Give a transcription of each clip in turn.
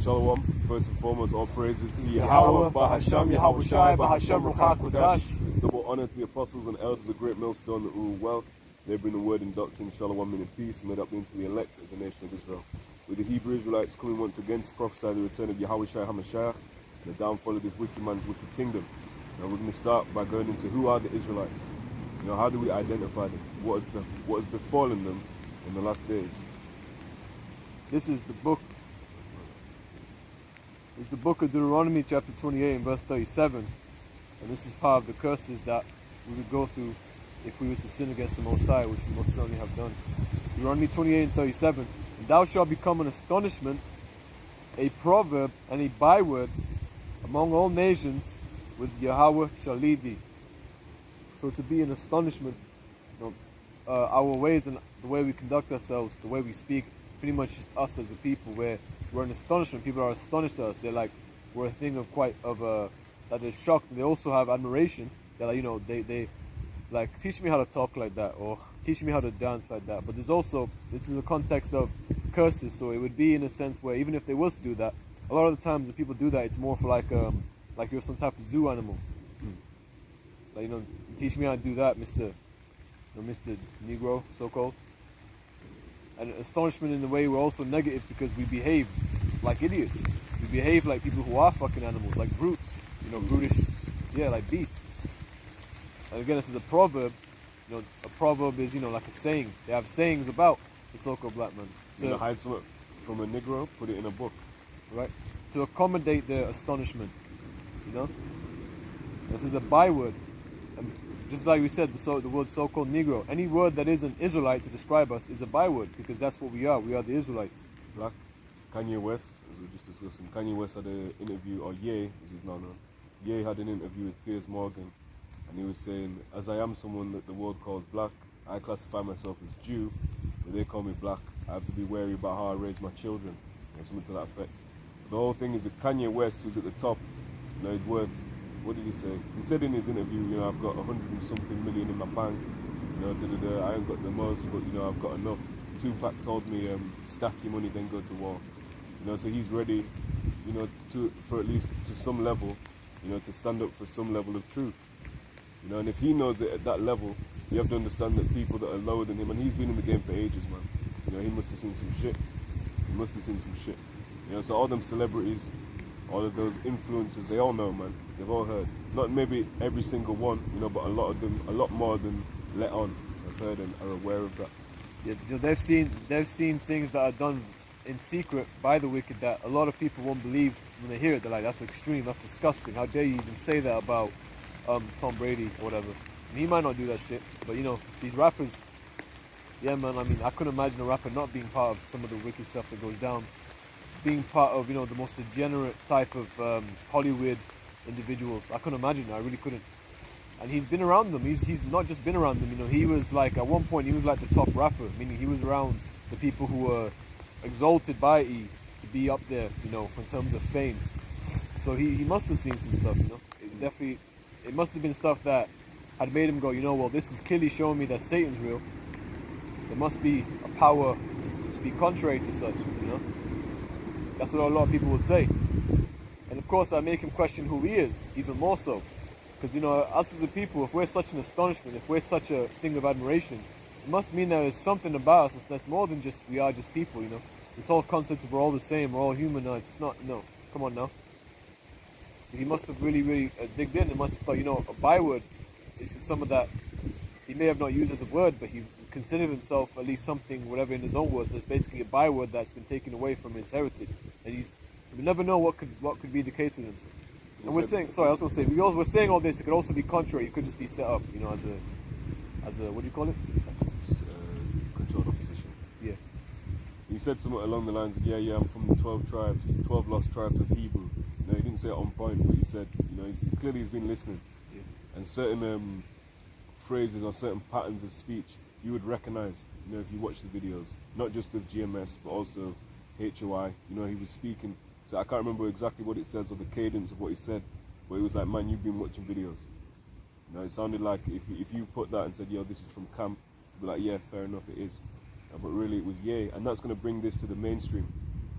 Shalom. First and foremost, all praises to Yahweh, Bahasham, Yahweh Shai, Bahasham, Ruach HaKodesh. Double honor to the apostles and elders of great millstone that rule well. They bring the word and doctrine, Shalom, in peace, made up into the elect of the nation of Israel. With the Hebrew Israelites coming once again to prophesy the return of Yahweh Shai HaMashiach and the downfall of this wicked man's wicked kingdom. Now we're going to start by going into who are the Israelites. How do we identify them? What has befallen them in the last days? This is the book. It's the book of Deuteronomy chapter 28 and verse 37. And this is part of the curses that we would go through if we were to sin against the Most High, which we most certainly have done. Deuteronomy 28 and 37. And thou shalt become an astonishment, a proverb, and a byword among all nations, with Yahweh shall lead thee. So to be an astonishment, our ways and the way we conduct ourselves, the way we speak, pretty much just us as a people, where we're an astonishment. People are astonished at us. They're like, we're a thing of that they're shocked. They also have admiration. They're like, they like, teach me how to talk like that, or teach me how to dance like that. But there's also, this is a context of curses, so it would be in a sense where even if they was to do that, a lot of the times when people do that, it's more for like you're some type of zoo animal. Like, teach me how to do that, Mr. Negro, so-called. And astonishment in a way we're also negative because we behave like idiots. We behave like people who are fucking animals, like brutes, brutish, like beasts. And again, this is a proverb. A proverb is, like a saying. They have sayings about the so-called black man. To hide something from a Negro, put it in a book. Right? To accommodate their astonishment. This is a byword. Just like we said, the word so-called Negro, any word that is an Israelite to describe us is a byword, because that's what we are. We are the Israelites. Black. Kanye West, as we were just discussing, Kanye West had an interview, or Ye, as he's now known. Ye had an interview with Piers Morgan, and he was saying, as I am someone that the world calls black, I classify myself as Jew, but they call me black. I have to be wary about how I raise my children, or something to that effect. The whole thing is that Kanye West, who's at the top, is worth, what did he say? He said in his interview, I've got 100 and something million in my bank. I ain't got the most, but I've got enough. Tupac told me, stack your money, then go to war. So he's ready, for at least to some level, to stand up for some level of truth. And if he knows it at that level, you have to understand that people that are lower than him, and he's been in the game for ages, man. He must have seen some shit. He must have seen some shit. So all them celebrities, all of those influencers, they all know, man. They've all heard. Not maybe every single one, but a lot of them, a lot more than let on, have heard and are aware of that. Yeah, they've seen things that are done in secret by the wicked that a lot of people won't believe when they hear it. They're like, that's extreme, that's disgusting. How dare you even say that about Tom Brady or whatever? And he might not do that shit, but these rappers, yeah, man. I mean, I couldn't imagine a rapper not being part of some of the wicked stuff that goes down. Being part of, the most degenerate type of Hollywood individuals. I couldn't imagine it. I really couldn't. And he's been around them. He's not just been around them. He was like, at one point, he was like the top rapper. Meaning he was around the people who were exalted by E to be up there, in terms of fame. So he must have seen some stuff, it must have been stuff that had made him go, well, this is clearly showing me that Satan's real. There must be a power to be contrary to such, That's what a lot of people would say. And of course, I make him question who he is, even more so. Because, us as a people, if we're such an astonishment, if we're such a thing of admiration, it must mean there's something about us that's more than just, we are just people, This whole concept of we're all the same, we're all humanoids, it's not, no, come on now. So he must have really, really digged in and must have thought, a byword is some of that, he may have not used as a word, but he considered himself at least something, whatever in his own words, as basically a byword that's been taken away from his heritage. And we never know what could be the case with him. And we're saying, sorry, I was going to say, we're saying all this, it could also be contrary, it could just be set up, as a, what do you call it? Controlled opposition. Yeah. He said something along the lines of, I'm from the 12 tribes, 12 lost tribes of Hebrew. He didn't say it on point, but he said, clearly he's been listening. Yeah. And certain phrases or certain patterns of speech you would recognize, if you watch the videos, not just of GMS, but also of HOI. He was speaking, so I can't remember exactly what it says or the cadence of what he said, but it was like, man, you've been watching videos. It sounded like if you put that and said, this is from camp, you'd be like, yeah, fair enough, it is. But really it was yay, and that's going to bring this to the mainstream.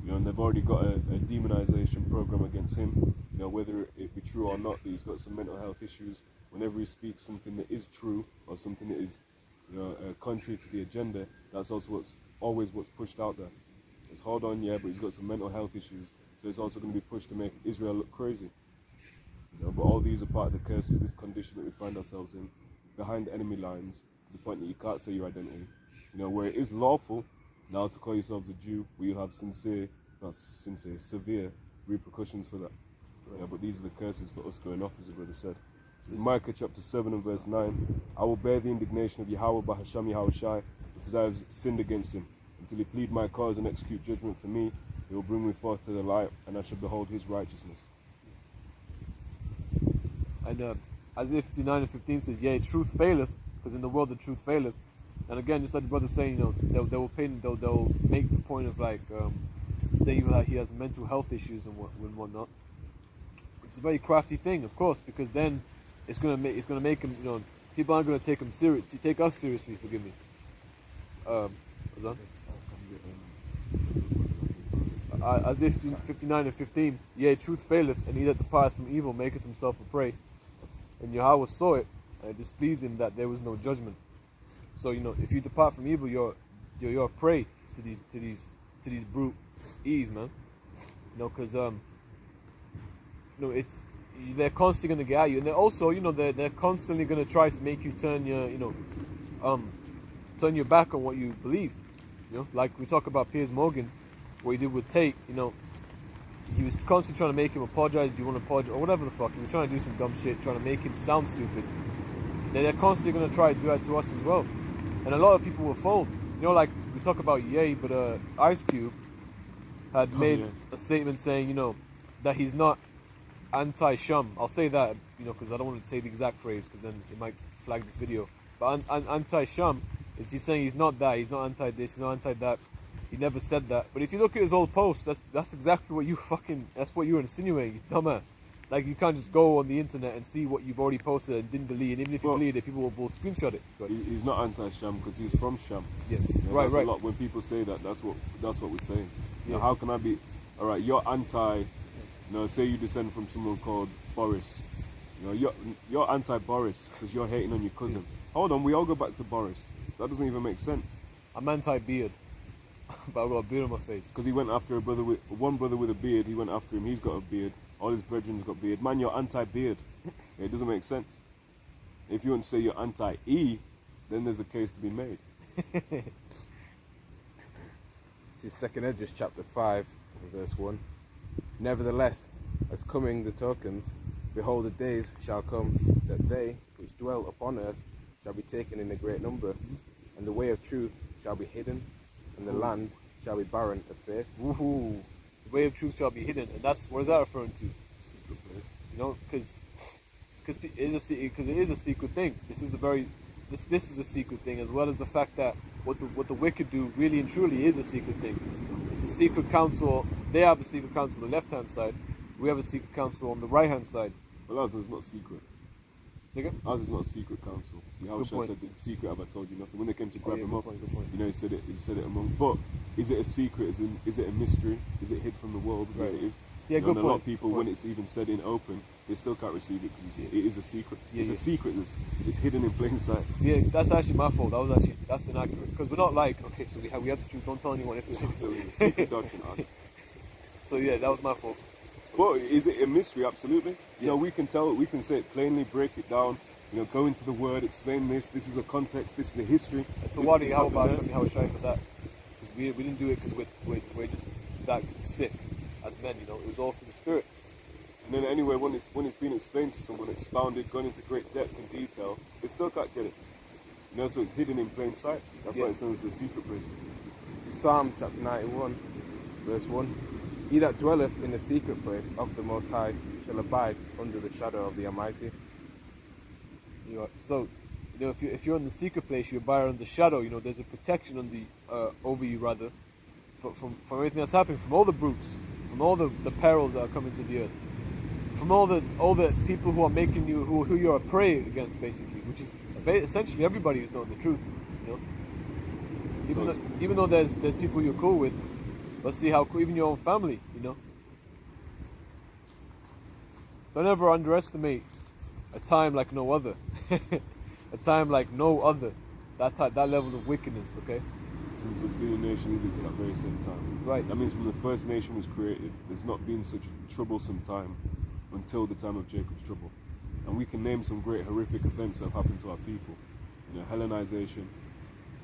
You know, and they've already got a demonization program against him. You know, whether it be true or not, that he's got some mental health issues. Whenever he speaks something that is true or something that is, you know, contrary to the agenda, that's also always what's pushed out there. It's hold on, yeah, but he's got some mental health issues, so it's also going to be pushed to make Israel look crazy. You know, but all these are part of the curses, this condition that we find ourselves in, behind the enemy lines, to the point that you can't say your identity. You know, where it is lawful now to call yourselves a Jew, where you have severe repercussions for that. Yeah, but these are the curses for us going off, as the brother said. This is Micah chapter 7 and verse 9. I will bear the indignation of Yahweh Bahasham Yahushai, because I have sinned against him. Until he plead my cause and execute judgment for me, he will bring me forth to the light, and I shall behold his righteousness. And Isaiah 59 and 15 says, yea, truth faileth, because in the world the truth faileth. And again, just like the brother saying, you know, they'll make the point of like saying that he has mental health issues and whatnot, which is a very crafty thing, of course, because then it's gonna make him, you know, people aren't gonna take him serious, take us seriously. Forgive me. What's that? Isaiah 59 and 15, yea, truth faileth, and he that departeth from evil maketh himself a prey. And Yahweh saw it, and it displeased him that there was no judgment. So, you know, if you depart from evil, you're a prey to these brute ease, man. You know, because you know, they're constantly gonna get at you, and they're also, you know, they're constantly gonna try to make you turn your back on what you believe. You know, like we talk about Piers Morgan, what he did with Tate. You know, he was constantly trying to make him apologize. Do you want to apologize or whatever the fuck? He was trying to do some dumb shit, trying to make him sound stupid. They're constantly gonna try to do that to us as well. And a lot of people will fold. You know, like we talk about Ye, but Ice Cube had made a statement saying, you know, that he's not anti-Shum. I'll say that, you know, because I don't want to say the exact phrase, because then it might flag this video. But anti-Shum is he's saying he's not that, he's not anti-this, he's not anti-that. He never said that. But if you look at his old posts, that's exactly what that's what you were insinuating, you dumbass. Like, you can't just go on the internet and see what you've already posted and didn't delete. And even if you deleted it, people will screenshot it. He's not anti-Sham because he's from Sham. Yeah, you know, right. A lot. When people say that, that's what we're saying. Yeah. Now, how can I be? All right, you're anti. You know, say you descend from someone called Boris. You know, you're anti-Boris because you're hating on your cousin. Yeah. Hold on, we all go back to Boris. That doesn't even make sense. I'm anti-beard, but I've got a beard on my face. Because he went after one brother with a beard. He went after him. He's got a beard. All his brethren's got beard. Man, you're anti-beard. It doesn't make sense. If you want to say you're anti-E, then there's a case to be made. This is 2nd Esdras chapter 5, verse 1. Nevertheless, as coming the tokens, behold, the days shall come that they which dwell upon earth shall be taken in a great number, and the way of truth shall be hidden, and the land shall be barren of faith. Woohoo! The way of truth shall be hidden, and that's, what is that referring to? Secret place. You know, because it is a secret thing. This is a secret thing, as well as the fact that what the wicked do really and truly is a secret thing. It's a secret council. They have a secret council on the left hand side. We have a secret council on the right hand side. But ours is not secret. Ours is not a secret council. Yahushua said, "The secret have I told you nothing." When they came to grab him up, you know, he said it among. But is it a secret? Is it a mystery? Is it hid from the world? Right. It is. Yeah, good point. And a lot of people, when it's even said in open, they still can't receive it because it is a secret. It's a secret that's hidden in plain sight. Yeah, that's actually my fault. That's inaccurate, because we're not like, okay, so we have the truth. Don't tell anyone. It's a secret doctrine. So yeah, that was my fault. But is it a mystery? Absolutely. You know, we can tell it, we can say it plainly, break it down, you know, go into the word, explain this is a context, this is a history. So what do you, how about something, how was trying for that? Because we didn't do it because we're just that sick as men, you know, it was all for the spirit. And then anyway, when it's been explained to someone, expounded, gone into great depth and detail, they still can't get it. You know, so it's hidden in plain sight. That's why it's known as the secret place. This is Psalm chapter 91, verse 1. He that dwelleth in the secret place of the Most High shall abide under the shadow of the Almighty. You know, so, you know, if you're in the secret place, you abide under the shadow. You know, there's a protection on the over you, rather, from everything that's happening, from all the brutes, from all the perils that are coming to the earth, from all the people who are making you who you're a prey against, basically, which is essentially everybody who's known the truth. You know, even though there's people you're cool with. Let's see how even your own family, Don't ever underestimate a time like no other. A time like no other. That level of wickedness, okay? Since there's been a nation even to that very same time. Right. That means from the first nation was created, there's not been such a troublesome time until the time of Jacob's trouble. And we can name some great horrific events that have happened to our people. Hellenization,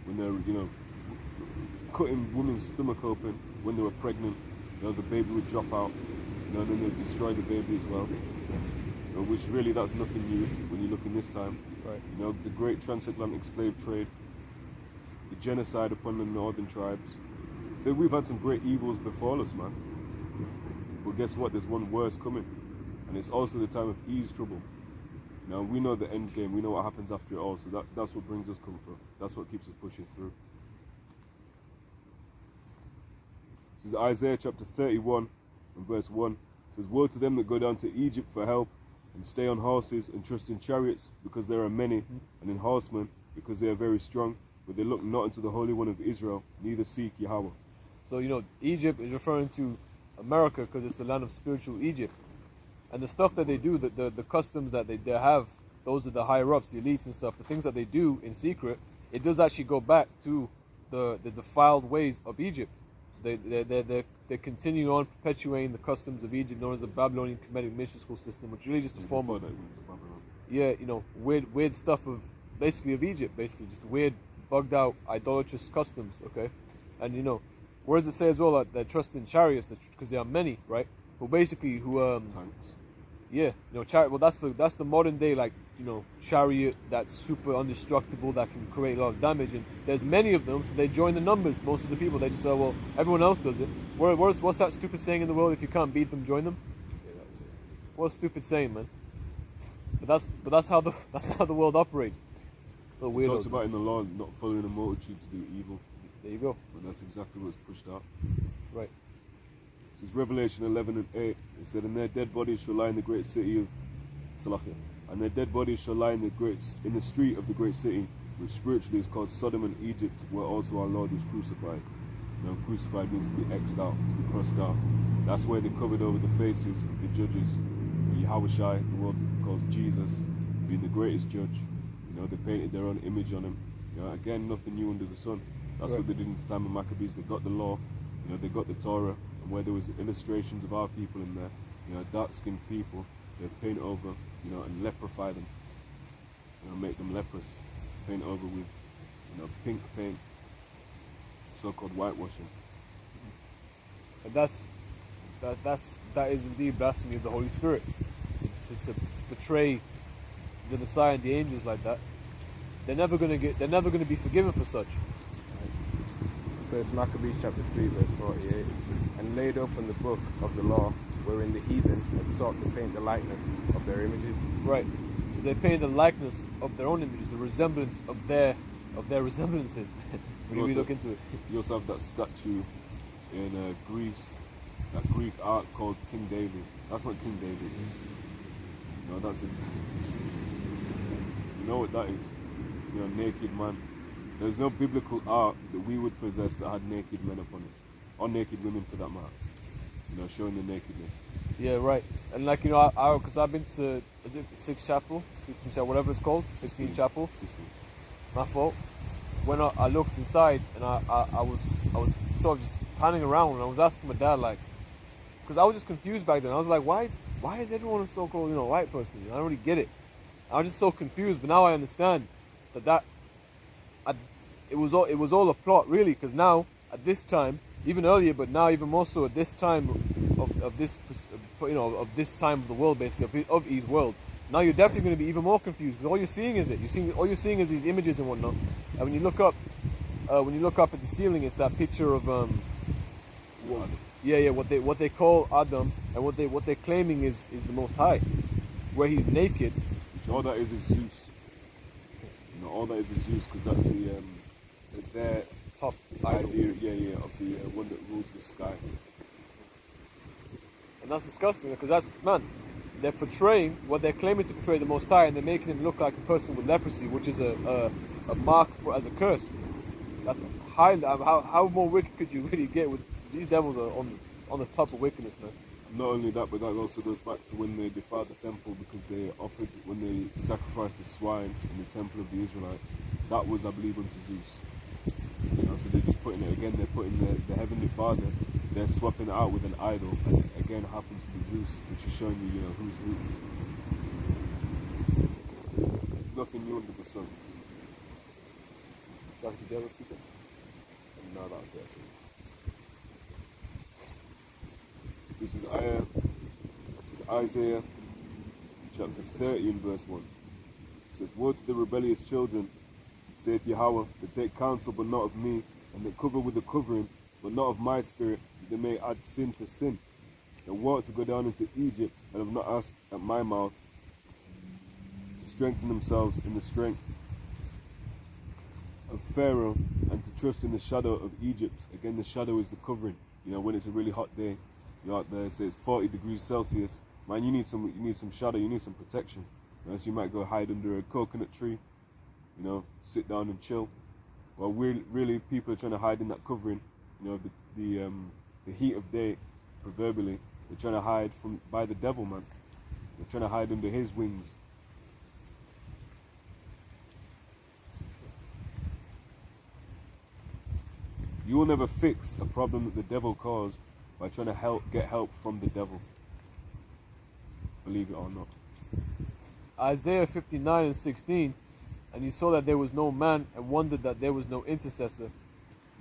when they're, cutting women's stomach open when they were pregnant, the baby would drop out, and then they'd destroy the baby as well. Which really, that's nothing new when you look in this time. Right. The great transatlantic slave trade, the genocide upon the northern tribes. We've had some great evils before us, man. But guess what? There's one worse coming. And it's also the time of Eve's trouble. We know the end game. We know what happens after it all. So that's what brings us comfort. That's what keeps us pushing through. This is Isaiah chapter 31 and verse 1. It says, "Woe to them that go down to Egypt for help, and stay on horses, and trust in chariots, because there are many, and in horsemen, because they are very strong, but they look not unto the Holy One of Israel, neither seek Yahweh." So, Egypt is referring to America because it's the land of spiritual Egypt. And the stuff that they do, the customs that they have, those are the higher-ups, the elites and stuff, the things that they do in secret, it does actually go back to the defiled ways of Egypt. So they continue on perpetuating the customs of Egypt, known as the Babylonian Kemetic mission school system, which is really just a form of, weird stuff of Egypt, just weird, bugged out, idolatrous customs, okay? And where does it say as well that they trust in chariots because there are many, right? Who basically Tanks. Yeah, chariot. Well, that's the modern day chariot that's super indestructible that can create a lot of damage, and there's many of them, so they join the numbers. Most of the people, they just say, well, everyone else does it. What's that stupid saying in the world? If you can't beat them, join them. Yeah, that's it. What a stupid saying, man. But that's how the world operates. It talks about in the law not following a multitude to do evil. There you go. But that's exactly what's pushed out. Right. This is Revelation 11 and 8. It said, "And their dead bodies shall lie in the great city of Salakhia, and their dead bodies shall lie in the street of the great city, which spiritually is called Sodom and Egypt, where also our Lord was crucified." Crucified means to be X'd out, to be crossed out. That's where they covered over the faces of the judges. Yahushai, the world calls Jesus, being the greatest judge. They painted their own image on him. Again, nothing new under the sun. That's what they did in the time of Maccabees. They got the law, they got the Torah, and where there was illustrations of our people in there, dark-skinned people, they paint over, and leprify them, make them leprous, paint over with, pink paint, so-called whitewashing. And that is indeed blasphemy of the Holy Spirit, to betray the Messiah and the angels like that. They're never going to be forgiven for such. First Maccabees chapter 3 verse 48, "And laid open the book of the law, wherein the heathen had sought to paint the likeness of their images." Right. So they painted the likeness of their own images, the resemblance of their resemblances. When we look into it. You also have that statue in Greece, that Greek art called King David. That's not King David. No, that's it. You know what that is? Naked man. There's no biblical art that we would possess that had naked men upon it, or naked women for that matter. Showing the nakedness. Yeah, right. And because I've been to, is it 16 Chapel, whatever it's called, 16 Chapel. 16. My fault. When I looked inside, and I was sort of just panning around, and I was asking my dad, because I was just confused back then. I was like, why is everyone a so-called white person? I don't really get it. I was just so confused, but now I understand that it was all a plot, really, because now at this time, even earlier, but now even more so at this time of this time of the world, basically of Eve's world. Now you're definitely going to be even more confused because all you're seeing is these images and whatnot. And when you look up at the ceiling, it's that picture of what they call Adam, and what they're claiming is the Most High, where he's naked. Which all that is Zeus. All that is Zeus, because that's their Top idea, of the one that rules the sky. And that's disgusting because they're portraying what they're claiming to portray the Most High, and they're making him look like a person with leprosy, which is a mark as a curse. That's high. How more wicked could you really get with these devils are on the top of wickedness, man. Not only that, but that also goes back to when they defiled the temple because they offered, when they sacrificed a swine in the temple of the Israelites. That was, I believe, unto Zeus. You know, so they're just putting it again. They're putting the heavenly Father. They're swapping it out with an idol, and it again happens to be Zeus, which is showing you, who's who. There's nothing new under the sun. Back together, people. No, that's it. This is Isaiah chapter 30 and verse 1. It says, "Woe to the rebellious children, saith Yahweh, that take counsel but not of me, and that cover with the covering, but not of my spirit, that they may add sin to sin. That want to go down into Egypt, and have not asked at my mouth, to strengthen themselves in the strength of Pharaoh, and to trust in the shadow of Egypt." Again, the shadow is the covering. When it's a really hot day, you're out there, say it's 40 degrees Celsius, man, you need some shadow, you need some protection. So you might go hide under a coconut tree, sit down and chill. Well, really, people are trying to hide in that covering. The heat of day, proverbially, they're trying to hide by the devil, man. They're trying to hide under his wings. You will never fix a problem that the devil caused by trying to get help from the devil. Believe it or not. Isaiah 59 and 16, "And he saw that there was no man, and wondered that there was no intercessor.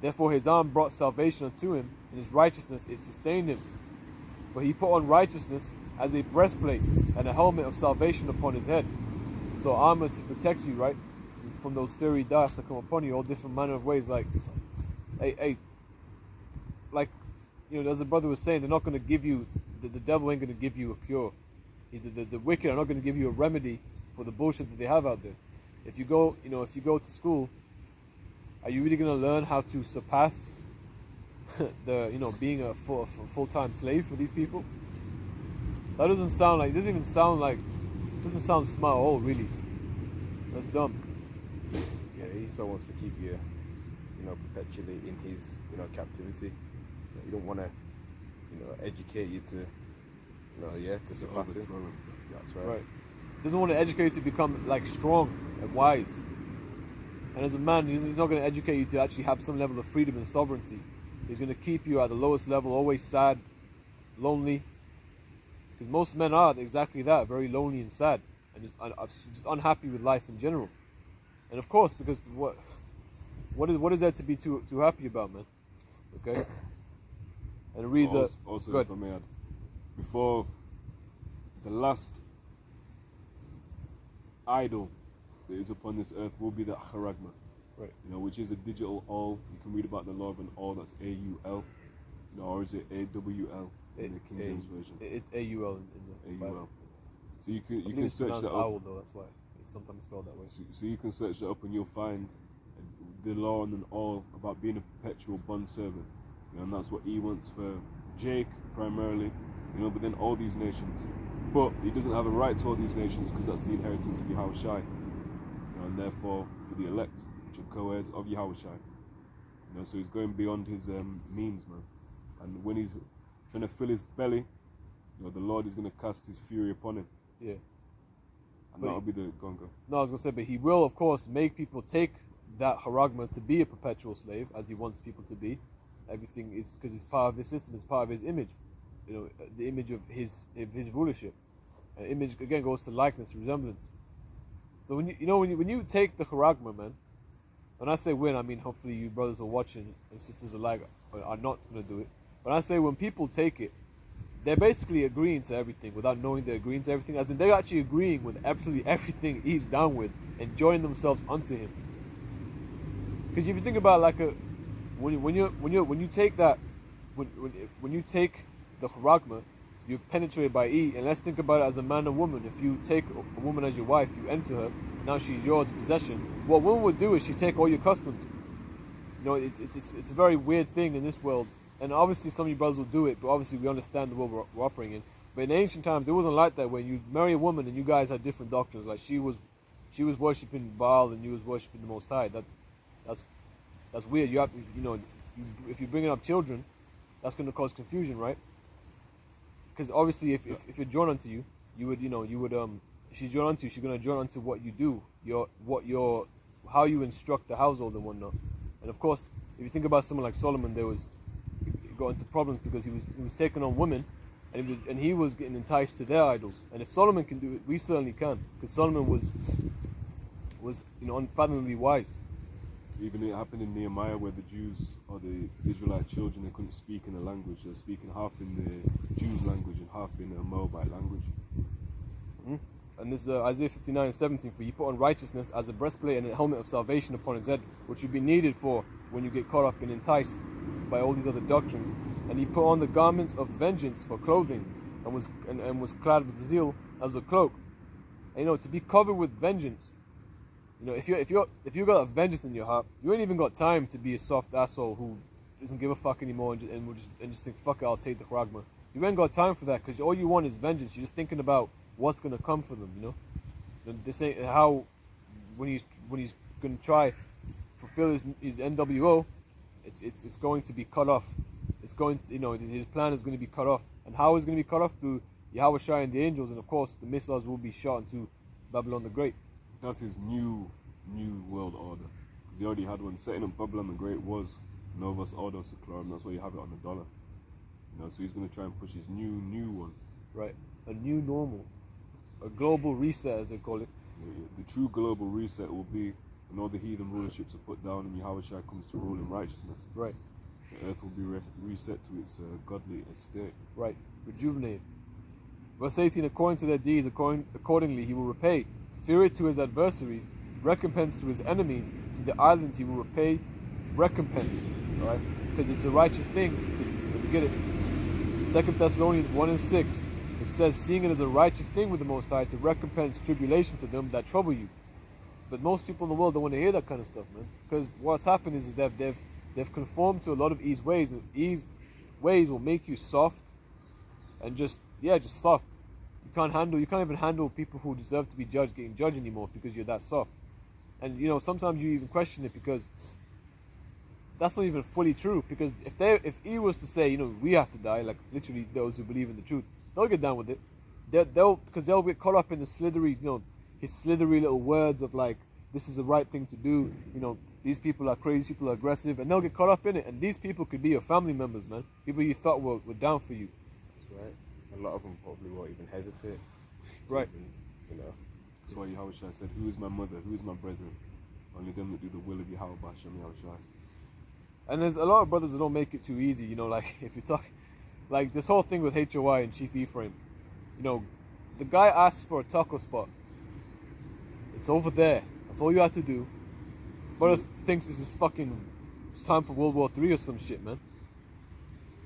Therefore his arm brought salvation unto him, and his righteousness it sustained him. For he put on righteousness as a breastplate, and a helmet of salvation upon his head." So armor to protect you, right, from those fiery darts that come upon you, all different manner of ways. Like as the brother was saying, they're not going to give you, the devil ain't going to give you a cure. The wicked are not going to give you a remedy for the bullshit that they have out there. If you go to school, are you really going to learn how to surpass being a full-time slave for these people? That doesn't sound smart at all, really. That's dumb. Yeah, he still wants to keep you, perpetually in his, captivity. You don't want to, educate you to, to surpass him. That's right. Doesn't want to educate you to become strong and wise. And as a man, he's not going to educate you to actually have some level of freedom and sovereignty. He's going to keep you at the lowest level, always sad, lonely. Because most men are exactly that, very lonely and sad, and just unhappy with life in general. And of course, because what is there to be too happy about, man? Okay. And it reads also, if I may add, before the last idol that is upon this earth will be that charagma, right? Which is a digital awl. You can read about the law of an awl. That's AUL, or is it AWL in the King James version? It's AUL in the AUL. Bible. So you can search that up. Owl, though, that's why it's sometimes spelled that way. So you can search that up and you'll find the law and an awl about being a perpetual bond servant. And that's what he wants for Jake primarily, but then all these nations. But he doesn't have a right to all these nations because that's the inheritance of Yahushai. And therefore, for the elect, which are co-heirs of Yahushai. So he's going beyond his means, man. And when he's trying to fill his belly, the Lord is going to cast his fury upon him. Yeah. And that'll be the gongo. No, I was going to say, but he will, of course, make people take that charagma to be a perpetual slave, as he wants people to be. Everything is because it's part of his system, it's part of his image, the image of his rulership. Image again goes to likeness, resemblance. So when you take the charagma, man, when I say when, I mean hopefully you brothers are watching and sisters alike are not going to do it. When I say when people take it, they're basically agreeing to everything without knowing they're agreeing to everything. As in they're actually agreeing with absolutely everything he's down with and joining themselves unto him. Because if you think about when you take that, when you take the charagma, you're penetrated by E. And let's think about it as a man and woman. If you take a woman as your wife, you enter her, now she's yours, possession. What woman would do is she take all your customs. It's a very weird thing in this world. And obviously some of you brothers will do it, but obviously we understand the world we're operating in. But in ancient times, it wasn't like that. When you marry a woman and you guys had different doctrines, like she was worshiping Baal and you was worshiping the Most High. That's weird. You have if you're bringing up children, that's going to cause confusion, right? Because obviously, if you're drawn onto you, if she's drawn onto you, she's going to drawn onto what you do, how you instruct the household and whatnot. And of course, if you think about someone like Solomon, he got into problems because he was taking on women, and he was getting enticed to their idols. And if Solomon can do it, we certainly can, because Solomon was unfathomably wise. Even it happened in Nehemiah where the Jews or the Israelite children, they couldn't speak in a language. They were speaking half in the Jews' language and half in a Moabite language. Mm-hmm. And this is Isaiah 59:17, for you put on righteousness as a breastplate and a helmet of salvation upon his head, which would be needed for when you get caught up and enticed by all these other doctrines. And he put on the garments of vengeance for clothing, and was clad with zeal as a cloak. And, to be covered with vengeance. If you got a vengeance in your heart, you ain't even got time to be a soft asshole who doesn't give a fuck anymore and just think, fuck it, I'll take the chragma. You ain't got time for that, because all you want is vengeance. You're just thinking about what's gonna come for them. And this ain't how when he's gonna try fulfill his NWO, it's going to be cut off. It's going, his plan is going to be cut off. And how is it going to be cut off? Through Yahweh Shai and the angels, and of course the missiles will be shot into Babylon the Great. That's his new world order. Because he already had one. Setting up Babylon the Great was Novus Ordo Seclorum. That's why you have it on the dollar. So he's going to try and push his new one. Right. A new normal. A global reset, as they call it. The true global reset will be when all the heathen rulerships are put down and Yahweh Shai comes to rule in righteousness. Right. The earth will be reset to its godly estate. Right. Rejuvenated. Verse 18, according to their deeds, accordingly he will repay. Fury to his adversaries, recompense to his enemies. To the islands he will repay recompense. Right? Because it's a righteous thing to get it. 2 Thessalonians 1:6. It says, seeing it as a righteous thing with the Most High to recompense tribulation to them that trouble you. But most people in the world don't want to hear that kind of stuff, man. Because what's happened is that they've conformed to a lot of E's ways, and E's ways will make you soft and just soft. You can't even handle people who deserve to be judged getting judged anymore because you're that soft. And sometimes you even question it, because that's not even fully true. Because if E was to say, we have to die, like literally those who believe in the truth, they'll get down with it. They'll get caught up in the slithery, his slithery little words of like, this is the right thing to do. These people are crazy, people are aggressive, and they'll get caught up in it. And these people could be your family members, man. People you thought were down for you. That's right. A lot of them probably won't even hesitate. Right. That's why Yahweh Shai said, who is my mother? Who is my brethren? Only them that do the will of Yahweh Bashem Yahweh Shai. And there's a lot of brothers that don't make it too easy, like if you talk, like this whole thing with HOI and Chief Ephraim, the guy asked for a taco spot. It's over there. That's all you have to do. Brother thinks it's time for World War III or some shit, man.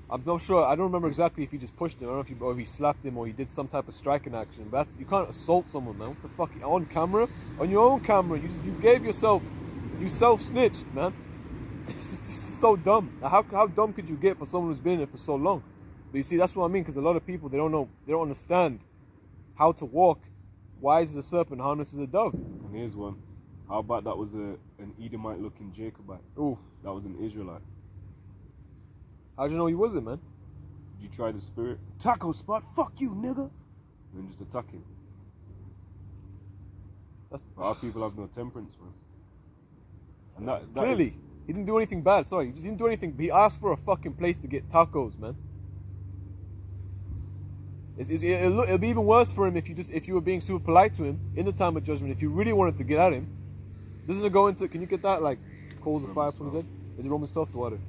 I'm not sure. I don't remember exactly if he just pushed him. I don't know if he slapped him or he did some type of striking action. But you can't assault someone, man. What the fuck? On camera? On your own camera. You gave yourself. You self-snitched, man. This is so dumb. Now, how dumb could you get for someone who's been in it for so long? But you see, that's what I mean. Because a lot of people, they don't understand how to walk wise as a serpent, harmless as a dove. And here's one. How about that was an Edomite looking Jacobite? Ooh. That was an Israelite. How'd you know he wasn't, man? Did you try the spirit? Taco spot, fuck you, nigga. And then just attack him. But our people have no temperance, man. And that clearly, he didn't do anything bad. Sorry, he just didn't do anything. He asked for a fucking place to get tacos, man. It'll be even worse for him if you were being super polite to him in the time of judgment. If you really wanted to get at him, doesn't it go into? Can you get that like coals of fire from his head? Is it Romans 12 to water?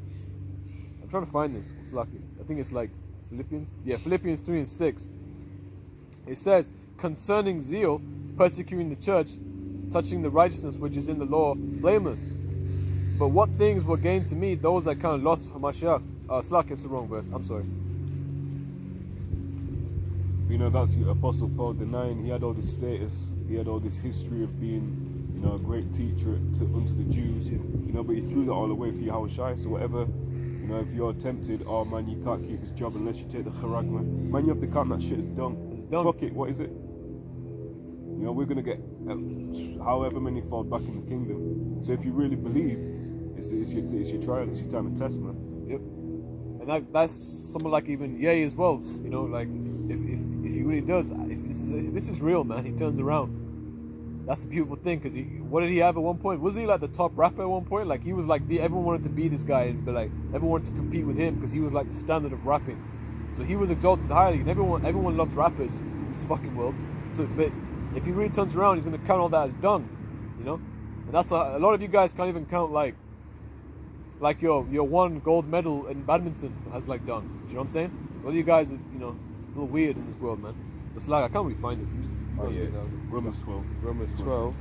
I'm trying to find this. It's lucky. I think it's like Philippians. Yeah, Philippians 3:6. It says, concerning zeal, persecuting the church, touching the righteousness which is in the law, blameless. But what things were gained to me, those I kind of lost for Mashiach. Slack, it's the wrong verse. I'm sorry. That's the Apostle Paul denying he had all this status, he had all this history of being, a great teacher unto the Jews, but he threw that all away for Yahweh Shai. So whatever, if you're tempted, oh man, you can't keep this job unless you take the charagma. Man, you have to count that shit as done. It's done. Fuck it, what is it? We're going to get however many fall back in the kingdom. So if you really believe, it's your trial, it's your time of test, man. Yep. And that's someone like even Ye as well. You know, like if he really does, if this is real, man, he turns around. That's a beautiful thing, because what did he have at one point? Wasn't he like the top rapper at one point? Like he was like everyone wanted to be this guy, and like everyone wanted to compete with him because he was like the standard of rapping. So he was exalted highly, and everyone loves rappers in this fucking world. So, but if he really turns around, he's gonna count all that as done, you know. And that's a lot of you guys can't even count like your one gold medal in badminton as like done. Do you know what I'm saying? A lot of you guys are, you know, a little weird in this world, man. It's like I can't really find it. Oh yeah, Romans 12. Romans 12,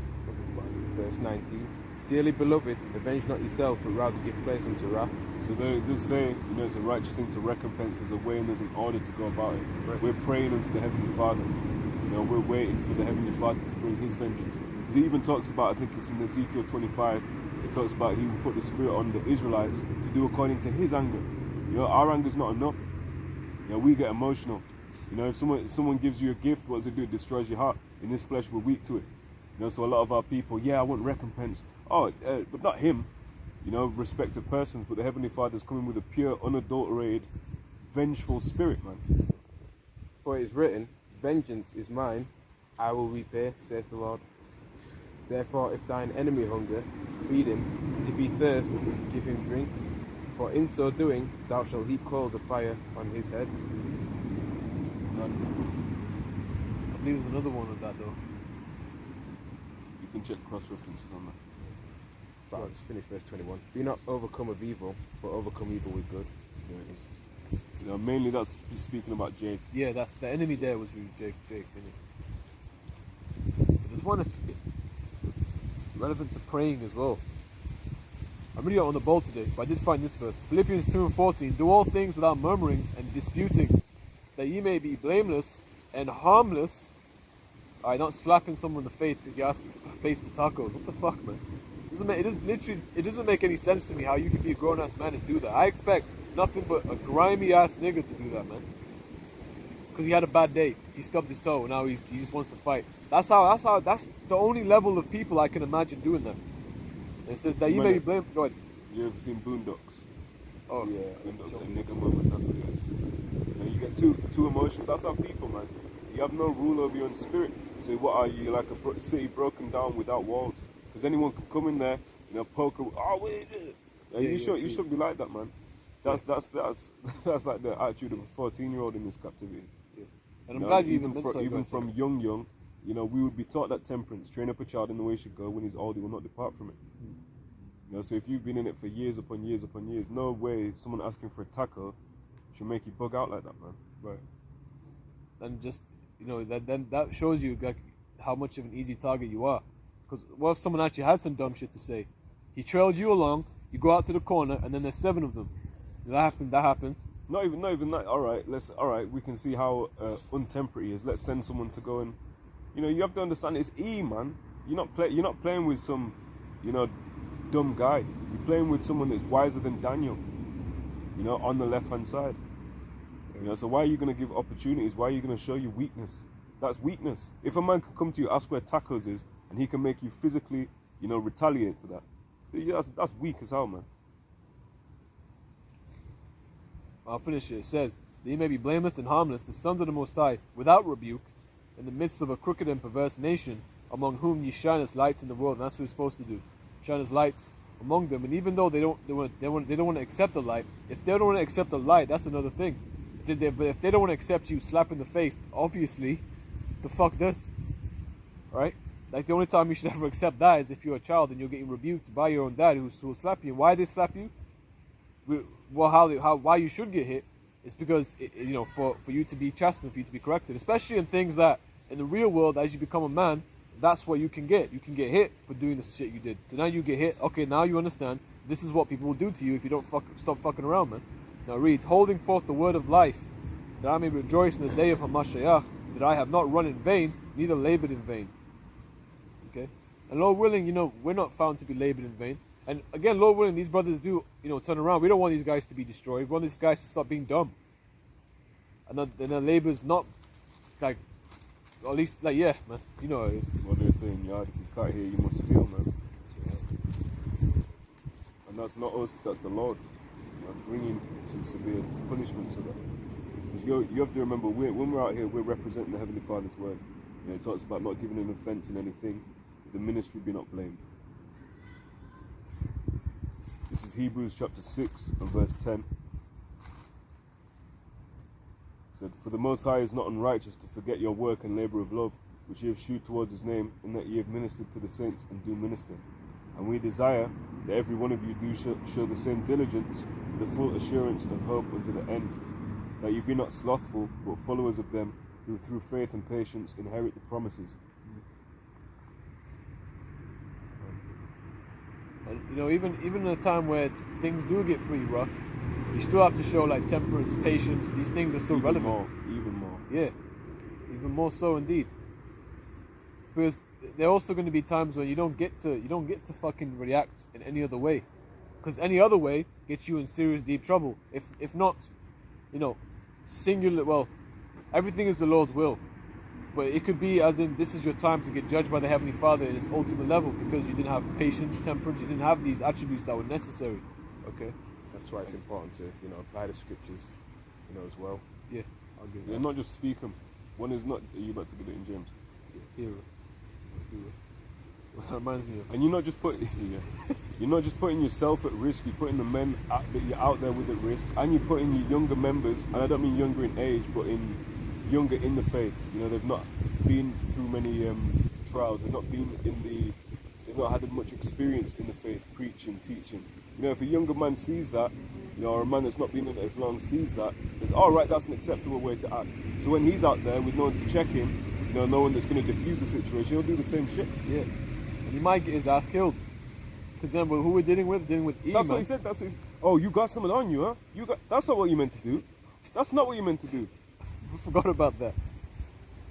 verse 19. Dearly beloved, avenge not yourself, but rather give place unto wrath. So they just say, you know, it's a righteous thing to recompense. There's a way and there's an order to go about it. Right. We're praying unto the Heavenly Father. You know, we're waiting for the Heavenly Father to bring His vengeance. Because He even talks about, I think it's in Ezekiel 25, it talks about He will put the Spirit on the Israelites to do according to His anger. You know, our anger's not enough. You know, we get emotional. You know, if someone gives you a gift, what does it do? It destroys your heart. In this flesh, we're weak to it. You know, so a lot of our people, yeah, I want recompense. But not Him. You know, respective persons, but the Heavenly Father's coming with a pure, unadulterated, vengeful spirit, man. For it is written, vengeance is mine, I will repay, saith the Lord. Therefore, if thine enemy hunger, feed him. If he thirst, give him drink. For in so doing, thou shalt heap coals of fire on his head. I believe there's another one of that though. You can check cross-references on that. But I'll just finish verse 21. Be not overcome of evil, but overcome evil with good. Yeah, it is. You know, mainly that's speaking about Jake. Yeah, that's the enemy there was really Jake. But there's one it's relevant to praying as well. I'm really on the ball today, but I did find this verse. Philippians 2:14. Do all things without murmurings and disputings, that ye may be blameless and harmless. Alright, not slapping someone in the face because you asked face for tacos. What the fuck, man? It doesn't make any sense to me how you can be a grown ass man and do that. I expect nothing but a grimy ass nigga to do that, man. Because he had a bad day. He stubbed his toe and now he just wants to fight. That's the only level of people I can imagine doing that. And it says that you may be blamed. Go ahead. You ever seen Boondocks? Oh yeah, Boondocks, a nigga moment. That's what it is. You know, you get too emotional. That's how people, man. You have no rule over your own spirit. So what are you, like a city broken down without walls? Because anyone can come in there, you know, poke. You should be like that, man. That's like the attitude of a 14-year-old in this captivity. Yeah. And I'm glad you even from young, you know, we would be taught that temperance, train up a child in the way he should go. When he's old, he will not depart from it. You know, so if you've been in it for years upon years upon years, no way someone asking for a taco should make you bug out like that, man. Right. And just, you know, that shows you like how much of an easy target you are. Because what if someone actually had some dumb shit to say? He trailed you along, you go out to the corner, and then there's 7 of them. That happened. Not even that. All right. We can see how untemperate he is. Let's send someone to go and, you know, you have to understand it's man. You're not playing with some, you know, dumb guy. You're playing with someone that's wiser than Daniel. You know, on the left hand side. You know, so why are you going to give opportunities? Why are you going to show your weakness? That's weakness. If a man can come to you, ask where tacos is, and he can make you physically, you know, retaliate to that, that's weak as hell, man. I'll finish it. It says, that ye may be blameless and harmless, the sons of the Most High, without rebuke, in the midst of a crooked and perverse nation, among whom ye shine as lights in the world. And that's what we're supposed to do. Shine as lights among them. And even though they don't want to accept the light, if they don't want to accept the light, that's another thing. But if they don't want to accept you slap in the face, obviously, the fuck this, right? Like the only time you should ever accept that is if you're a child and you're getting rebuked by your own dad who will slap you. Why they slap you? Well, why you should get hit is because you know, for you to be chastened, for you to be corrected, especially in things that in the real world, as you become a man, that's what you can get. You can get hit for doing the shit you did. So now you get hit. Okay, now you understand. This is what people will do to you if you don't stop fucking around, man. Now reads, holding forth the word of life, that I may rejoice in the day of Hamashiach, that I have not run in vain, neither labored in vain. Okay? And Lord willing, you know, we're not found to be labored in vain. And again, Lord willing, these brothers do, you know, turn around. We don't want these guys to be destroyed. We want these guys to stop being dumb. And then labor's not, like, or at least, like, yeah, man, you know how it is. What they're saying, yard, if you can't hear, you must feel, man. And that's not us, that's the Lord. and bringing some severe punishments for that. Because you have to remember, when we're out here, we're representing the Heavenly Father's word. You know, it talks about not giving an offense in anything, the ministry be not blamed. This is Hebrews chapter 6 and verse 10. It said, "For the Most High is not unrighteous to forget your work and labour of love, which ye have shewed towards his name, in that ye have ministered to the saints and do minister. And we desire that every one of you do show the same diligence to the full assurance of hope unto the end, that you be not slothful, but followers of them who through faith and patience inherit the promises." And, you know, even in a time where things do get pretty rough, you still have to show like temperance, patience. These things are still relevant. Even more. Yeah, even more so indeed. Because there are also going to be times when you don't get to fucking react in any other way, because any other way gets you in serious deep trouble. If not, you know, singular. Well, everything is the Lord's will, but it could be as in this is your time to get judged by the Heavenly Father in its ultimate level because you didn't have patience, temperance, you didn't have these attributes that were necessary. Okay, That's why it's important to, you know, apply the scriptures, you know, as well. yeah, I'll give Yeah, that. not just speak them. One is not. Are you about to get it in James? Hero. That reminds me of. And you're not just putting, you're not just putting yourself at risk. You're putting the men that you're out there with at risk, and you're putting your younger members. And I don't mean younger in age, but in younger in the faith. You know, they've not been through many trials. They've not been they've not had much experience in the faith, preaching, teaching. You know, if a younger man sees that, you know, or a man that's not been in it as long sees that, it's all right. That's an acceptable way to act. So when he's out there with no one to check him, you know, no one that's going to diffuse the situation, he'll do the same shit. Yeah, and he might get his ass killed. Because then, who we're dealing with Eve. That's what he said. That's what oh, you got something on you, huh? That's not what you meant to do. That's not what you meant to do. I forgot about that.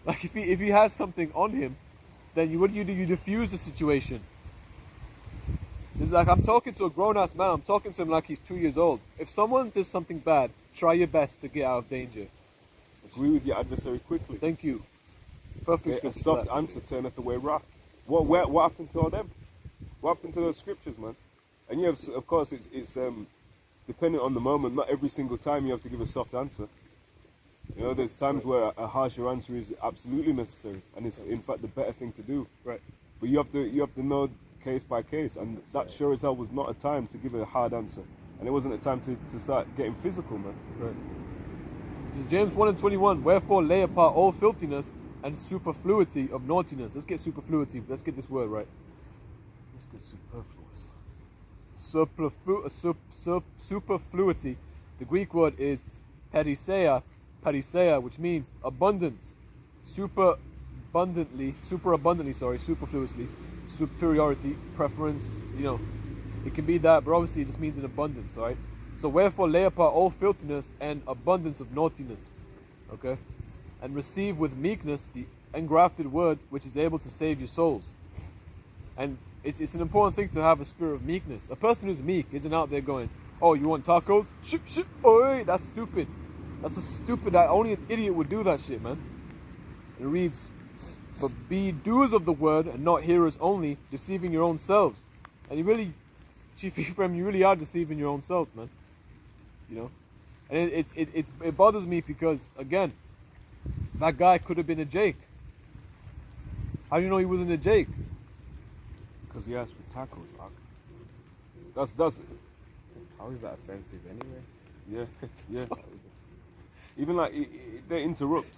Like if he has something on him, then what do? You diffuse the situation. It's like I'm talking to a grown-ass man. I'm talking to him like he's 2 years old. If someone does something bad, try your best to get out of danger. Agree with your adversary quickly. Thank you. Perfect. Okay, a scripture for soft that. answer turneth away wrath. What happened to all them? What happened to those scriptures, man? And you have, of course, it's dependent on the moment. Not every single time you have to give a soft answer. You know, there's times where a harsher answer is absolutely necessary, and it's in fact the better thing to do. Right. But you have to know case by case, and that sure as hell was not a time to give a hard answer, and it wasn't a time to start getting physical, man. Right. This is James 1:21. Wherefore lay apart all filthiness and superfluity of naughtiness. Let's get superfluity. Let's get this word right. Let's get superfluous. Superfluity. The Greek word is periseia, which means abundance. Super abundantly, superfluously, superiority, preference, you know, it can be that, but obviously it just means in abundance, right? So wherefore lay apart all filthiness and abundance of naughtiness, okay? And receive with meekness the engrafted word which is able to save your souls. And it's an important thing to have a spirit of meekness. A person who's meek isn't out there going, oh, you want tacos? Ship, oi, that's stupid. That's a stupid, only an idiot would do that shit, man. It reads, but be doers of the word and not hearers only, deceiving your own selves. And you really, Chief Ephraim, you really are deceiving your own self, man. You know? And it bothers me because, again, that guy could have been a Jake. How do you know he wasn't a Jake? Because he asked for tacos, Ak. That's How is that offensive anyway? yeah. Even like they interrupt.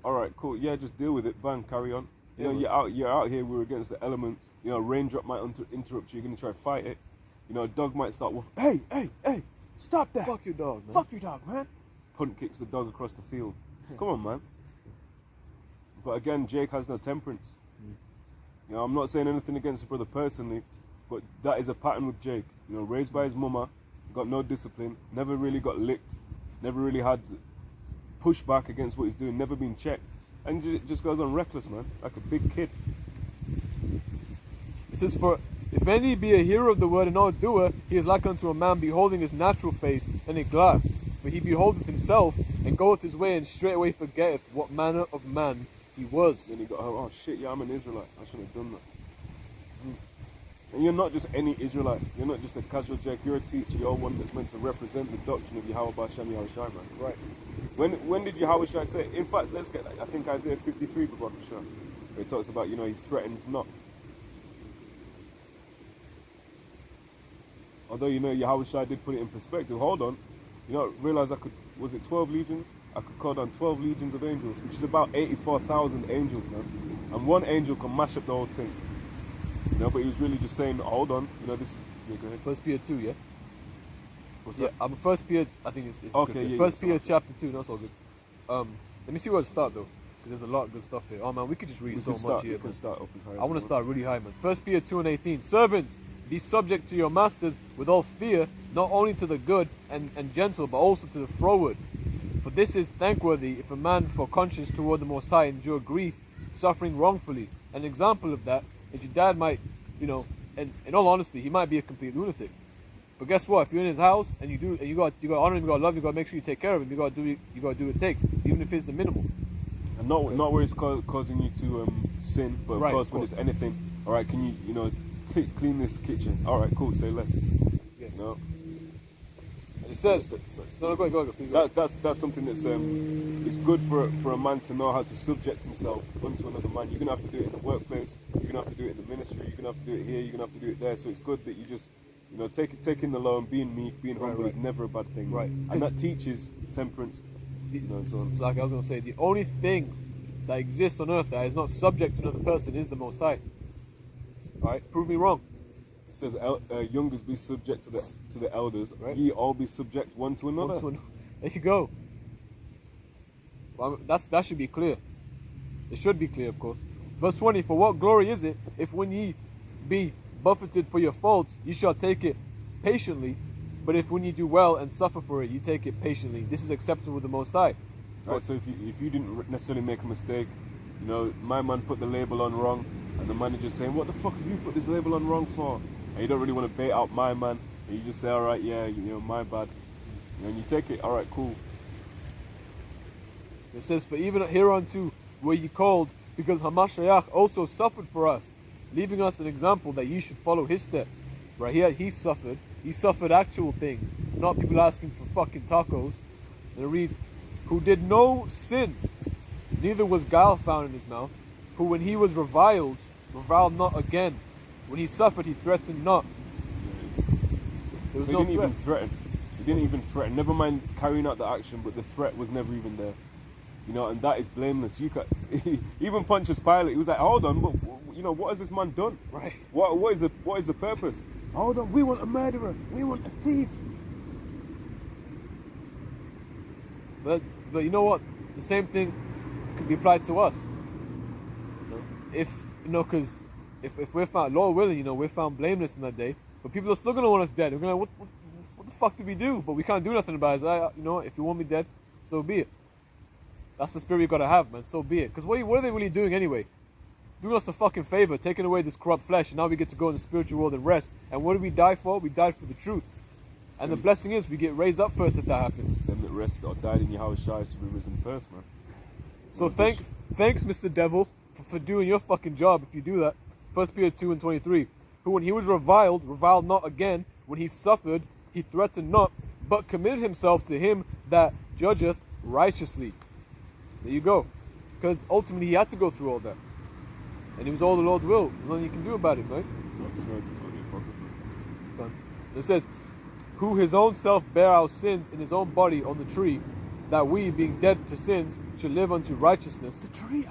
All right, cool. Yeah, just deal with it. Bang, carry on. You know, you're out here. We're against the elements. You know, a raindrop might interrupt you. You're gonna try to fight it. You know, a dog might start wolf. Hey, stop that! Fuck your dog, man. Fuck your dog, man. Punt kicks the dog across the field. Come on, man. But again, Jake has no temperance. You know, I'm not saying anything against the brother personally, but that is a pattern with Jake. You know, raised by his mama, got no discipline, never really got licked, never really had pushback against what he's doing, never been checked, and just goes on reckless, man, like a big kid. It says, for if any be a hearer of the word and not a doer, he is like unto a man beholding his natural face in a glass. For he beholdeth himself, and goeth his way, and straightway forgetteth what manner of man he was. Then he got home, oh shit, yeah, I'm an Israelite, I shouldn't have done that. And you're not just any Israelite. You're not just a casual Jack. You're a teacher. You're one that's meant to represent the doctrine of Yahweh B'Shem Yahushai, man. Right. When did Yahushai say? In fact, let's get. I think Isaiah 53, where it talks about, he threatened not. Although, Yahushua did put it in perspective. Hold on. Realize was it 12 legions? I could call down 12 legions of angels, which is about 84,000 angels, man. And one angel can mash up the whole thing. But he was really just saying, hold on. This is, yeah, go ahead. 1 Peter 2, yeah? What's Yeah, that? 1 Peter, I think it's Okay, good. yeah, 1 yeah, Peter so- chapter 2, no, it's all good. Let me see where to start, though, because there's a lot of good stuff here. Oh, man, we could just read We so can much here, we can man. start up as high as I want we to start really high, man. 1 Peter 2 and 18. Servants, be subject to your masters with all fear, not only to the good and gentle, but also to the froward. For this is thankworthy if a man for conscience toward the Most High endure grief, suffering wrongfully. An example of that is your dad might, and in all honesty, he might be a complete lunatic. But guess what? If you're in his house and you got to honor him, you got to love him, you got to make sure you take care of him, you got to do what it takes, even if it's the minimal. And not where it's causing you to sin, but of Right, course of when course. it's anything. All right, can you clean this kitchen? All right, cool. Say less. Yeah. No, And it says, no, go ahead, please go ahead. that's something that's it's good for a man to know how to subject himself unto another man. You're gonna have to do it in the workplace. You're gonna have to do it in the ministry. You're gonna have to do it here. You're gonna have to do it there. So it's good that you just taking the loan, being meek, being humble right. is never a bad thing. Right. And that teaches temperance. And so on. Like I was going to say, the only thing that exists on earth that is not subject to another person is the Most High. Alright, prove me wrong. It says, youngers be subject to the elders. Right. Ye all be subject one to another. There you go. Well, that should be clear. It should be clear, of course. Verse 20, for what glory is it if when ye be buffeted for your faults, ye shall take it patiently, but if when you do well and suffer for it, you take it patiently. This is acceptable with the Most High. Right, so if you didn't necessarily make a mistake, my man put the label on wrong, and the manager's saying, what the fuck have you put this label on wrong for? And you don't really want to bait out my man, and you just say, all right, yeah, my bad. And you take it, all right, cool. It says, for even hereunto were ye called, because Hamashiach also suffered for us, leaving us an example that ye should follow his steps. Right here, he suffered actual things, not people asking for fucking tacos. And it reads, who did no sin, neither was guile found in his mouth, who when he was reviled not again. When he suffered, he threatened not. There was So no he didn't threat. even threaten. He didn't even threaten. Never mind carrying out the action, but the threat was never even there. And that is blameless. Even Pontius Pilate, he was like, hold on, but what has this man done? Right. What is the purpose? Hold on, we want a murderer. We want a thief. But you know what? The same thing could be applied to us. If because if we're found, Lord willing, we're found blameless in that day, but people are still gonna want us dead. We're gonna what the fuck did we do? But we can't do nothing about it. So if you want me dead, so be it. That's the spirit you gotta have, man. So be it. Because what are they really doing anyway? Doing us a fucking favor, taking away this corrupt flesh, and now we get to go in the spiritual world and rest. And what did we die for? We died for the truth. And the blessing is we get raised up first if that happens. Them that rest or died in Yahushua should be risen first, man. So thanks, Mr. Devil, for doing your fucking job if you do that. 1 Peter 2 and 23. Who when he was reviled not again. When he suffered, he threatened not, but committed himself to him that judgeth righteously. There you go. Because ultimately he had to go through all that. And it was all the Lord's will. There's nothing you can do about it, right? It says, who his own self bare our sins in his own body on the tree, that we, being dead to sins, should live unto righteousness. The tree.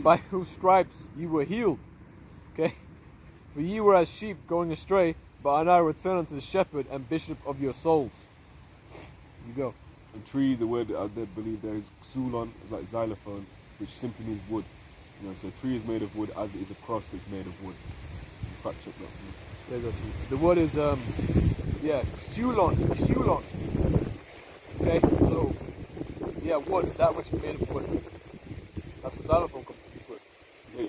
By whose stripes ye were healed. Okay? For ye were as sheep going astray, but are now returned unto the shepherd and bishop of your souls. You go. And tree, the word I believe there is xulon, it's like xylophone, which simply means wood. So a tree is made of wood, as is a cross that's made of wood. Fact check that. There's a tree. The word is xulon. Okay, so wood, that which is made of wood. That's what xylophone comes from. Yeah.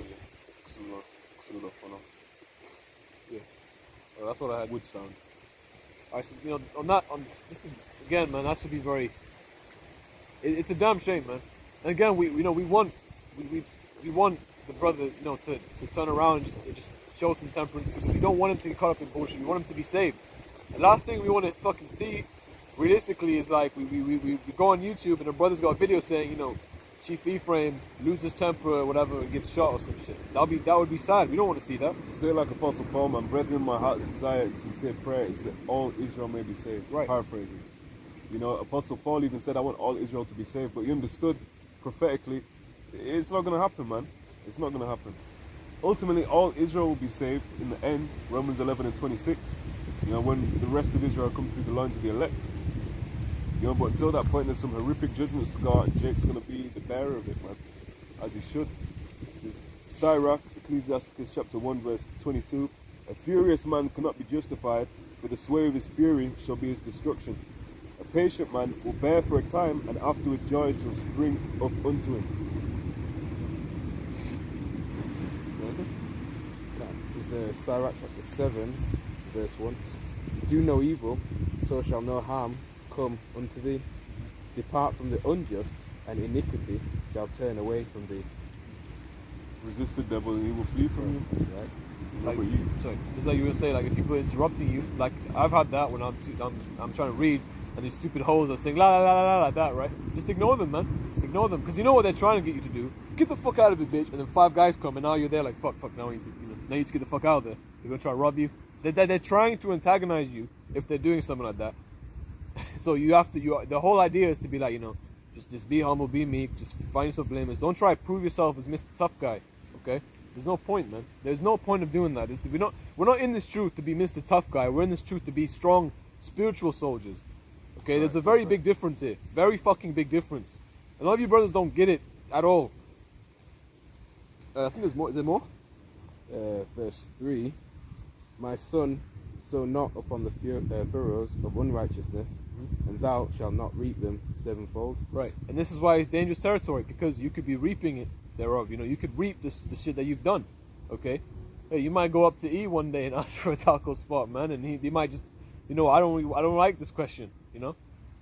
Xulophonos. Yeah. Well, that's what I had. Wood sound. I should, again, man, that should be very. It's a damn shame, man. And again, we want the brother, to turn around and just show some temperance because we don't want him to get caught up in bullshit. We want him to be saved. The last thing we want to fucking see, realistically, is like we go on YouTube and our brother's got a video saying, you know, Chief Ephraim loses temper or whatever and gets shot or some shit. That would be sad. We don't want to see that. Say like Apostle Paul, man, brethren, my heart's desire is sincere prayer is that all Israel may be saved. Right. Paraphrasing. You know, Apostle Paul even said, I want all Israel to be saved, but he understood prophetically, it's not going to happen, man. It's not going to happen. Ultimately, all Israel will be saved in the end, Romans 11 and 26, you know, when the rest of Israel come through the lines of the elect. You know, but until that point, there's some horrific judgments to go out, and Jake's going to be the bearer of it, man, as he should. It says, Sirach, Ecclesiastes chapter 1, verse 22, a furious man cannot be justified, for the sway of his fury shall be his destruction. A patient man will bear for a time, and afterward joy shall spring up unto him. This is Sirach chapter 7, verse 1. Do no evil, so shall no harm come unto thee. Depart from the unjust, and iniquity shall turn away from thee. Resist the devil and he will flee from you. Right? Like, But you, sorry, just like you were saying, like if people are interrupting you, like I've had that when I'm trying to read and these stupid hoes are saying la la la la la like that, right? Just ignore them, man. Ignore them, because you know what they're trying to get you to do. Get the fuck out of it, bitch. And then 5 guys come, and now you're there like fuck. Now you need to, now you need to get the fuck out of there. They're gonna try to rob you. They're trying to antagonize you if they're doing something like that. So you have to. The whole idea is to be like, you know, just be humble, be meek, just find yourself blameless. Don't try to prove yourself as Mr. Tough Guy. Okay? There's no point, man. There's no point of doing that. We're not in this truth to be Mr. Tough Guy. We're in this truth to be strong spiritual soldiers. Okay? There's a very big difference here. Very fucking big difference. A lot of you brothers don't get it at all. I think there's more. Is there more? Verse 3. My son, sow not upon the furrows of unrighteousness, and thou shalt not reap them sevenfold. Right. And this is why it's dangerous territory, because you could be reaping it thereof. You know, you could reap the shit that you've done. Okay? Hey, you might go up to E one day and ask for a taco spot, man, and he might just, you know, I don't like this question, you know?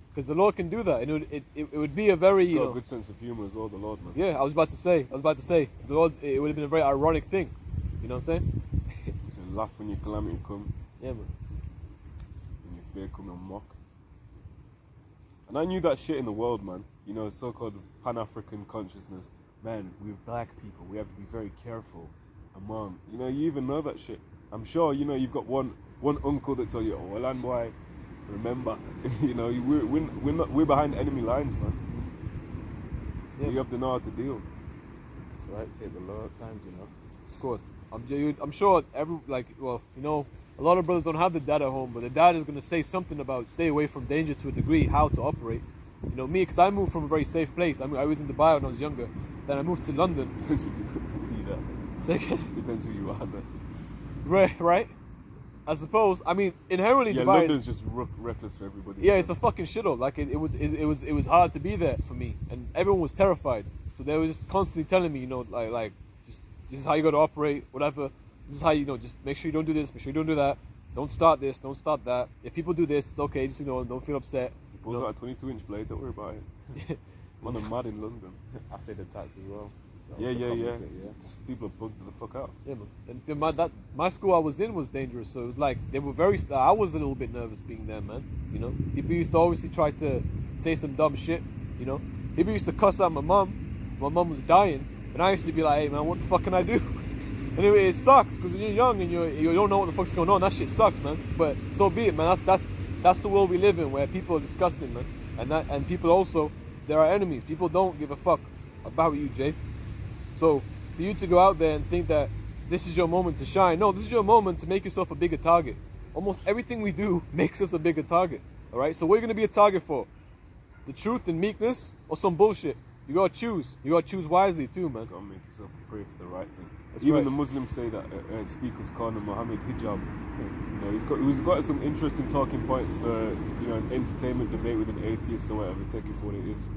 Because the Lord can do that. And it would be a very, he's you got know, a good sense of humor as well, the Lord, man. yeah, I was about to say, the Lord, it would have been a very ironic thing. You know what I'm saying? So laugh when your calamity come, Yeah, man. when your fear come and mock. And I knew that shit in the world, man. You know, so-called Pan-African consciousness. Man, we're black people. We have to be very careful among. You know, you even know that shit. I'm sure, you know, you've got one uncle that tell you, oh, well, and boy, remember, you know, we're behind enemy lines, man. Yeah. You have to know how to deal. That's right, take the Lord at times, you know. Of course. I'm sure you know, a lot of brothers don't have the dad at home, but the dad is going to say something about stay away from danger to a degree, how to operate. You know, me, because I moved from a very safe place. I mean, I was in Dubai when I was younger. Then I moved to London. Depends who you are, man. Right? I suppose. I mean, inherently Yeah, Dubai London's just reckless for everybody. yeah, it's a fucking shithole. Like it was hard to be there for me, and everyone was terrified. So they were just constantly telling me, you know, like just this is how you got to operate, whatever. This is how you know. Just make sure you don't do this. Make sure you don't do that. Don't start this. Don't start that. If people do this, it's okay. Just ignore them. Don't feel upset. He pulls out a 22-inch blade. Don't worry about it. Man, I'm mad in London. I say the tax as well. Yeah. Yeah. People are bugged the fuck out. Yeah, man. And then my school I was in was dangerous, so it was like they were very. I was a little bit nervous being there, man. You know, people used to obviously try to say some dumb shit. You know, people used to cuss out my mum. My mum was dying, and I used to be like, "Hey, man, what the fuck can I do?" Anyway, it sucks because when you're young and you don't know what the fuck's going on. That shit sucks, man. But so be it, man. That's the world we live in, where people are disgusting, man. And people also, there are enemies. People don't give a fuck about you, Jay. So for you to go out there and think that this is your moment to shine, no, this is your moment to make yourself a bigger target. Almost everything we do makes us a bigger target. All right. So what are you gonna be a target for? The truth and meekness, or some bullshit? You gotta choose. You gotta choose wisely too, man. You gotta make yourself pray for the right thing. That's Even right. the Muslims say that speakers call Muhammad hijab. You know, he's got some interesting talking points for, you know, an entertainment debate with an atheist or whatever. Take it for what it is.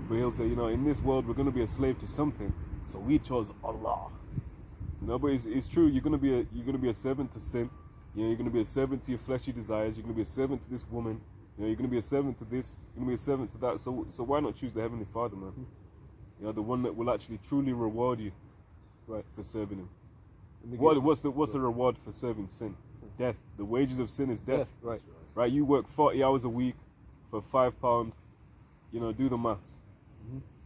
But he'll say, you know, in this world we're gonna be a slave to something, so we chose Allah. You know, but it's true. You're gonna be a servant to sin. You know, you're gonna be a servant to your fleshy desires. You're gonna be a servant to this woman. You know, you're gonna be a servant to this. You're gonna be a servant to that. So why not choose the Heavenly Father, man? You know, the one that will actually truly reward you, right, for serving Him. What's the reward for serving sin? Death. The wages of sin is death. Right. Right. You work 40 hours a week for £5. You know, do the maths.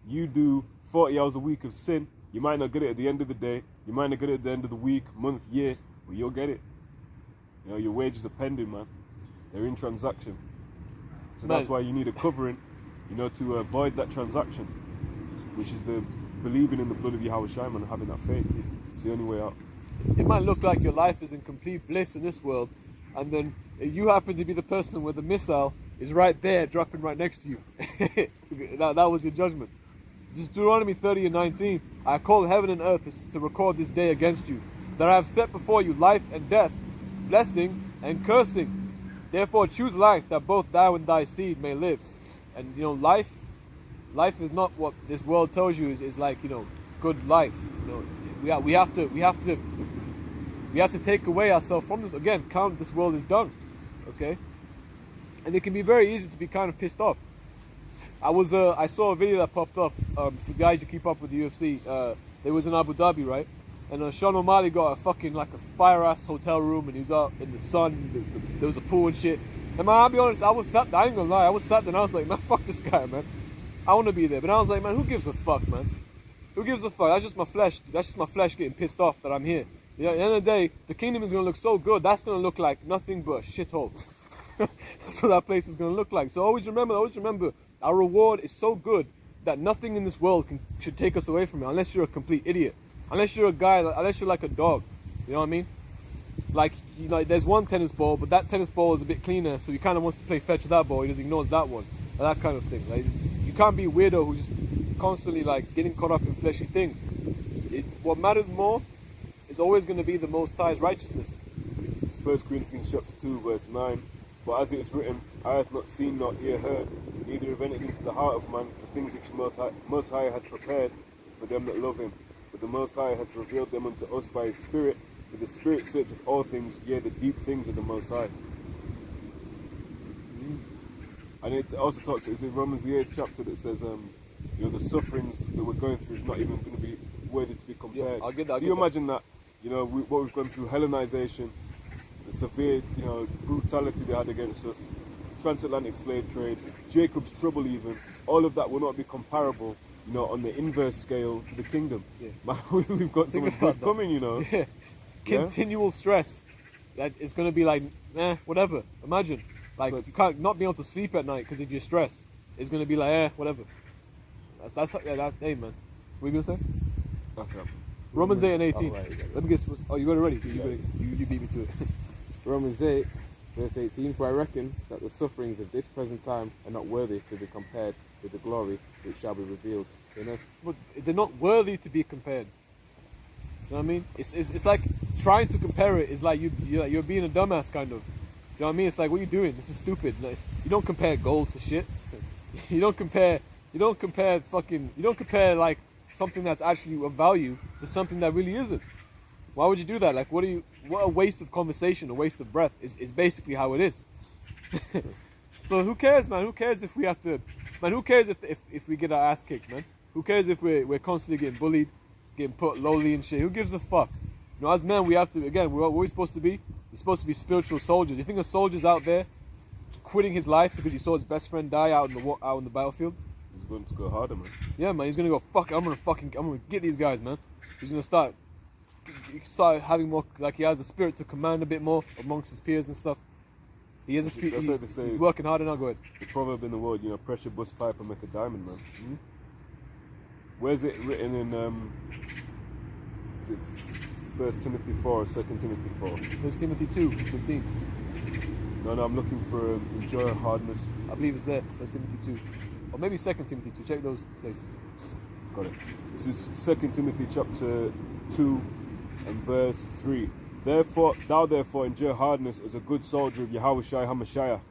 You do 40 hours a week of sin. You might not get it at the end of the day. You might not get it at the end of the week, month, year, but you'll get it. You know, your wages are pending, man. They're in transaction. So that's why you need a covering, you know, to avoid that transaction, which is the believing in the blood of Yahweh Shai, man, and having that faith. It's the only way out. It might look like your life is in complete bliss in this world, and then you happen to be the person where the missile is right there, dropping right next to you. that was your judgment. This is Deuteronomy 30:19. I call heaven and earth to record this day against you, that I have set before you life and death, blessing and cursing. Therefore choose life, that both thou and thy seed may live. And you know, life is not what this world tells you is like, you know, good life. You know, we have to take away ourselves from this. Again, count this world is done. Okay? And it can be very easy to be kind of pissed off. I saw a video that popped up for guys who keep up with the UFC. They was in Abu Dhabi, right? And Sean O'Malley got a fucking like a fire ass hotel room, and he was out in the sun. There was a pool and shit. And man, I'll be honest, I was sat there. I ain't gonna lie, I was sat there and I was like, man, fuck this guy, man. I want to be there. But I was like, man, who gives a fuck, man? Who gives a fuck? That's just my flesh. That's just my flesh getting pissed off that I'm here. You know, at the end of the day, the kingdom is gonna look so good. That's gonna look like nothing but a shithole. That's what that place is gonna look like. So always remember, our reward is so good that nothing in this world should take us away from it, unless you're a complete idiot. Unless you're a guy, unless you're like a dog. You know what I mean? Like, you know, there's one tennis ball, but that tennis ball is a bit cleaner, so he kind of wants to play fetch with that ball. He just ignores that one. That kind of thing. Like, you can't be a weirdo who's just constantly like getting caught up in fleshy things. What matters more is always going to be the Most High's righteousness. It's 1 Corinthians chapter 2, verse 9. But as it is written, I have not seen nor ear heard, neither have entered into the heart of man the things which Most High hath prepared for them that love him. But the Most High hath revealed them unto us by his Spirit, for the Spirit searcheth all things, yea, the deep things of the Most High. And it also talks, it's in Romans the 8th chapter that says, you know, the sufferings that we're going through is not even going to be worthy to be compared. Yeah, I'll get that. So you imagine that, you know, what we've gone through, Hellenization, the severe, you know, brutality they had against us, transatlantic slave trade, Jacob's trouble even, all of that will not be comparable, you know, on the inverse scale to the kingdom. Yeah. We've got something good coming, you know. Yeah. Continual stress. That is going to be like, whatever. Imagine. Like, you can't not be able to sleep at night because if you're stressed. It's going to be like, whatever. That's hey, man. What are you going to say? Okay. Romans 8 and 18. Oh, right, Let me guess. Oh, you got it ready? Yeah. You beat me to it. Romans 8, verse 18. For I reckon that the sufferings of this present time are not worthy to be compared with the glory which shall be revealed in us. But they're not worthy to be compared. You know what I mean? It's like trying to compare it is like you're being a dumbass kind of. You know what I mean? It's like, what are you doing? This is stupid. Like, you don't compare gold to shit. You don't compare like something that's actually of value to something that really isn't. Why would you do that? Like, what a waste of conversation, a waste of breath is basically how it is. So who cares, man? Who cares if we have to, man, who cares if we get our ass kicked, man? Who cares if we're constantly getting bullied, getting put lowly and shit? Who gives a fuck? You know, as men, we have to, again, what we're supposed to be? We're supposed to be spiritual soldiers. You think a soldier's out there quitting his life because he saw his best friend die out in the battlefield? He's going to go harder, man. Yeah, man, he's going to go, fuck it, I'm going to get these guys, man. He's going to start having more, like he has a spirit to command a bit more amongst his peers and stuff. He has a spirit, he's working harder now, go ahead. The proverb in the world, you know, pressure bust pipe and make a diamond, man. Mm-hmm. Where's it written in, is it 1 Timothy 4 or 2 Timothy 4? 1 Timothy 2:15. No, I'm looking for enjoy hardness. I believe it's there, 1 Timothy 2. Or maybe 2 Timothy 2, check those places. Got it. This is 2 Timothy chapter 2 and verse 3. Therefore endure hardness as a good soldier of Yahweh Shai HaMashiach.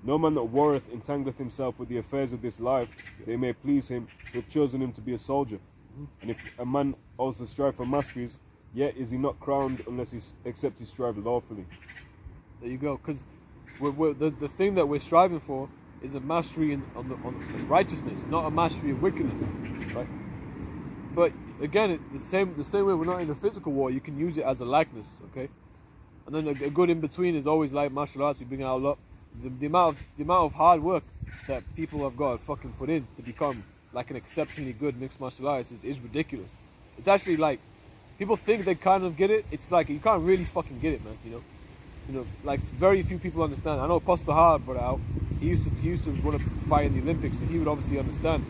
No man that warreth entangleth himself with the affairs of this life, they may please him who have chosen him to be a soldier. And if a man also strive for masteries, yet is he not crowned except he strive lawfully. There you go, because the thing that we're striving for is a mastery on righteousness, not a mastery of wickedness, right? But again, the same way we're not in a physical war, you can use it as a likeness, okay? And then a good in between is always like martial arts. You bring out a lot. The amount of hard work that people have got to fucking put in to become like an exceptionally good mixed martial artist is ridiculous. It's actually like people think they kind of get it. It's like you can't really fucking get it, man. You know, like very few people understand. I know Pastor Hard brought it out. He used to want to fight in the Olympics, so he would obviously understand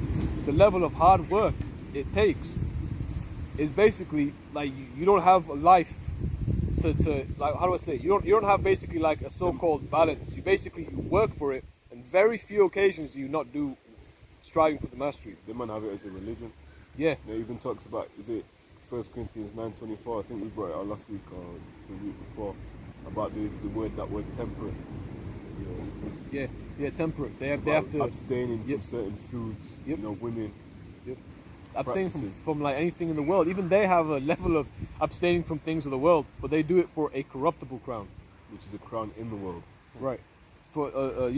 the level of hard work it takes. Is basically like you don't have a life to like, how do I say it? You don't have basically like a so-called balance. You work for it, and very few occasions do you not do striving for the mastery. They might have it as a religion. Yeah. It even talks about, is it 1 Corinthians 9:24? I think we brought it out last week or the week before about that word temperate. You know, yeah, temperate. They have to abstaining from certain foods. Yep. You know, women. Yep. Abstaining from like anything in the world. Even they have a level of abstaining from things of the world, but they do it for a corruptible crown, which is a crown in the world. Right. For a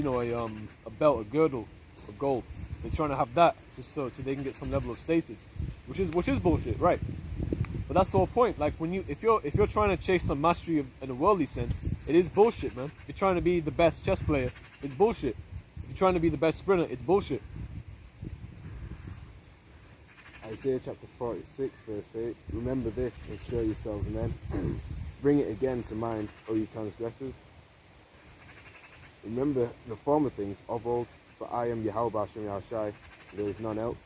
belt, a girdle of gold. They're trying to have that just so they can get some level of status, which is bullshit, right? But that's the whole point. Like if you're trying to chase some mastery in a worldly sense, it is bullshit, man. If you're trying to be the best chess player, it's bullshit. If you're trying to be the best sprinter, it's bullshit. Isaiah chapter 46, verse 8. Remember this and show yourselves men. Bring it again to mind, O you transgressors. Remember the former things of old, for I am Yahweh Bashem Yahushai, and there is none else.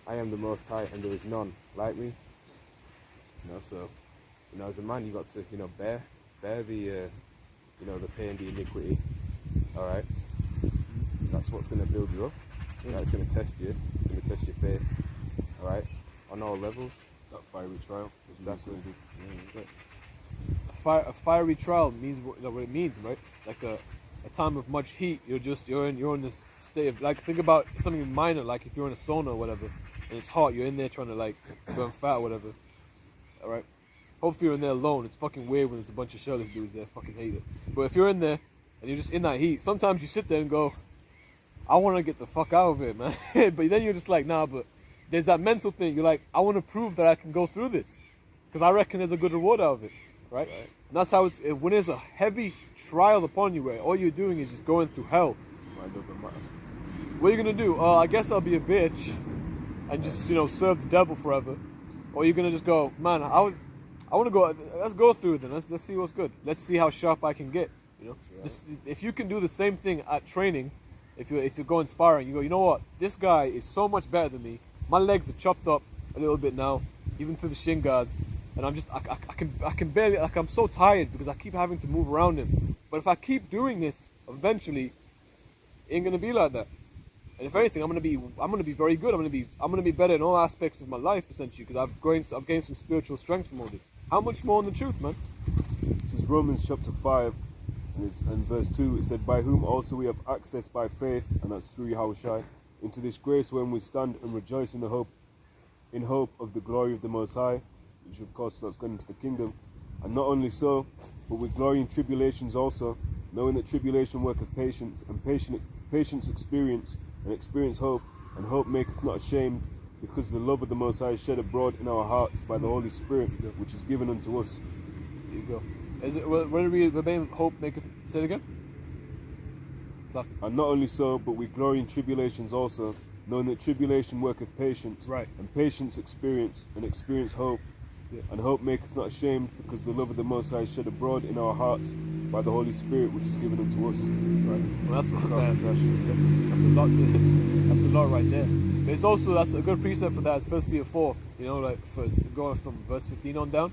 I am the Most High, and there is none like me. So, as a man, you got to, bear the, the pain, the iniquity. All right. That's what's going to build you up. That's going to test you. It's going to test your faith. All right, on all levels. That fiery trial. Exactly. A fiery trial means what it means, right? Like a time of much heat. You're in this state of, like, think about something minor, like if you're in a sauna or whatever, and it's hot. You're in there trying to like burn fat or whatever. All right. Hopefully you're in there alone. It's fucking weird when there's a bunch of shirtless dudes there. I fucking hate it. But if you're in there and you're just in that heat, sometimes you sit there and go, I want to get the fuck out of it, man. But then you're just like, nah, but there's that mental thing. You're like, I want to prove that I can go through this, because I reckon there's a good reward out of it, right? And that's how when there's a heavy trial upon you, where all you're doing is just going through hell. What are you gonna do? I guess I'll be a bitch and just serve the devil forever, or you're gonna just go, man, I want to go. Let's go through it then. Let's see what's good. Let's see how sharp I can get. Just, if you can do the same thing at training, if you're going sparring, you go, you know what? This guy is so much better than me. My legs are chopped up a little bit now, even through the shin guards, and I can barely, like, I'm so tired because I keep having to move around him. But if I keep doing this, eventually, it ain't gonna be like that. And if anything, I'm gonna be very good. I'm gonna be better in all aspects of my life, essentially, because I've gained some spiritual strength from all this. How much more in the truth, man? This is Romans chapter 5, and verse 2. It said, by whom also we have access by faith, and that's through Yahushua, into this grace when we stand and rejoice in hope of the glory of the Most High, which of course that's going into the kingdom. And not only so, but with glory in tribulations also, knowing that tribulation worketh patience, and patience experience, and experience hope, and hope maketh not ashamed, because the love of the Most High is shed abroad in our hearts by the Holy Spirit, which is given unto us. There you go. Is it, where do we verbatim hope maketh? Say it again. And not only so, but we glory in tribulations also, knowing that tribulation worketh patience, right, and patience experience, and experience hope, and hope maketh not ashamed, because the love of the Most High is shed abroad in our hearts by the Holy Spirit, which is given unto us. Right. Well, that's a lot right there. But it's also, that's a good precept for that. It's 1 Peter 4. Like first going from verse 15 on down.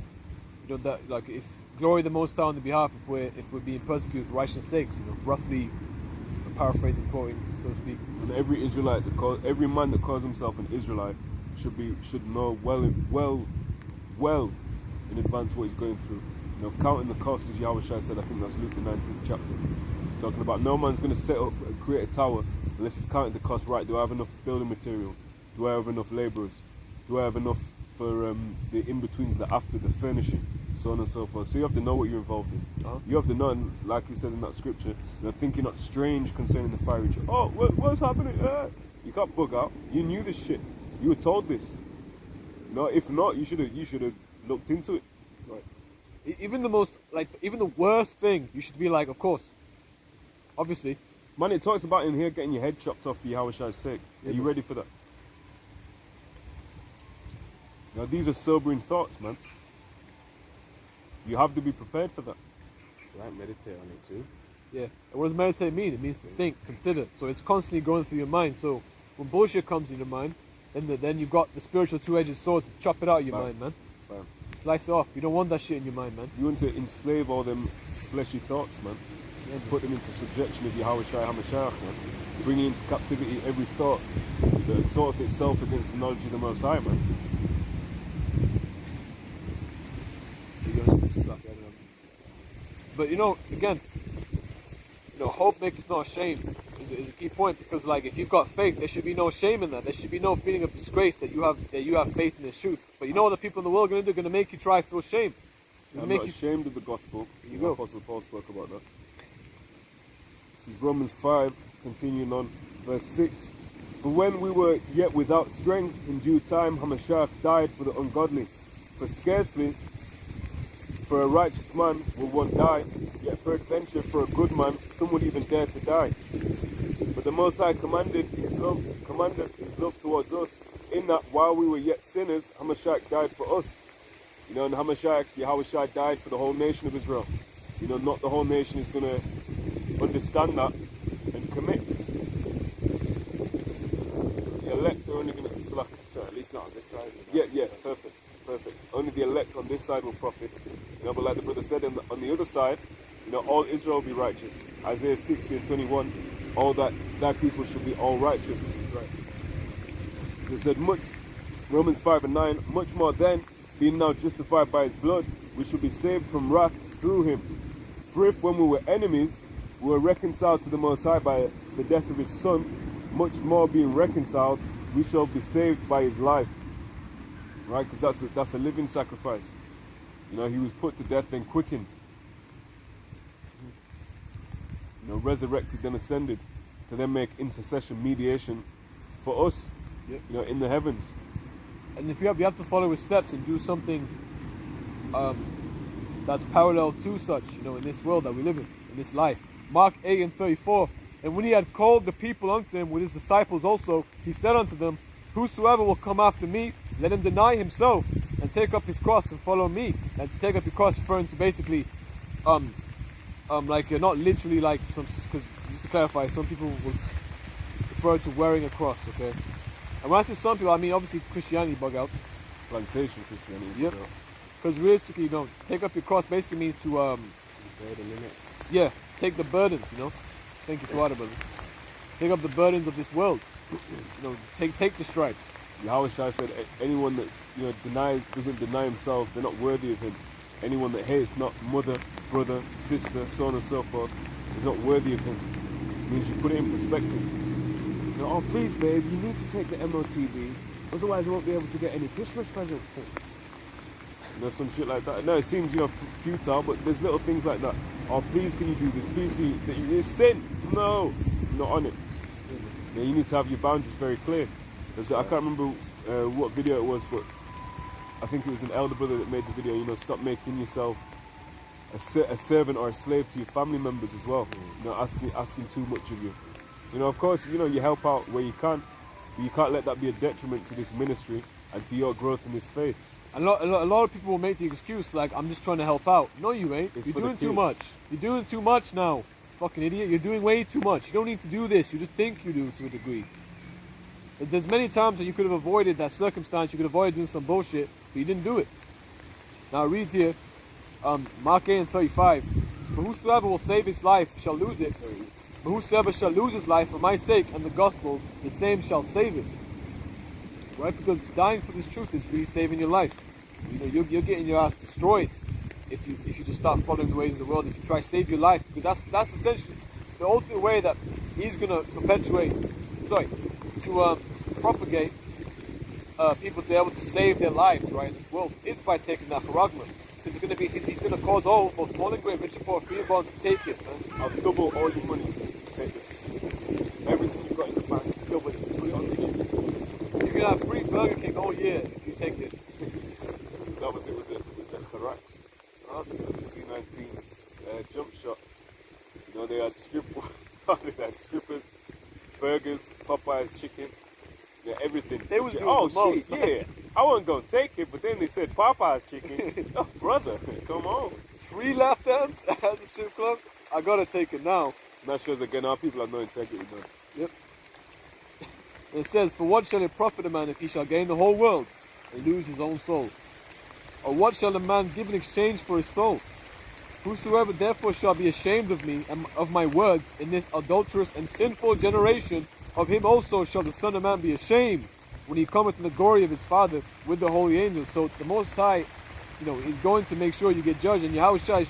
That, like, if glory the Most High on the behalf if we're being persecuted for righteousness' sakes. roughly. Paraphrasing, quoting, so to speak. And every Israelite, every man that calls himself an Israelite, should know well in advance what he's going through. Counting the cost, as Yahweh said. I think that's Luke the 19th chapter, talking about no man's going to set up and create a tower unless he's counting the cost. Right? Do I have enough building materials? Do I have enough labourers? Do I have enough for the in-betweens, the after, the furnishing, so on and so forth? So you have to know what you're involved in. You have to know, like he said in that scripture, think you're not strange concerning the fiery trial. Oh, what's happening? You can't bug out. You knew this shit. You were told this. No, if not, you should have looked into it. Right. Even the most, like, even the worst thing, you should be like, of course. Obviously. Man, it talks about in here getting your head chopped off for Yahweh's sake. Are you ready for that? Now, these are sobering thoughts, man. You have to be prepared for that. Like, meditate on it too. Yeah. And what does meditate mean? It means to think, consider. So it's constantly going through your mind. So when bullshit comes in your mind, then you've got the spiritual two-edged sword to chop it out of your mind, man. Bam. Slice it off. You don't want that shit in your mind, man. You want to enslave all them fleshy thoughts, man. Yeah, Put them into subjection of Yahweh Shai HaMashiach, man. Bringing into captivity every thought that exalts itself against the knowledge of the Most High, man. But again, hope maketh not ashamed is a key point, because like if you've got faith, there should be no shame in that. There should be no feeling of disgrace that you have faith in this truth. But you know what the people in the world are going to do? They're going to make you try feel shame. I'm not ashamed of the gospel. You go. Apostle Paul spoke about that. This is Romans 5, continuing on, verse 6. For when we were yet without strength, in due time Hamashiach died for the ungodly. For scarcely for a righteous man will one die, yet peradventure for a good man some would even dare to die. But the Most High commanded his love towards us, in that while we were yet sinners, Hamashiach died for us. And Hamashiach, Yahweh died for the whole nation of Israel. Not the whole nation is going to understand that and commit. The elect are only going to slack. At least not on this side. Yeah, perfect. Only the elect on this side will profit. But like the brother said, on the other side, all Israel will be righteous. Isaiah 60 and 21, all that people should be all righteous. Right. He said much, Romans 5 and 9, much more then, being now justified by his blood, we shall be saved from wrath through him. For if when we were enemies, we were reconciled to the Most High by the death of his Son, much more being reconciled, we shall be saved by his life. Right? Because that's a living sacrifice. He was put to death and quickened. Resurrected then ascended to then make intercession, mediation for us, in the heavens. And if you have to follow his steps and do something that's parallel to such, in this world that we live in this life. Mark 8 and 34. And when he had called the people unto him with his disciples also, he said unto them, whosoever will come after me, let him deny himself and take up his cross and follow me. And to take up your cross, referring to basically, like not literally like because just to clarify, some people will refer to wearing a cross, okay? And when I say some people, I mean obviously Christianity bug outs. Plantation Christianity. Yep. Because realistically, take up your cross basically means to yeah, take the burdens, Thank you for that, brother. Take up the burdens of this world. Take the stripes. Yahweh Shai said, anyone that doesn't deny himself, they're not worthy of him. Anyone that hates not mother, brother, sister, so on and so forth, is not worthy of him. It means you put it in perspective. Oh, please, babe, you need to take the MOTV, otherwise I won't be able to get any Christmas presents. Some shit like that. No, it seems futile, but there's little things like that. Oh, please, can you do this? Please, can you? It's sin. No, not on it. You need to have your boundaries very clear. I can't remember what video it was, but I think it was an elder brother that made the video. Stop making yourself a servant or a slave to your family members as well. Asking too much of you. Of course, you help out where you can, but you can't let that be a detriment to this ministry and to your growth in this faith. A lot of people will make the excuse like, I'm just trying to help out. No, you ain't. It's You're for the doing too kids. much. You're doing too much now. Fucking idiot. You're doing way too much. You don't need to do this. You just think you do to a degree. There's many times that you could have avoided that circumstance. You could avoid doing some bullshit, but you didn't do it. Now read here, Mark 8 and 35. For whosoever will save his life shall lose it. But whosoever shall lose his life for my sake and the gospel, the same shall save it. Right? Because dying for this truth is really saving your life. You're getting your ass destroyed if you just start following the ways of the world. If you try to save your life, because that's essentially the ultimate way that he's gonna propagate people to be able to save their lives, right, in this world, is by taking that charagma. Because he's gonna cause all, both small and great, rich and poor, free and bond, to take it, man. I'll double all your money to take this. Everything you've got in the bank, double it, put it on YouTube. You can have free Burger King all year if you take this. The C19 jump shot. You know, they had they had strippers, burgers, Popeye's chicken, yeah, everything. They was doing oh the most, shit, man. yeah. I wasn't gonna take it, but then they said Popeye's chicken. Oh brother, come on. Free lap dance at the strip club. I gotta take it now. That shows again our people have no integrity, man. Yep. And it says, "For what shall it profit a man if he shall gain the whole world and lose his own soul? Or what shall a man give in exchange for his soul? Whosoever therefore shall be ashamed of me and of my words in this adulterous and sinful generation, of him also shall the Son of Man be ashamed when he cometh in the glory of his Father with the holy angels." So the Most High, you know, is going to make sure you get judged, and Yahushua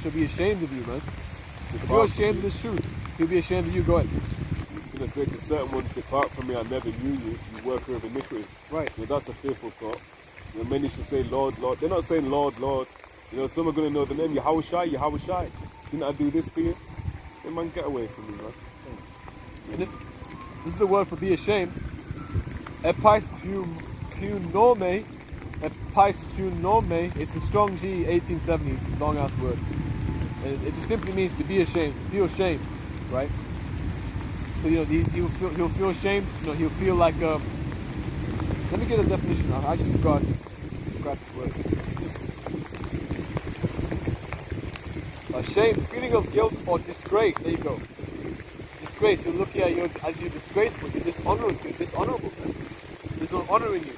shall be ashamed of you, man. If you're ashamed of this truth, he'll be ashamed of you. Go ahead. He's going to say to certain ones, "Depart from me, I never knew you, you worker of iniquity." Right. You know, that's a fearful thought. You know, many should say, "Lord, Lord." They're not saying, "Lord, Lord." You know, some are going to know the name, Yahushua, Yahushua. Didn't I do this for you? Hey, man, get away from me, man. And this is the word for be ashamed. Episkunome. Episkunome. It's a strong G, 1870. It's a long ass word. And it just simply means to be ashamed, to feel shame, right? So, you know, he'll feel ashamed. You know, he'll feel like, let me get a definition. I actually forgot the word. Shame, feeling of guilt or disgrace. There you go. Disgrace. You're looking at you as you're disgraceful. You're dishonorable. Man. There's no honor in you,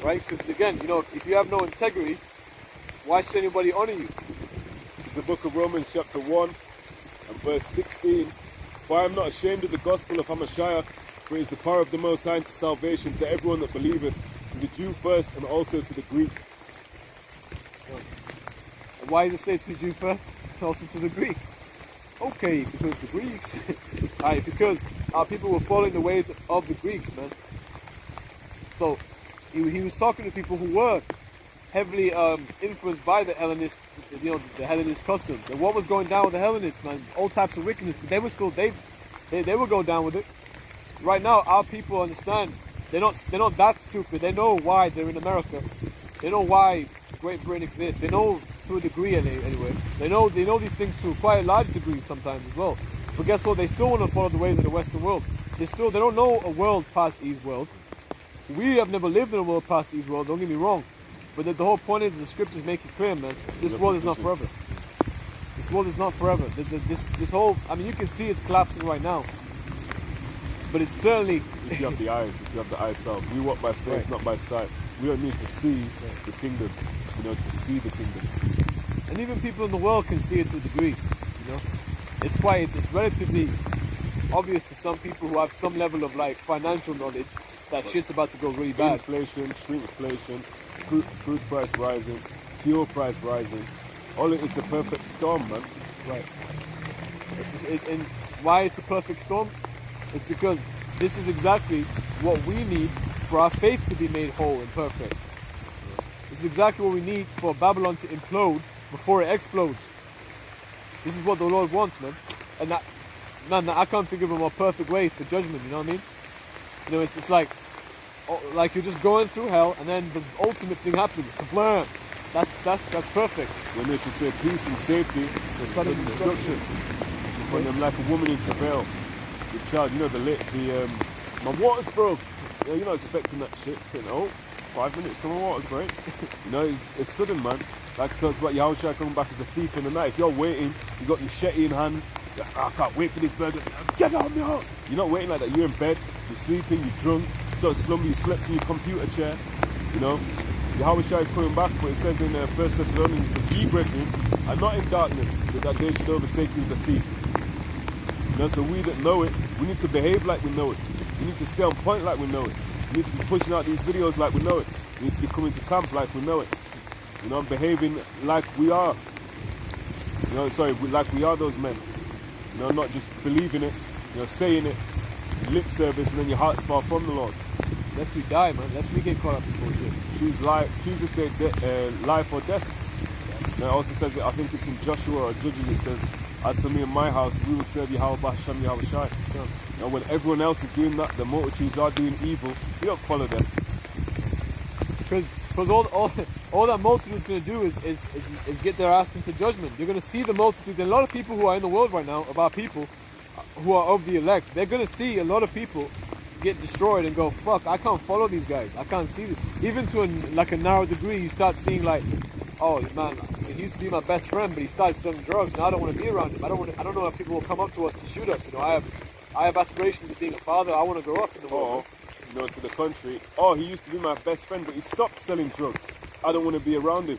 right? Because again, you know, if you have no integrity, why should anybody honor you? This is the book of Romans chapter 1 and verse 16. "For I am not ashamed of the gospel of Hamashiach, for it is the power of the Most High to salvation to everyone that believeth, to the Jew first and also to the Greek." And why does it say to the Jew first, also to the Greek? Okay, because the Greeks, alright, because our people were following the ways of the Greeks, man. So he was talking to people who were heavily influenced by the Hellenist, you know, the Hellenist customs. And what was going down with the Hellenists, man? All types of wickedness, but they were still they will go down with it. Right now, our people understand. They're not that stupid. They know why they're in America. They know why Great Britain exists. They know to a degree anyway. They know these things to quite a large degree sometimes as well. But guess what? They still want to follow the ways of the Western world. They don't know a world past E's world. We have never lived in a world past E's world. Don't get me wrong. But the whole point is the scriptures make it clear, man. This world is not forever. This world is not forever. This whole, I mean, you can see it's collapsing right now. But it's certainly. If you have the eyes, out. We walk by faith, Right. not by sight. We don't need to see the kingdom, you know, to see the kingdom. And even people in the world can see it to a degree, you know. It's relatively obvious to some people who have some level of like financial knowledge that shit's about to go really bad. Inflation, shrinkflation, food price rising, fuel price rising. All it is the perfect storm, man. Right. And why it's a perfect storm? It's because this is exactly what we need for our faith to be made whole and perfect. This is exactly what we need for Babylon to implode before it explodes. This is what the Lord wants, man. And I can't think of a more perfect way for judgment, you know what I mean? You know, it's just like you're just going through hell, and then the ultimate thing happens. Kablam! That's perfect. When they should say peace and safety, Sudden sudden destruction. When them like a woman in travail, the child, you know, my water's broke. You know, you're not expecting that shit. Saying, oh, 5 minutes till my water's break. You know, it's sudden, man. Like it talks about Yahushua coming back as a thief in the night. If you're waiting, you got your shetty in hand. Like, I can't wait for this burger. Get out of me out. You're not waiting like that. You're in bed. You're sleeping. You're drunk. So slumber. You slept in your computer chair. You know, Yahushua is coming back. But it says in 1 Thessalonians, "Ye brethren are not in darkness, that day should overtake you as a thief." You know, so we that know it, we need to behave like we know it. We need to stay on point like we know it. We need to be pushing out these videos like we know it. We need to be coming to camp like we know it. You know, behaving like we are. You know, like we are those men. You know, not just believing it, you know, saying it, lip service, and then your heart's far from the Lord. Lest we die, man. Lest we get caught up in bullshit. Choose this day, life or death. And it also says, I think it's in Joshua or Judges, it says, "As for me and my house, we will serve Yahweh Hashem Yahweh Shai." Now, when everyone else is doing that, the multitudes are doing evil, we don't follow them. Because all that multitude is going to do is get their ass into judgment. You're going to see the multitude. And a lot of people who are in the world right now, about people who are of the elect, they're going to see a lot of people get destroyed and go, fuck, I can't follow these guys. I can't see this. Even to a narrow degree, you start seeing like, oh man, he used to be my best friend, but he started selling drugs, and I don't want to be around him. I don't know if people will come up to us and shoot us. You know, I have aspirations of being a father. I want to grow up in the world. You know, to the contrary. Oh, he used to be my best friend, but he stopped selling drugs. I don't want to be around him.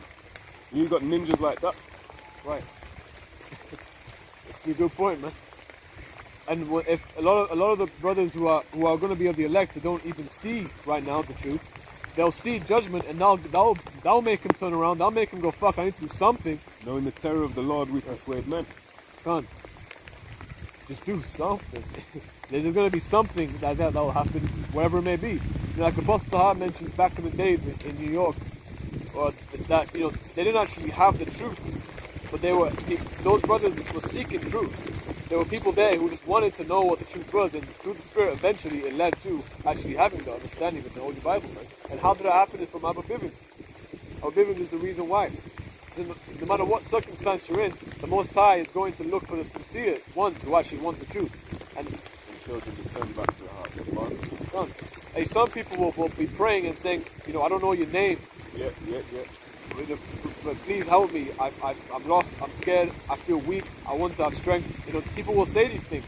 You got ninjas like that. Right. That's a good point, man. And if a lot of the brothers who are going to be of the elect, they don't even see right now the truth. They'll see judgment, and that'll make them turn around. That'll make them go, fuck, I need to do something. Knowing the terror of the Lord, we persuade men. Can't. Just do something. There's going to be something like that will happen, whatever it may be. You know, like Apostle Hart mentions back in the days in New York, or that, you know, they didn't actually have the truth, but those brothers were seeking truth. There were people there who just wanted to know what the truth was, and through the Spirit, eventually it led to actually having the understanding of the Holy Bible. Right? And how did that happen? Is from Abba Bivens. Abba Bivens is the reason why. So no matter what circumstance you're in, the Most High is going to look for the sincere ones who actually want the truth. And children to turn back to the heart of their father. Hey, some people will be praying and saying, you know, I don't know your name. Yeah. But please help me. I'm lost. I'm scared. I feel weak. I want to have strength. You know, people will say these things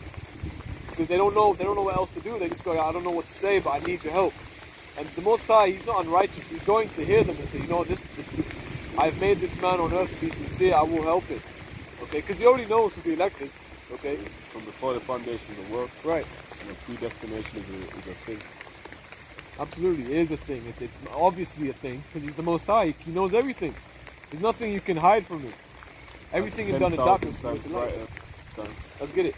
because they don't know what else to do. They just go, I don't know what to say, but I need your help. And the Most High, He's not unrighteous. He's going to hear them and say, you know, this I've made this man on earth to be sincere. I will help him. Okay, because He already knows who the elect is. Okay, from before the foundation of the world. Right. You know, predestination is a thing. Absolutely, it is a thing. It's obviously a thing because He's the Most High. He knows everything. There's nothing you can hide from Him. Everything is done in darkness. Let's get it.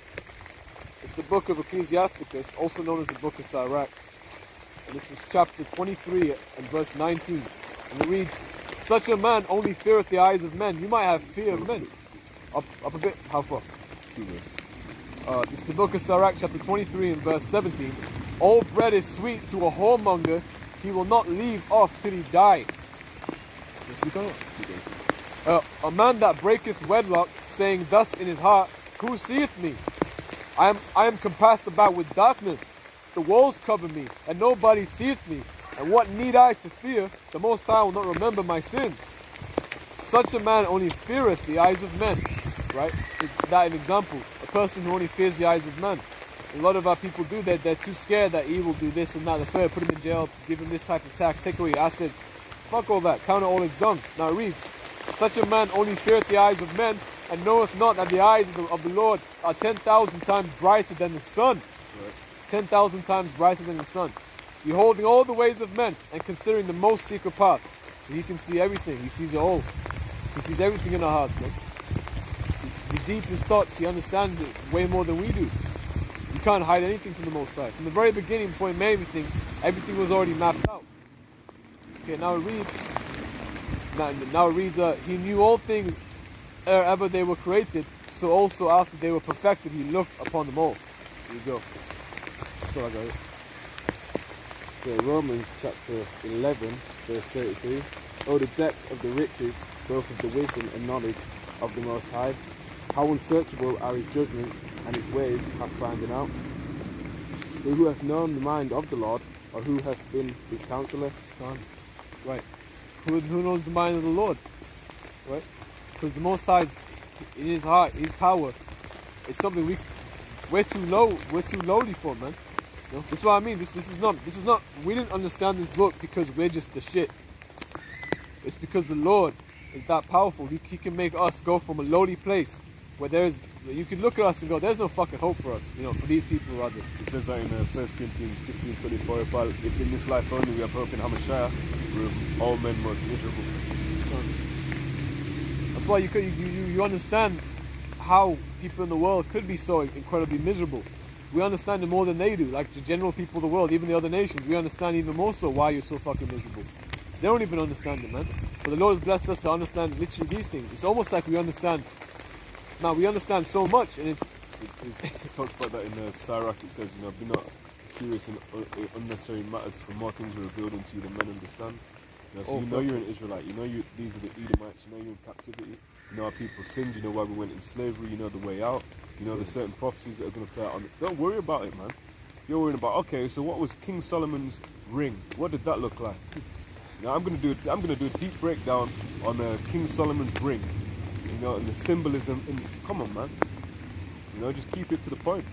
It's the book of Ecclesiasticus, also known as the book of Sirach. And this is chapter 23 and verse 19. And it reads, such a man only feareth the eyes of men. You might have fear of men. Up a bit. How far? 2 verses. It's the book of Sirach, chapter 23 and verse 17. All bread is sweet to a whoremonger. He will not leave off till he die. A man that breaketh wedlock, saying thus in his heart, who seeth me? I am compassed about with darkness. The walls cover me, and nobody seeth me. And what need I to fear? The Most High will not remember my sins. Such a man only feareth the eyes of men. Right? That an example. A person who only fears the eyes of men. A lot of our people do that. They're too scared that he will do this and that. The third, put him in jail, give him this type of tax, take away assets. Fuck all that. Count it all as dung. Now it reads, such a man only feareth the eyes of men, and knoweth not that the eyes of the Lord are 10,000 times brighter than the sun. Right. 10,000 times brighter than the sun. Beholding all the ways of men, and considering the most secret path. So He can see everything. He sees it all. He sees everything in our hearts, man. The deepest thoughts, He understands it way more than we do. You can't hide anything from the Most High. From the very beginning, before He made everything was already mapped out. Okay, now it reads, He knew all things ere ever they were created, so also after they were perfected, He looked upon them all. There you go. So I got it. So Romans chapter 11, verse 33. Oh, the depth of the riches, both of the wisdom and knowledge of the Most High. How unsearchable are His judgments, and His ways hast finding out. So who hath known the mind of the Lord, or who hath been His counselor? None. Right. Who knows the mind of the Lord? Right? Because the Most High, in His heart, His power, it's something we're too lowly for, man. You know? This is what I mean. This is not. We didn't understand this book because we're just the shit. It's because the Lord is that powerful. He can make us go from a lowly place where you can look at us and go, there's no fucking hope for us, you know, for these people rather. It says that in 1 Corinthians 15:24, if in this life only we have hope in Hamashiach, we're all men most miserable. That's why you understand how people in the world could be so incredibly miserable. We understand it more than they do, like the general people of the world, even the other nations. We understand even more so why you're so fucking miserable. They don't even understand it, man. But the Lord has blessed us to understand literally these things. It's almost like we understand. Now we understand so much, and it talks about that in Sirach. It says, be not curious in unnecessary matters, for more things are revealed unto you than men understand. Yeah, so Oh, you know you're an perfect. Israelite. You know these are the Edomites. You know you're in captivity. You know how people sinned. You know why we went in slavery. You know the way out. You know there's certain prophecies that are going to play out on it. Don't worry about it, man. You're worrying about, okay, so what was King Solomon's ring? What did that look like? Now I'm gonna do a deep breakdown on King Solomon's ring. You know, and the symbolism. Come on, man. You know, just keep it to the point.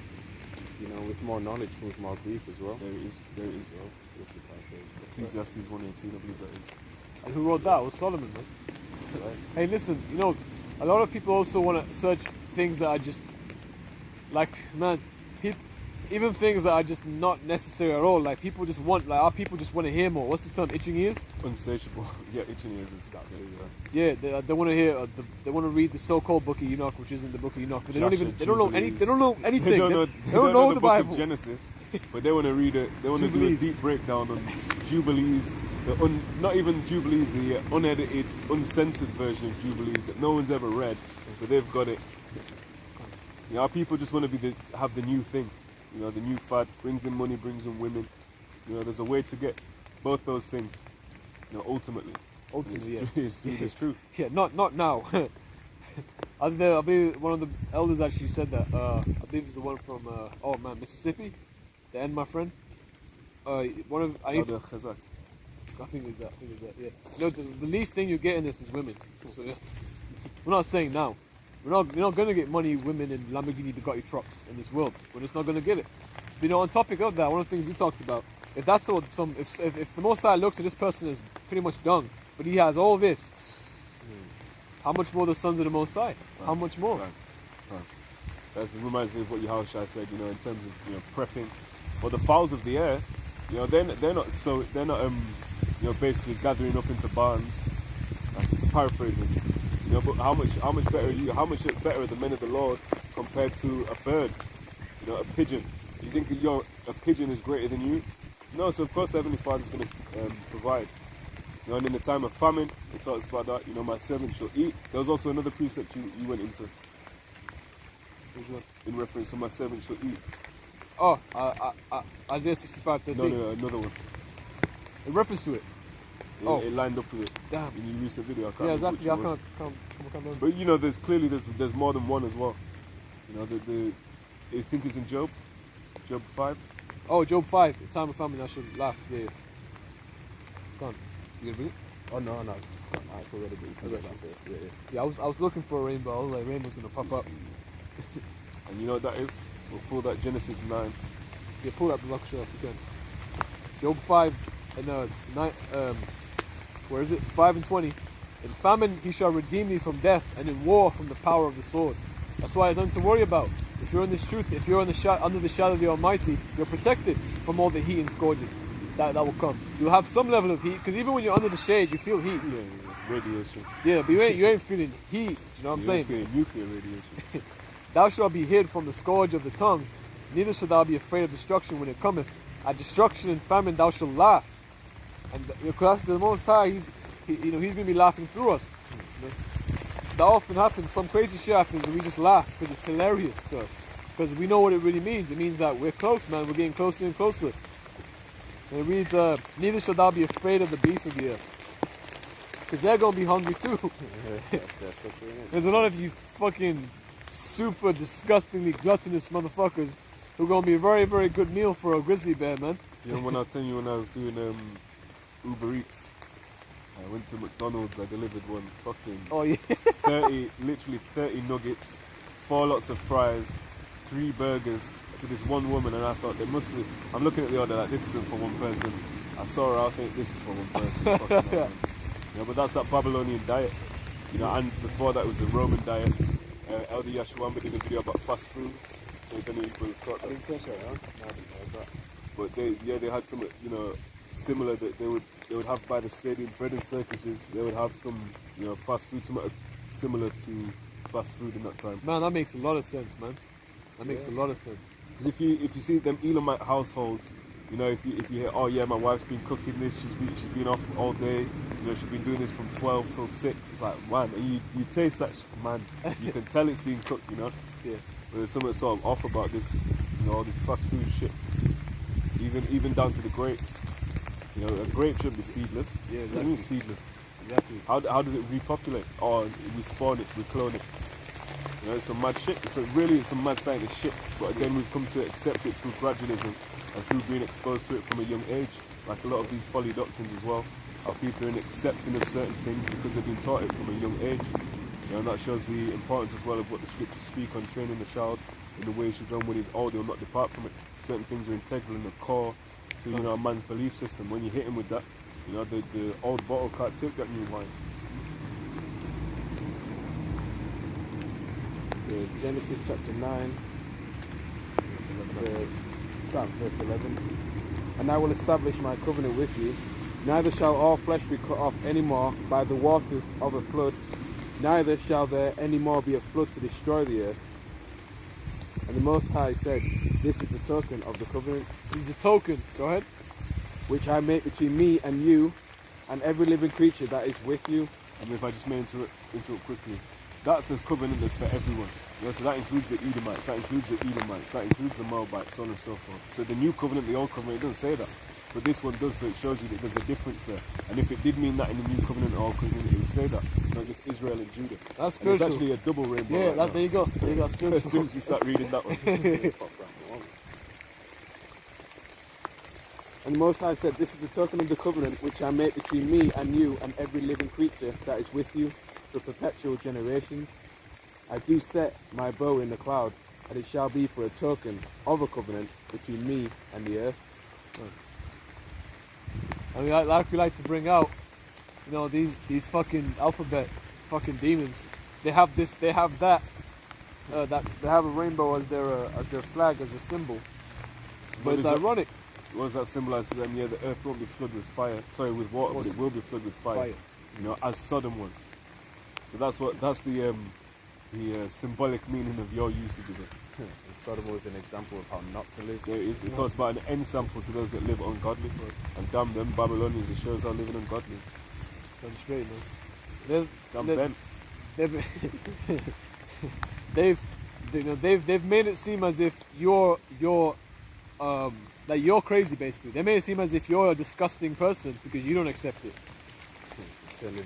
You know, with more knowledge comes more grief as well. There it is. There it is. Well, just the paraphrase. Ecclesiastes 1:18, I believe that is. And who wrote that? It was Solomon, man. Right. Hey, listen, you know, a lot of people also want to search things that are just like, man, even things that are just not necessary at all. Like people just want, like our people just want to hear more. What's the term? Itching ears? Unsatiable. Yeah, itching ears and stuff. Yeah, they want to hear. They want to read the so-called Book of Enoch, which isn't the Book of Enoch. But they don't even. They don't know any. They don't know anything. They don't know the book Bible. of Genesis, but they want to read it. They want to do a Jubilees. deep breakdown on Jubilees. Not even Jubilees, the unedited, uncensored version of Jubilees that no one's ever read, but they've got it. You know, our people just want to have the new thing. You know, the new fad brings in money, brings in women. You know, there's a way to get both those things. You know, ultimately. Ultimately, it's, yeah. it's through this truth. Yeah, not now. I believe one of the elders actually said that. I believe it's the one from Mississippi. The end, my friend. One of I think it's that. Yeah. You know, the least thing you get in this is women. So, yeah. We're not saying now. We're not going to get money, women, and Lamborghini Bugatti trucks in this world. We're just not going to get it. But, you know, on topic of that, one of the things we talked about, if that's what if the Most High looks at this person as pretty much dung, but he has all this, how much more the sons of the Most High? Right. How much more? Right. That reminds me of what Yahushua said. You know, in terms of prepping. Well, the fowls of the air, you know, they're not basically gathering up into barns. Paraphrasing. You know, but how much better are you? How much better are the men of the Lord compared to a bird? You know, a pigeon. You think a pigeon is greater than you? No. So of course the Heavenly Father is going to provide. You know, and in the time of famine, it talks about that. You know, my servant shall eat. There was also another precept you went into. In reference to my servant shall eat. Oh, Isaiah 65:13. No, another one. In reference to it. It lined up with it. Damn. In your recent video, I can't Yeah, remember exactly. I which can't remember. But you know, there's more than one as well. You know, I think it's in Job 5. Oh, Job 5. The time of famine, I should laugh. Yeah. Go on. You gonna read it? Oh no, I forgot about it. Yeah, I was looking for a rainbow. I was like, rainbow's gonna pop up. And you know what that is? We'll pull that Genesis 9. Yeah, pull up the luck show if you can. Job 5 and it's 9. Where is it? 5 and 20. In famine he shall redeem thee from death, and in war from the power of the sword. That's why there's nothing to worry about. If you're in this truth, if you're under the shadow of the Almighty, you're protected from all the heat and scourges that will come. You'll have some level of heat, because even when you're under the shade, you feel heat. Yeah, radiation. Yeah, but you ain't feeling heat. You know what I'm saying? Feeling nuclear radiation. Thou shalt be hid from the scourge of the tongue, neither shalt thou be afraid of destruction when it cometh. At destruction and famine thou shalt laugh. And because the Most High, he's going to be laughing through us. You know? That often happens. Some crazy shit happens and we just laugh because it's hilarious to us. Because we know what it really means. It means that we're close, man. We're getting closer and closer. And it reads, neither shalt thou be afraid of the beasts of the earth. Because they're going to be hungry too. There's a lot of you fucking super disgustingly gluttonous motherfuckers who are going to be a very, very good meal for a grizzly bear, man. You know, when I tell you when I was doing Uber Eats, I went to McDonald's, I delivered one fucking Oh, yeah. 30 nuggets, 4 lots of fries, 3 burgers to this one woman, and I thought there must be, I'm looking at the order like this isn't for one person. I saw her, I think this is for one person. Fucking hell, man. You know, but that's that Babylonian diet. You know, and before that was the Roman diet. Elder Yashuamba did a video about fast food. If any people have caught that. I didn't catch that, huh? No, I didn't know that. But they had some, you know, similar that they would have by the stadium, bread and circuses. They would have some, you know, fast food, something similar to fast food in that time. Man, that makes a lot of sense, man. That makes a lot of sense. Because if you see them Elamite households, you know, if you hear, oh yeah, my wife's been cooking this, she's been off all day, you know, she's been doing this from 12 till 6. It's like, man, and you taste that, man. You can tell it's being cooked, you know. Yeah. But there's something sort of off about this, you know, all this fast food shit. Even down to the grapes. You know, a grape should be seedless. Yeah, What do you mean exactly. seedless? Exactly. How does it repopulate? Or we spawn it, we clone it. You know, it's some mad shit. It's some mad scientist shit. But again, we've come to accept it through gradualism and through being exposed to it from a young age. Like a lot of these folly doctrines as well. How people are accepting of certain things because they've been taught it from a young age. You know, and that shows the importance as well of what the scriptures speak on training the child in the way he should run when he's old. He'll not depart from it. Certain things are integral in the core to, you know, a man's belief system. When you hit him with that, you know, the old bottle can't take that new wine. So Genesis chapter 9, start verse 11. And I will establish my covenant with you. Neither shall all flesh be cut off any more by the waters of a flood, neither shall there any more be a flood to destroy the earth. And the Most High said, this is the token of the covenant. This is a token. Go ahead. Which I make between me and you, and every living creature that is with you. And if I just may interrupt quickly, that's a covenant that's for everyone. You know, so that includes the Edomites, that includes the Elamites, that includes the Moabites, so on and so forth. So the new covenant, the old covenant, it doesn't say that. But this one does, so it shows you that there's a difference there. And if it did mean that in the new covenant or old covenant, it would say that. Not just Israel and Judah. That's And there's spiritual. actually a double rainbow. Yeah, right now. there you go. There you go. As Spiritual. soon as you start reading that one. And the Most High said, this is the token of the covenant which I make between me and you and every living creature that is with you for perpetual generations. I do set my bow in the cloud, and it shall be for a token of a covenant between me and the earth. I mean, like we like to bring out, you know, these fucking alphabet fucking demons. They have this. They have that. That they have a rainbow as their flag, as a symbol. But it's ironic. What does that symbolize for them? Yeah, the earth won't be flooded with fire. Sorry, with water, but it will be flooded with fire. You know, as Sodom was. So that's the symbolic meaning of your usage of it. And Sodom was an example of how not to live. Yeah, it is. It talks about an end sample to those that live ungodly. And damn them Babylonians, it shows how living ungodly. Damn straight, man. Damn them. They've made it seem as if you're like you're crazy, basically. They made it seem as if you're a disgusting person because you don't accept it. Turning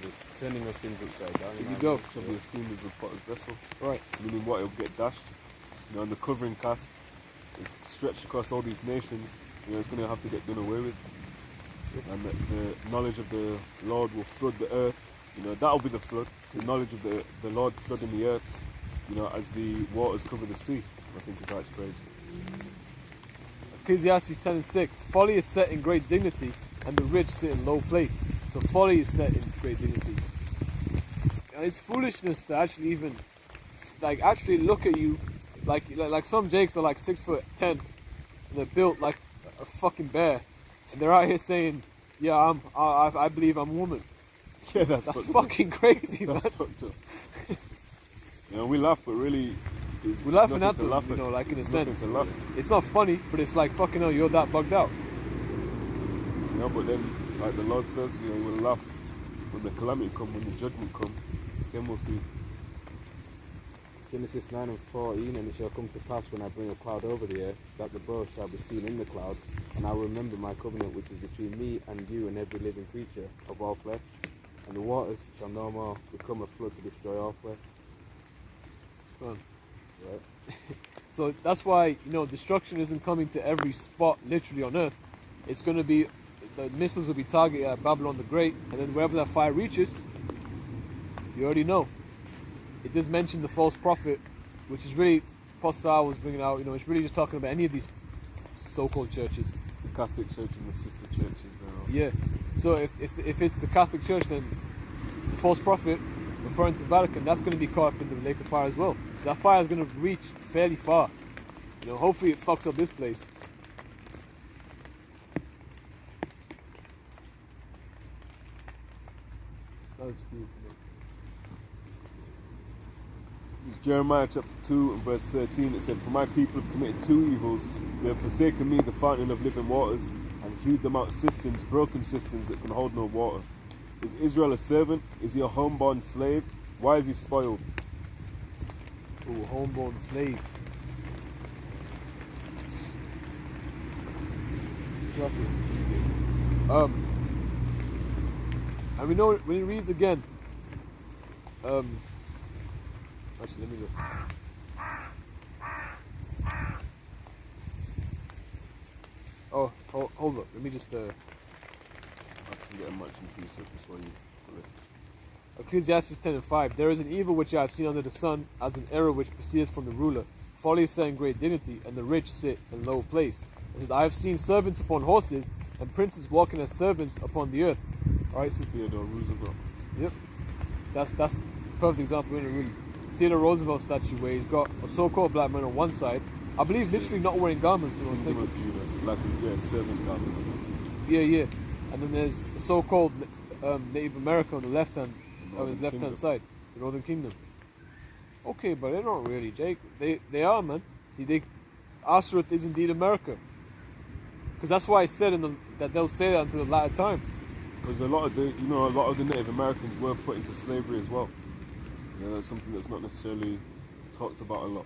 us things upside down. There you go. Shall be esteemed as a potter's vessel. Right. Meaning what? It'll get dashed. You know, and the covering cast is stretched across all these nations. You know, it's going to have to get done away with. And the knowledge of the Lord will flood the earth. You know, that'll be the flood. The knowledge of the Lord flooding the earth. You know, as the waters cover the sea. I think is how it's phrased. Ecclesiastes 10:6. Folly is set in great dignity, and the rich sit in low place. So folly is set in great dignity. And it's foolishness to actually even actually look at you like some jakes are like 6'10", and they're built like a fucking bear, and they're out here saying, "Yeah, I believe I'm a woman." Yeah, that's fucking crazy, man. That's fucked up. You know, we laugh, but really, we're laughing at to them, laugh you know, like in a It's sense. nothing to laugh. It's not funny, but it's like fucking hell, you're that bugged out. You know, but then, like the Lord says, you know, He will laugh when the calamity come, when the judgment come. Then we'll see. Genesis 9:14, and it shall come to pass when I bring a cloud over the earth, that the bow shall be seen in the cloud, and I will remember my covenant which is between me and you and every living creature of all flesh, and the waters shall no more become a flood to destroy all flesh. Right? So that's why, you know, destruction isn't coming to every spot literally on earth. It's going to be, the missiles will be targeted at Babylon the Great, and then wherever that fire reaches, you already know. It does mention the false prophet, which is really, Pastor was bringing out, you know, it's really just talking about any of these so-called churches. The Catholic Church and the sister churches there. Yeah. So if it's the Catholic Church, then the false prophet, referring to Vatican, that's going to be caught up in the lake of fire as well. So that fire is going to reach fairly far. You know, hopefully it fucks up this place. That was beautiful. This is Jeremiah chapter 2 and verse 13. It said, "For my people have committed two evils. They have forsaken me, the fountain of living waters, and hewed them out cisterns, broken cisterns that can hold no water. Is Israel a servant? Is he a homeborn slave? Why is he spoiled?" Oh, homeborn slave. It's lovely. And we know when he reads again. Actually, let me look. Oh, hold up. Let me just. I can get a matching piece up this one. Ecclesiastes 10:5. There is an evil which I have seen under the sun, as an error which proceedeth from the ruler. Folly is set in great dignity, and the rich sit in low place. It says, I have seen servants upon horses, and princes walking as servants upon the earth. Alright, so Theodore Roosevelt. yep. That's a perfect example, isn't it, really? Theodore Roosevelt statue where he's got a so-called black man on one side. I believe literally not wearing garments, you know, Kingdom of Judah, like a servant garment. Yeah. And then there's a so-called Native American on the left hand, on his left hand side, the Northern Kingdom. Okay, but they're not really, Jake. They are, man. Astaroth is indeed America. Because that's why I said that they'll stay there until the latter time. Because a lot of the Native Americans were put into slavery as well. You know, that's something that's not necessarily talked about a lot.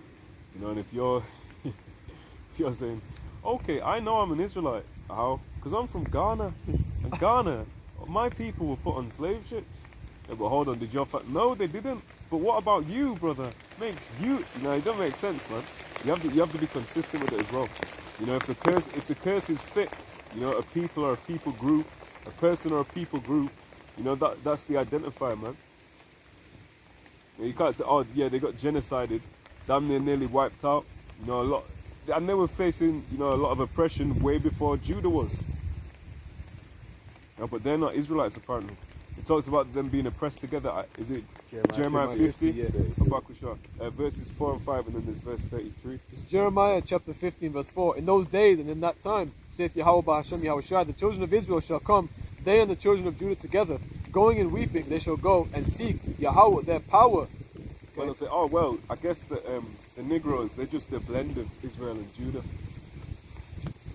You know, and if you're if you're saying, okay, I know I'm an Israelite, how? Because I'm from Ghana, and Ghana, my people were put on slave ships. Yeah, but hold on, did your no, they didn't. But what about you, brother? Makes you know, it don't make sense, man. You have to be consistent with it as well. You know, if the curse is fit, you know, a people or a people group, a person or a people group, you know, that's the identifier, man. You can't say, oh yeah, they got genocided, damn near nearly wiped out. You know, a lot, and they were facing, you know, a lot of oppression way before Judah was. No, but they're not Israelites apparently. It talks about them being oppressed together. Is it Jeremiah 50? Yeah. Verses 4 and 5, and then there's verse 33. It's Jeremiah chapter 15, verse 4. In those days and in that time, saith Yahweh Ba'Hashem Yahushua, the children of Israel shall come, they and the children of Judah together. Going and weeping, they shall go and seek Yahweh, their power. Okay. Well, they'll say, oh, well, I guess the Negroes, they're just a blend of Israel and Judah.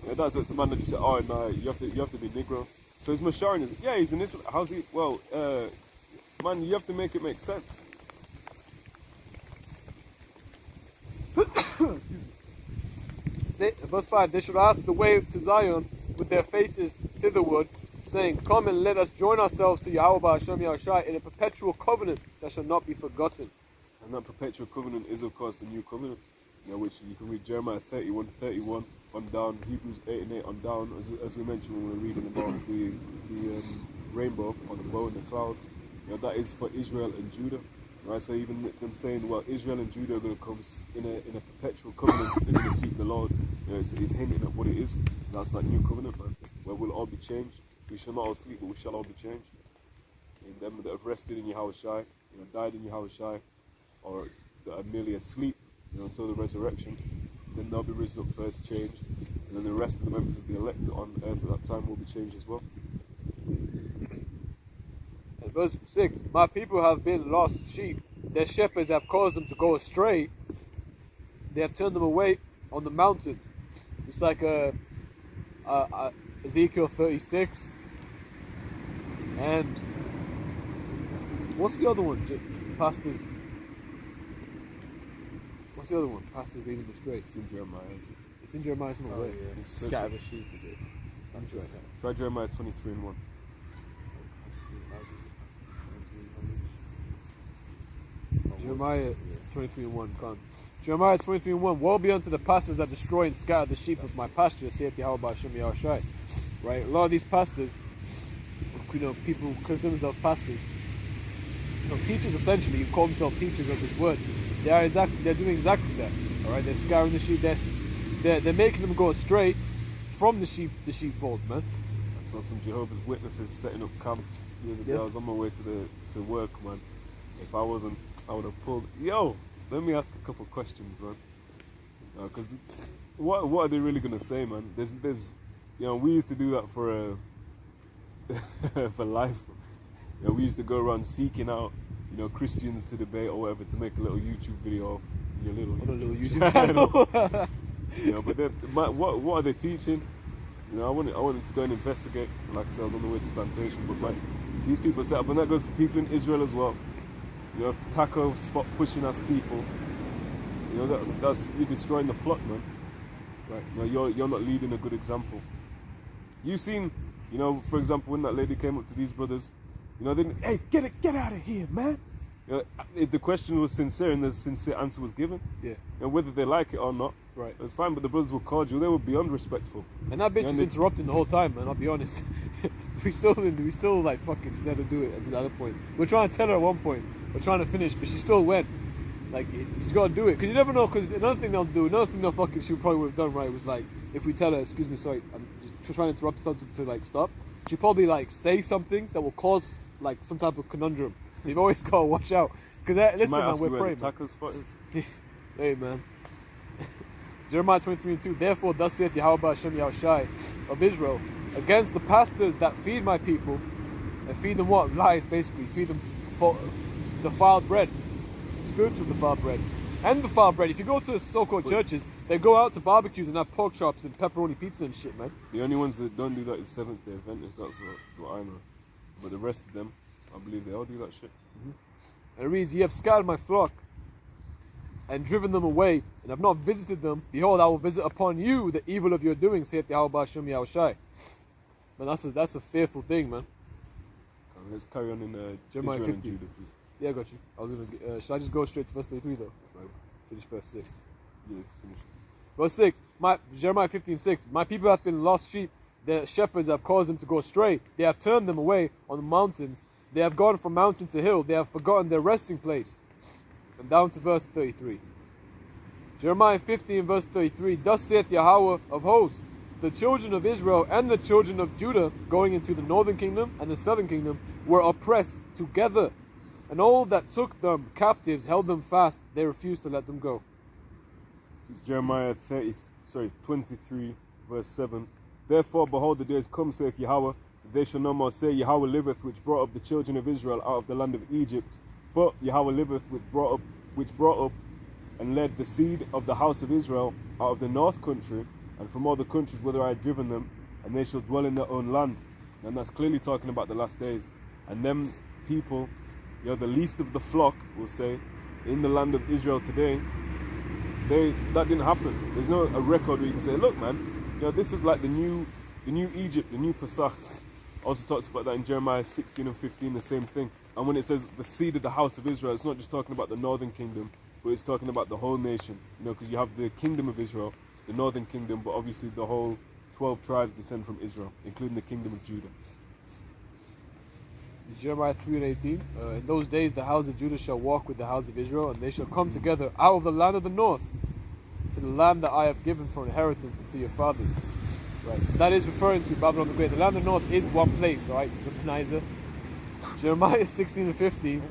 Yeah, that's the man that just said, oh, no, you have to be Negro. So he's Masharin, yeah, he's an Israel. How's he? Well, man, you have to make it make sense. Verse 5, they should ask the way to Zion with their faces thitherward, saying, come and let us join ourselves to Yahweh Ba'Hashem Yahushua in a perpetual covenant that shall not be forgotten. And that perpetual covenant is, of course, the new covenant, you know, which you can read Jeremiah 31 on down, Hebrews 8 and 8 on down, as we mentioned when we were reading about the rainbow on the bow and the cloud. You know, that is for Israel and Judah. Right? So even them saying, well, Israel and Judah are going to come in a perpetual covenant, they're going to seek the Lord. You know, it's hinting at what it is. That's that new covenant, man, where we'll all be changed. We shall not all sleep, but we shall all be changed. And them that have rested in Yahushua, you know, died in Yahushua, or that are merely asleep, you know, until the resurrection, then they'll be risen up first, changed, and then the rest of the members of the elect on earth at that time will be changed as well. And verse 6, my people have been lost sheep. Their shepherds have caused them to go astray. They have turned them away on the mountains. It's like Ezekiel 36. And what's the other one? Pastors. What's the other one? Pastors leading astray. It's in Jeremiah. It's in Jeremiah, it's not right. Yeah. Scatter the sheep, is it? That's right. Try Jeremiah 23 and 1. Jeremiah 23 and 1. Come. Jeremiah 23 and 1. Woe be unto the pastors that destroy and scatter the sheep of my pasture, saith Yahweh Ba'Hashem Yahushua. Right? A lot of these pastors, you know, people who consider themselves pastors, you know, teachers essentially, who call themselves teachers of this word, they're doing exactly that. Alright, they're scattering the sheep, they're making them go astray from the sheepfold, man. I saw some Jehovah's Witnesses setting up camp the other day. I was on my way to work, man. If I wasn't, I would have pulled. Yo, let me ask a couple questions, man. Because what are they really gonna say, man? There's, you know, we used to do that for for life. You know, we used to go around seeking out, you know, Christians to debate or whatever to make a little YouTube video of your little YouTube channel. You know, but then, what are they teaching? You know, I wanted to go and investigate. Like I said, I was on the way to plantation, but man, these people set up, and that goes for people in Israel as well. You know, taco spot pushing us people. You know, that's you're destroying the flock, man. Right? You know, you're not leading a good example. You've seen You know, for example, when that lady came up to these brothers, you know, they didn't, hey, get out of here, man. You know, the question was sincere and the sincere answer was given. Yeah. And whether they like it or not, Right. it's fine. But the brothers were cordial; they were beyond respectful. And that bitch Yeah, was they- interrupting the whole time, man. I'll be honest. we still like fucking let her do it at the other point. We're trying to tell her at one point. We're trying to finish, but she still went. Like, she's got to do it. Because you never know, because another thing she probably would have done right was like, if we tell her, excuse me, sorry, I'm just trying to interrupt her to like stop, she'd probably like say something that will cause like some type of conundrum. So you've always got to watch out. Because listen, might man, ask we're you where praying. the taco spot is. Hey, man. Jeremiah 23:2. Therefore, thus saith Yahweh Hashem Yahushai of Israel, against the pastors that feed my people, and feed them what? Lies, basically. Feed them defiled bread. Spiritual defiled bread. And defiled bread. If you go to the so-called churches, they go out to barbecues and have pork chops and pepperoni pizza and shit, man. The only ones that don't do that is Seventh-day Adventists. That's what I know. But the rest of them, I believe they all do that shit. And it reads, Ye have scattered my flock, and driven them away, and have not visited them. Behold, I will visit upon you the evil of your doing, saith Yahweh Hashem Yahushai. Man, that's a fearful thing, man. Let's carry on in Jeremiah Israel and 50. Judah, please. Yeah, I got you. I was gonna. Should I just go straight to verse 33 though? Right. Finish verse 6. Yeah, finish. Verse 6. Jeremiah 15:6. My people have been lost sheep. Their shepherds have caused them to go astray. They have turned them away on the mountains. They have gone from mountain to hill. They have forgotten their resting place. And down to verse 33. Jeremiah 15 verse 33. Thus saith Yahweh of hosts, the children of Israel and the children of Judah, going into the northern kingdom and the southern kingdom, were oppressed together. And all that took them captives held them fast. They refused to let them go. This is Jeremiah 23 verse 7. Therefore, behold, the days come, saith Yahweh, they shall no more say, Yahweh liveth, which brought up the children of Israel out of the land of Egypt, but Yahweh liveth, which brought up and led the seed of the house of Israel out of the north country, and from all the countries whither I had driven them, and they shall dwell in their own land. And that's clearly talking about the last days. And them people, you know, the least of the flock, will say, in the land of Israel today, that didn't happen. There's no a record where you can say, look, man, you know, this was like the new Egypt, the new Pesach. Also talks about that in Jeremiah 16 and 15, the same thing. And when it says the seed of the house of Israel, it's not just talking about the northern kingdom, but it's talking about the whole nation. You know, because you have the kingdom of Israel, the northern kingdom, but obviously the whole 12 tribes descend from Israel, including the kingdom of Judah. Jeremiah 3 and 18. In those days the house of Judah shall walk with the house of Israel, and they shall come together out of the land of the north, to the land that I have given for inheritance unto your fathers. Right. That is referring to Babylon the Great. The land of the north is one place, alright? Jeremiah 16 and 15.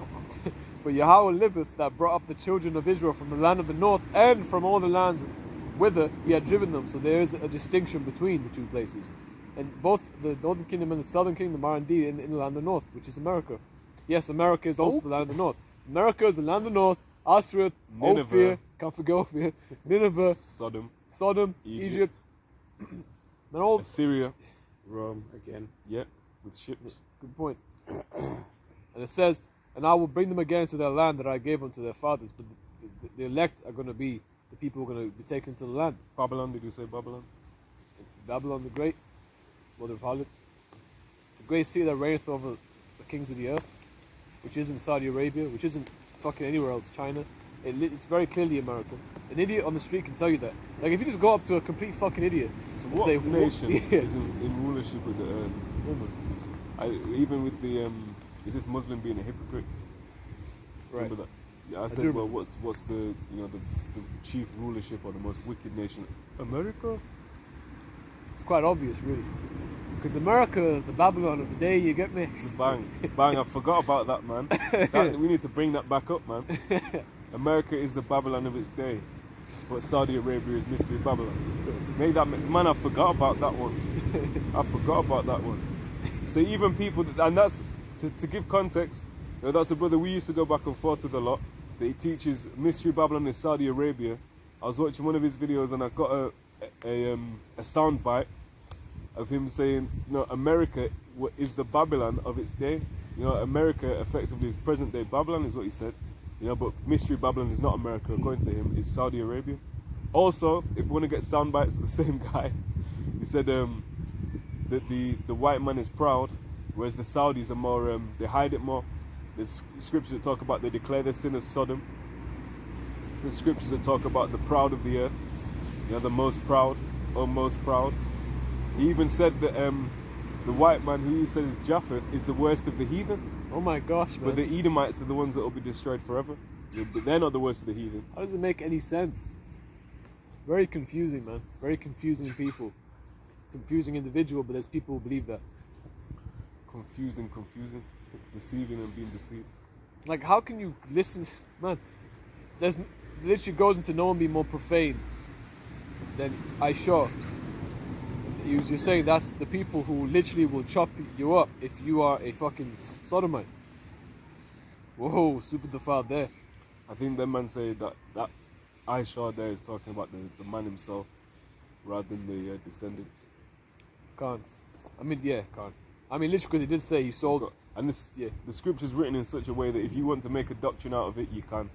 But Yahweh liveth, that brought up the children of Israel from the land of the north and from all the lands whither he had driven them. So there is a distinction between the two places. And both the northern kingdom and the southern kingdom are indeed in the land of the north, which is America. Yes, America is also the land of the north. America is the land of the north. Assyria, Ophir, can't forget Ophir, Nineveh, Sodom, Egypt. And all Assyria, Rome again. yeah, with ships. Good point. And it says, and I will bring them again to their land that I gave unto their fathers. But the elect are going to be the people who are going to be taken to the land. Babylon, did you say Babylon? Babylon the Great, mother of harlots, the great city that reigneth over the kings of the earth, which isn't Saudi Arabia, which isn't fucking anywhere else, China. It's very clearly America. An idiot on the street can tell you that. Like, if you just go up to a complete fucking idiot So and what say, nation yeah. is in rulership with the woman? Even with the is this Muslim being a hypocrite? Right. Remember that? Yeah, I do said, well, remember. what's the the chief rulership or the most wicked nation? America. It's quite obvious, really. Because America is the Babylon of the day, you get me? Bang, bang! I forgot about that, man. We need to bring that back up, man. America is the Babylon of its day, but Saudi Arabia is Mystery Babylon. Make that man. I forgot about that one. I forgot about that one. So even people, and that's to give context. You know, that's a brother we used to go back and forth with a lot. That he teaches Mystery Babylon in Saudi Arabia. I was watching one of his videos and I got a sound bite of him saying, you know, America is the Babylon of its day. You know, America effectively is present day Babylon, is what he said. You know, but Mystery Babylon is not America, according to him, it's Saudi Arabia. Also, if we want to get sound bites of the same guy, he said, the white man is proud, whereas the Saudis are more, they hide it more. There's scriptures that talk about they declare their sin as Sodom. There's scriptures that talk about the proud of the earth, the most proud, or most proud. He even said that the white man, who he said is Japheth, is the worst of the heathen. Oh my gosh, man. But the Edomites are the ones that will be destroyed forever. But they're not the worst of the heathen. How does it make any sense? Very confusing, man. Very confusing people. Confusing individual, but there's people who believe that. Confusing. Deceiving and being deceived. Like, how can you listen? Man, there's literally goes into no one being more profane than Aisha. You're saying that's the people who literally will chop you up if you are a fucking sodomite. Whoa, super defiled there. I think them man say that Aisha there is talking about the man himself rather than the descendants. Can't. I mean, yeah, can't. I mean, literally, because he did say he sold. And this, the scripture's written in such a way that if you want to make a doctrine out of it, you can,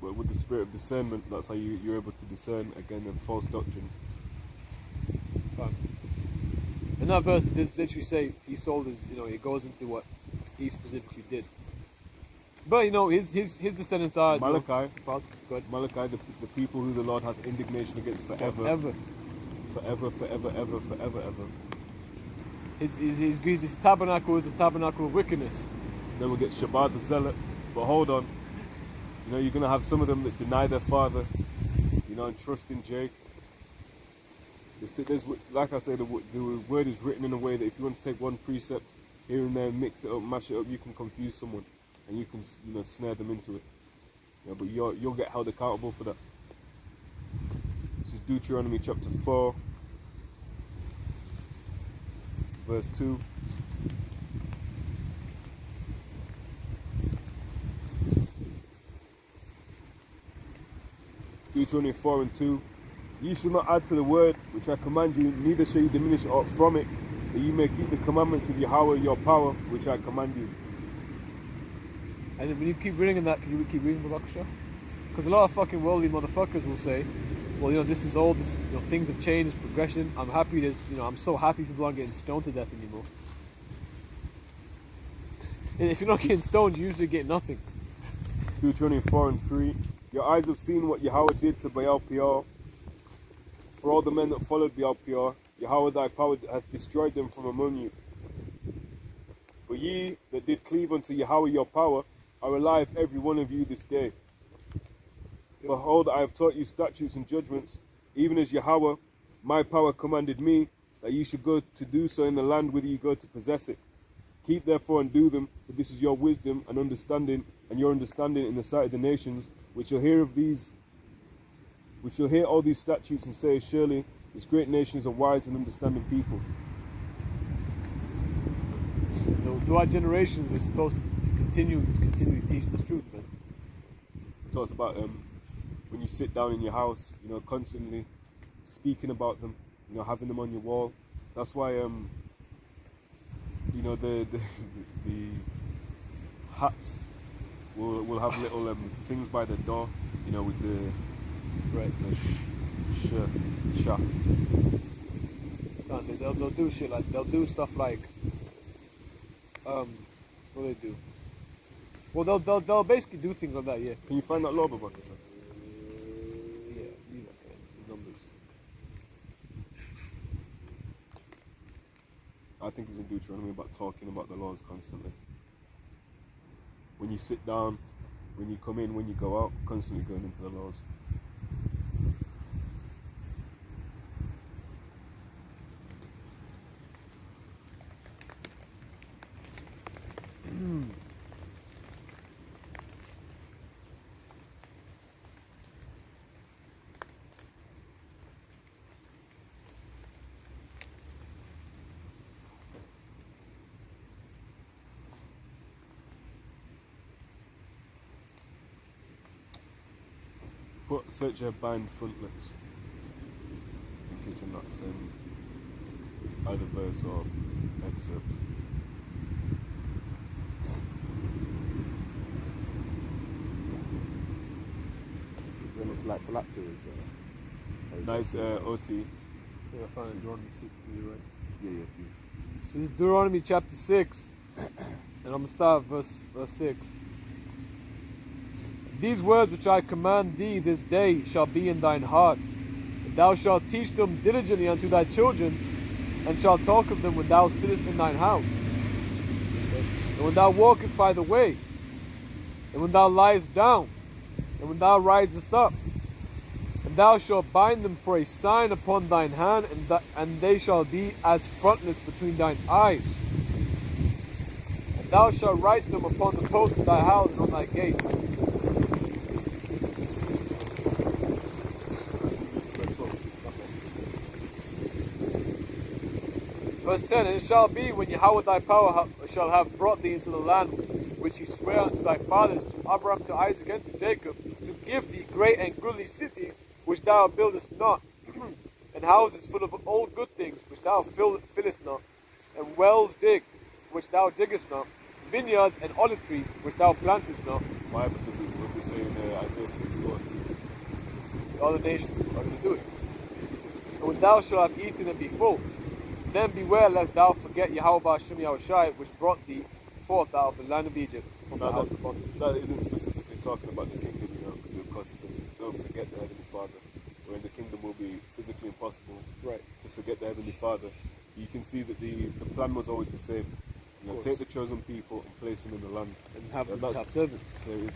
But with the spirit of discernment, that's how you're able to discern again them false doctrines. Can't. In that verse, it did literally say he sold his. It goes into what he specifically did. But his descendants are Malachi. Good. Malachi, the people who the Lord has indignation against forever. Forever. His tabernacle is a tabernacle of wickedness. Then we'll get Shabbat the zealot. But hold on. You're going to have some of them that deny their father, and trust in Jake. There's, like I say, the word is written in a way that if you want to take one precept here and there, mix it up, mash it up, you can confuse someone. And you can, snare them into it. But you'll get held accountable for that. This is Deuteronomy chapter 4. Verse 2. Deuteronomy 4 and 2. You shall not add to the word which I command you, neither shall you diminish aught from it, that you may keep the commandments of Yahweh your power, which I command you. And when you keep reading that, can you keep reading the Bakasha? Because a lot of fucking worldly motherfuckers will say, well, this is all, things have changed, it's progression. I'm happy I'm so happy people aren't getting stoned to death anymore. And if you're not getting stoned, you usually get nothing. Deuteronomy 4 and 3. Your eyes have seen what Yahweh did to Baal Peor. For all the men that followed Baal Peor, Yahweh thy power hath destroyed them from among you. But ye that did cleave unto Yahweh your power are alive every one of you this day. Behold, I have taught you statutes and judgments, even as Yahweh, my power, commanded me, that ye should go to do so in the land whither ye go to possess it. Keep therefore and do them, for this is your wisdom and understanding, and your understanding in the sight of the nations, which shall hear all these statutes and say, surely this great nation is a wise and understanding people. To our generation, we're supposed to continue to teach this truth, man. It talks about when you sit down in your house, constantly speaking about them, having them on your wall. That's why the hats will have little things by the door, with the sha. They'll do shit like, they'll do stuff like what do they do? Well, they'll basically do things like that, yeah. Can you find that law, Babaka? Yeah, leave that guy. It's the numbers. I think it's in Deuteronomy about talking about the laws constantly. When you sit down, when you come in, when you go out, constantly going into the laws. Put search your bind frontlets. I think it's in that same either verse or excerpt. Then it's like phylacteries. Nice OT. Yeah, fine. Jordan 6, you're right. Yeah, please. This is Deuteronomy chapter 6, and I'm going to start verse 6. These words which I command thee this day shall be in thine heart. And thou shalt teach them diligently unto thy children, and shalt talk of them when thou sittest in thine house, and when thou walkest by the way, and when thou liest down, and when thou risest up. And thou shalt bind them for a sign upon thine hand, and they shall be as frontlets between thine eyes. And thou shalt write them upon the posts of thy house and on thy gate. Verse 10, And it shall be, when Yahweh thy power shall have brought thee into the land which he sware unto thy fathers, to Abraham, to Isaac, and to Jacob, to give thee great and goodly cities, which thou buildest not, and houses full of all good things, which thou fillest not, and wells dig, which thou diggest not, vineyards and olive trees, which thou plantest not. Why? Because what's it saying in Isaiah 6:1? The other nations are going to do it. And when thou shalt have eaten and be full, then beware lest thou forget Yahweh Ba'ashem Yahushai, which brought thee forth out of the land of Egypt from the house of bondage. That isn't specifically talking about the kingdom, because of course it says, don't forget the Heavenly Father. Where the kingdom will be physically impossible to forget the Heavenly Father. You can see that the plan was always the same. Take the chosen people and place them in the land. And have servants. There is.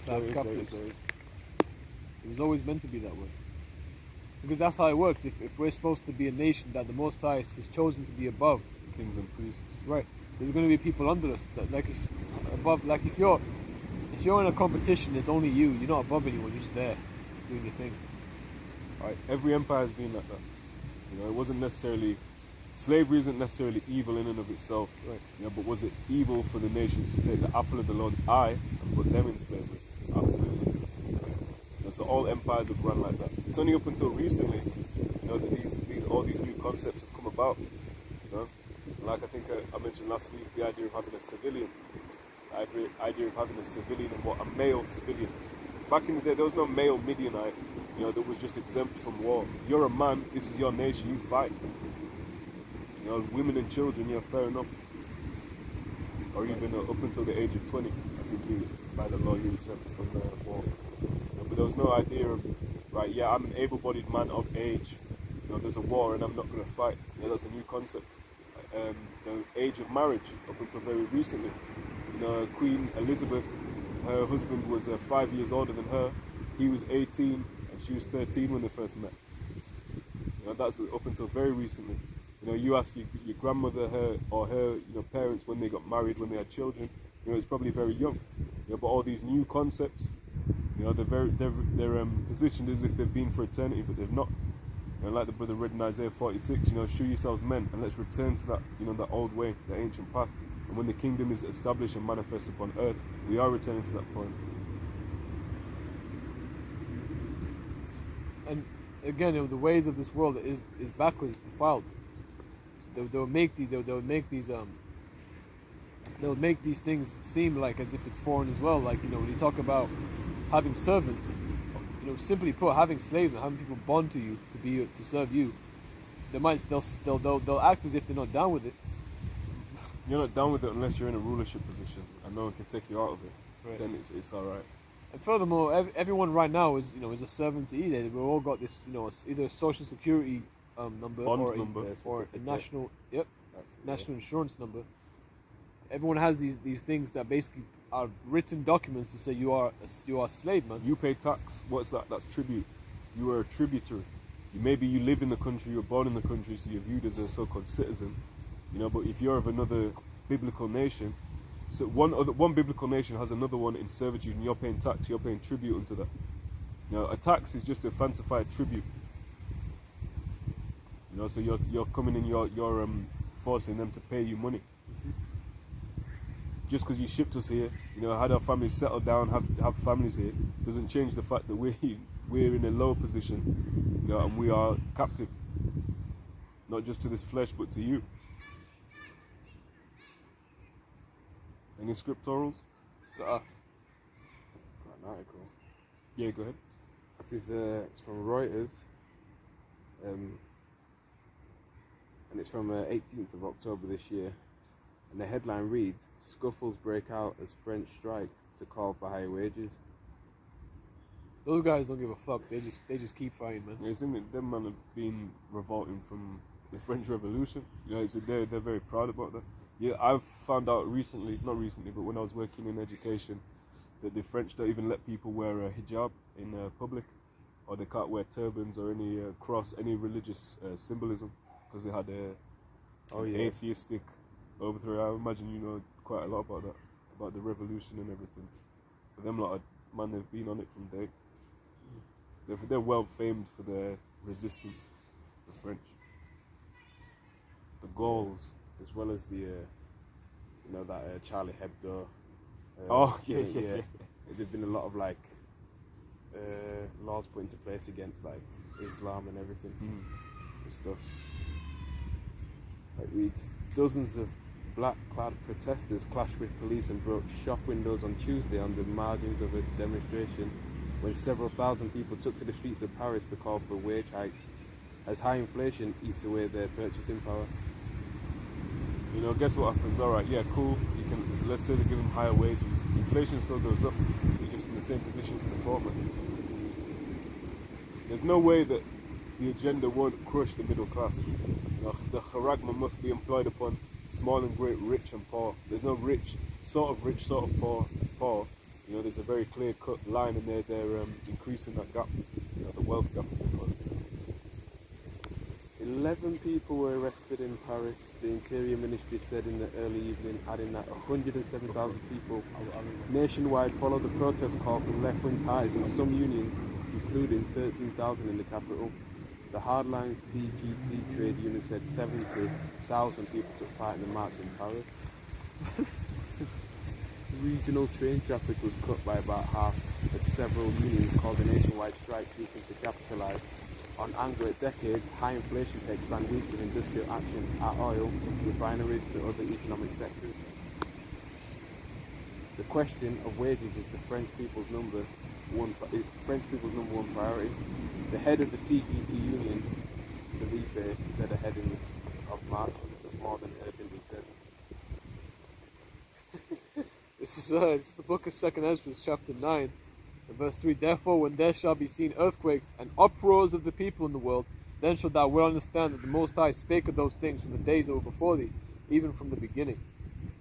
It was always meant to be that way. Because that's how it works. If we're supposed to be a nation that the Most High has chosen to be above, Kings and priests. right? There's going to be people under us. If you're in a competition, it's only you. You're not above anyone. You're just there doing your thing. Right. Every empire has been like that. It wasn't necessarily, slavery isn't necessarily evil in and of itself. Right. But was it evil for the nations to take the apple of the Lord's eye and put them in slavery? Absolutely. So all empires have run like that. It's only up until recently, that all these new concepts have come about. Like I think I mentioned last week, the idea of having a civilian, the idea of having a civilian and what a male civilian. Back in the day, there was no male Midianite, that was just exempt from war. You're a man, this is your nation, you fight. Women and children, fair enough. Or even up until the age of 20, I think by the law you're exempt from war. But there was no idea of, right, I'm an able-bodied man of age. There's a war and I'm not going to fight. That's a new concept. The age of marriage, up until very recently. Queen Elizabeth, her husband was 5 years older than her. He was 18 and she was 13 when they first met. That's up until very recently. You ask your grandmother, her parents when they got married, when they had children. It's probably very young. But all these new concepts, they're positioned as if they've been for eternity, but they've not. Like the brother read in Isaiah 46, show yourselves men, and let's return to that, that old way, the ancient path. And when the kingdom is established and manifest upon earth, we are returning to that point. And again, the ways of this world is backwards, defiled. So they'll make these things seem like as if it's foreign as well. Like when you talk about having servants, simply put, having slaves and having people bond to you to serve you, they'll act as if they're not down with it. You're not down with it unless you're in a rulership position and no one can take you out of it. Right. Then it's all right. And furthermore, everyone right now is a servant to either. We've all got this, either a social security number or a national national insurance number. Everyone has these things that basically are written documents to say you are a slave, man. You pay tax. What's that? That's tribute. You are a tributary. Maybe you live in the country, you're born in the country, so you're viewed as a so-called citizen. But if you're of another biblical nation, so one biblical nation has another one in servitude, and you're paying tax, you're paying tribute unto that. A tax is just a fancified tribute. So you're coming in, you're forcing them to pay you money. Just because you shipped us here, had our families settled down, have families here, doesn't change the fact that we're in a low position, and we are captive, not just to this flesh, but to you. Any scripturals? Got an article. Yeah, go ahead. This is it's from Reuters. and it's from 18th of October this year. And the headline reads, "Scuffles break out as French strike to call for higher wages." Those guys don't give a fuck. They just keep fighting, man. Yeah, it's in them man have been revolting from the French Revolution. You know, they're very proud about that. Yeah, I've found out recently, not recently, but when I was working in education, that the French don't even let people wear a hijab in public, or they can't wear turbans or any cross, any religious symbolism, because they had an atheistic overthrow. I imagine you know quite a lot about that, about the revolution and everything. But them lot, man, they've been on it from day. They're well famed for their resistance, the French. The Gauls. As well as the, that Charlie Hebdo. Yeah. There's been a lot of like laws put into place against like Islam and everything and stuff. It reads, dozens of black-clad protesters clashed with police and broke shop windows on Tuesday on the margins of a demonstration when several thousand people took to the streets of Paris to call for wage hikes as high inflation eats away their purchasing power. You know, guess what happens? All right, yeah, cool. You can, let's say they give them higher wages. Inflation still goes up, so you're just in the same position as before, man. There's no way that the agenda won't crush the middle class. You know, the charagma must be employed upon small and great, rich and poor. There's no rich, sort of poor. You know, there's a very clear-cut line, and they're increasing that gap. You know, the wealth gap is called. 11 people were arrested in Paris, the Interior Ministry said in the early evening, adding that 107,000 people nationwide followed the protest call from left-wing parties and some unions, including 13,000 in the capital. The hardline CGT trade union said 70,000 people took part in the march in Paris. Regional train traffic was cut by about half as several unions called a nationwide strike seeking to capitalise on anger at decades, high inflation to expand weeks of industrial action at oil refineries to other economic sectors. The question of wages is French people's number one priority. The head of the CGT union, Philippe, said ahead of March was more than urgently said. This is the book of 2nd Ezra, chapter 9. And verse 3, therefore when there shall be seen earthquakes and uproars of the people in the world, then shalt thou well understand that the Most High spake of those things from the days that were before thee, even from the beginning.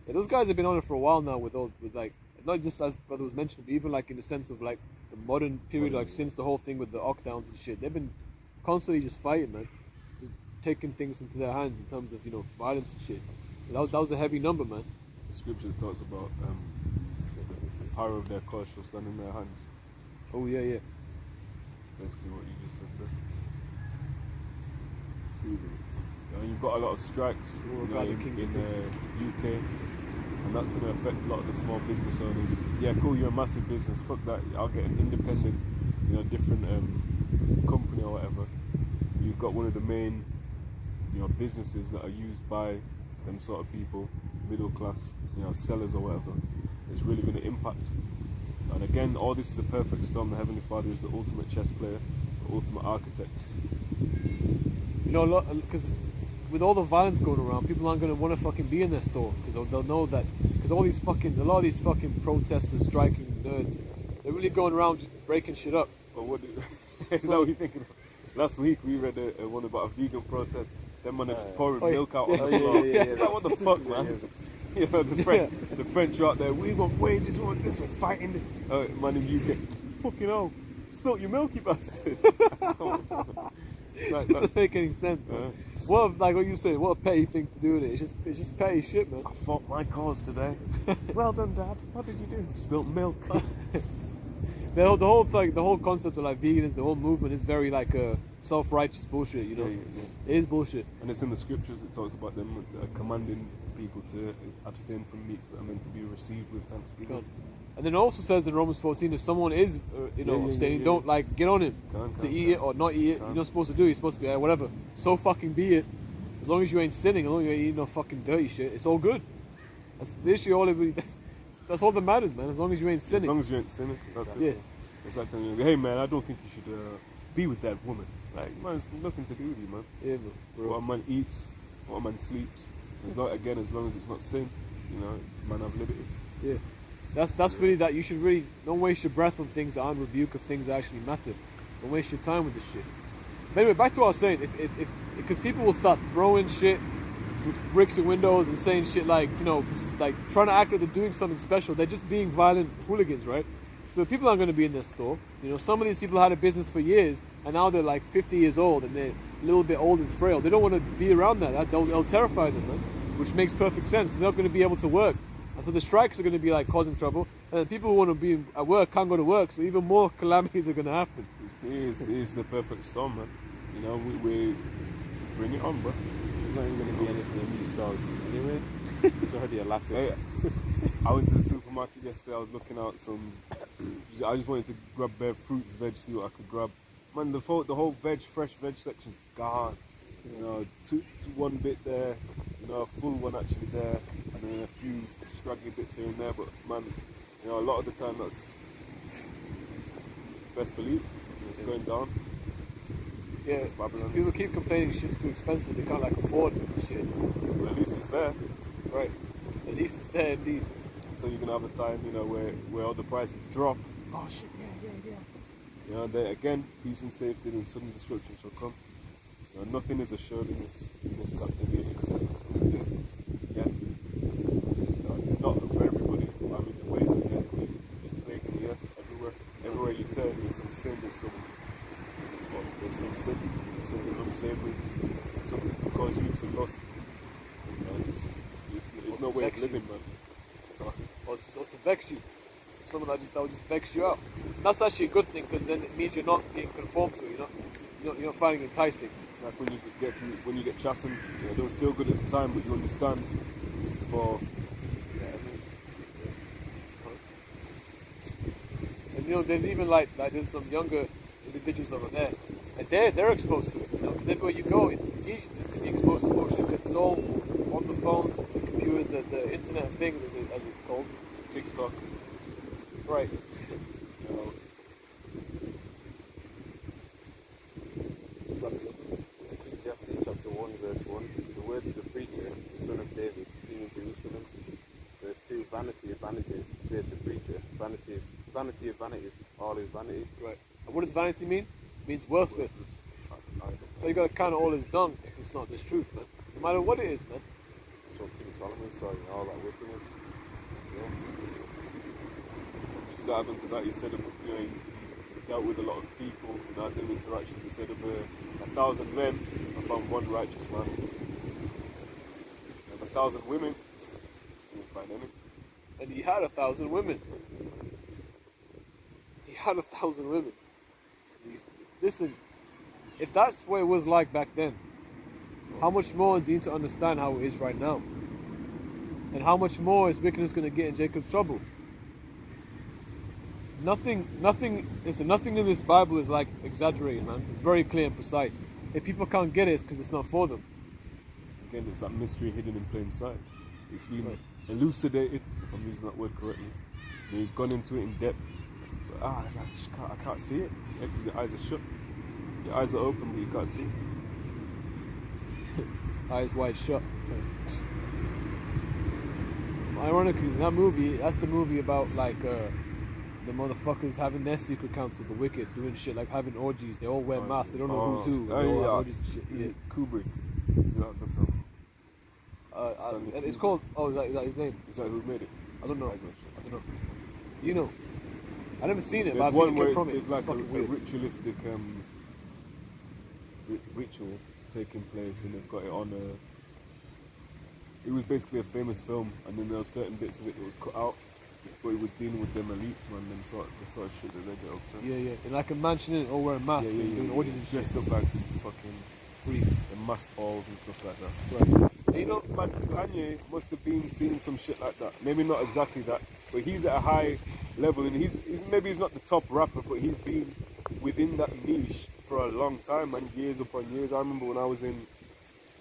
Yeah, those guys have been on it for a while now with like, not just as brother was mentioned, but even like in the sense of like the modern period, like since the whole thing with the lockdowns and shit. They've been constantly just fighting, man. Just taking things into their hands in terms of, you know, violence and shit. That was a heavy number, man. The scripture talks about the power of their cause shall stand in their hands. Oh yeah. Basically what you just said there. You know, you've got a lot of strikes in the UK, and that's going to affect a lot of the small business owners. Yeah, cool, you're a massive business, fuck that, I'll get an independent, you know, different company or whatever. You've got one of the main, you know, businesses that are used by them sort of people, middle class, you know, sellers or whatever. It's really going to impact. And again, all this is a perfect storm. The Heavenly Father is the ultimate chess player, the ultimate architect. You know, because with all the violence going around, people aren't going to want to fucking be in their store because they'll know that. Because a lot of these fucking protesters, striking nerds, they're really going around just breaking shit up. But is that what you're thinking? Last week we read one about a vegan protest. Them man just pouring milk out on the floor. It's like, what the fuck, man? You know, the French are out there, we want wages, we want this, we're fighting. Man in UK, fucking hell, spilt your milk, you bastard. It doesn't make any sense, man. What you saying, what a petty thing to do with it. It's just petty shit, man. I fought my cause today. Well done, Dad. What did you do? Spilt milk. The whole concept of like veganism, the whole movement is very like self-righteous bullshit, you know. Yeah. It is bullshit. And it's in the scriptures, it talks about them commanding people to abstain from meats that are meant to be received with thanksgiving. God. And then it also says in Romans 14, if someone is, saying don't like get on him to eat it or not eat it, you're not supposed to do it. You're supposed to be whatever. So fucking be it. As long as you ain't sinning, as long as you ain't eating no fucking dirty shit, it's all good. That's the issue. That's all that matters, man. As long as you ain't sinning. As long as you ain't sinning, that's it. It's like telling you, hey man, I don't think you should be with that woman. Like, man, it's nothing to do with you, man. Yeah, bro. What a man eats, What a man sleeps. As long as it's not sin, you know, man have liberty. Yeah. That's really that you should really don't waste your breath on things that aren't rebuke of things that actually matter. Don't waste your time with this shit. But anyway, back to what I was saying. If because people will start throwing shit with bricks and windows and saying shit like, you know, like trying to act like they're doing something special. They're just being violent hooligans, right? So people aren't going to be in their store. You know, some of these people had a business for years and now they're like 50 years old and they're a little bit old and frail. They don't want to be around that. They'll terrify them, man. Which makes perfect sense. They're not going to be able to work. And so the strikes are going to be like causing trouble. And then people who want to be at work can't go to work. So even more calamities are going to happen. It is the perfect storm, man. You know, we bring it on, bro. There's not even going to be anything in these stores anyway. It's already a lack of. Hey, I went to the supermarket yesterday. I was looking out I just wanted to grab bare fruits, veg, see what I could grab. Man, the whole fresh veg section's gone. You know, one bit there, you know, a full one actually there, and then a few straggly bits here and there. But man, you know, a lot of the time that's best belief. It's going down. Yeah, people keep complaining shit's too expensive. They can't like afford shit. Well, at least it's there. Right. At least it's there indeed. So you're gonna have a time, you know, where all the prices drop. Oh shit, yeah. You know, there again, peace and safety and sudden destruction shall come. You know, nothing is assured in this captivity except death. You know, not for everybody. I mean, the ways of death is plaguing the earth everywhere. Everywhere you turn, there's some sin. There's some sin. There's something unsavory. Something to cause you to lust. You know, there's no way of living, man. So, or to vex you. Something that will just vex you out. And that's actually a good thing because then it means you're not being conformed to it. You're not finding it enticing. Like when you get chastened, you know, it don't feel good at the time, but you understand this is for. And you know, there's even like there's some younger individuals over there, and they're exposed to it. You know, because everywhere you go, it's easy to be exposed to bullshit because it's all on the phones, the computers, the internet thing, as it's called, TikTok. Right. You know, Ecclesiastes chapter 1 verse 1. The words of the preacher, the son of David, king in Jerusalem. Verse 2. Vanity of vanities, saith the preacher. Vanity of vanities, all is vanity. Right. And what does vanity mean? It means worthless. So you got to count it all as dung if it's not this truth, man. No matter what it is, man. That's what King Solomon saw, you know, all that wickedness. Yeah. just to add on to that, he said, you know, he dealt with a lot of people and had them interactions. He said, of 1,000 men, I found one righteous man. And 1,000 women, I didn't find any. And he had 1,000 women. He had 1,000 women. Listen, if that's what it was like back then, how much more do you need to understand how it is right now? And how much more is wickedness going to get in Jacob's trouble? Nothing in this Bible is like exaggerated, man. It's very clear and precise. If people can't get it, it's because it's not for them. Again, it's that mystery hidden in plain sight. It's been elucidated, if I'm using that word correctly. And you've gone into it in depth. But I can't see it. Yeah, because your eyes are shut. Your eyes are open, but you can't see. Eyes wide shut. Ironically, that movie, that's the movie about like the motherfuckers having their secret council, the wicked, doing shit like having orgies. They all wear masks. They don't know who's who. They all have orgies and shit. Is it Kubrick? Is that the film? It's called. Oh, is that his name? Is that who made it? I don't know. I don't know. You know, I never seen it, There's but I've one seen where it from it. it's like a weird. ritualistic ritual taking place, and they've got it on it was basically a famous film, and then there were certain bits of it that was cut out, but it was dealing with them elites, man, the sort of shit that they get up to. Yeah. In like a mansion, and all wearing masks, and doing orgies and shit. Dressed up like some fucking Freaks. and masked balls and stuff like that. Right. And you know, man, Kanye must have been seeing some shit like that. Maybe not exactly that, but he's at a high level, and he's not the top rapper, but he's been within that niche for a long time, man, years upon years. I remember when I was in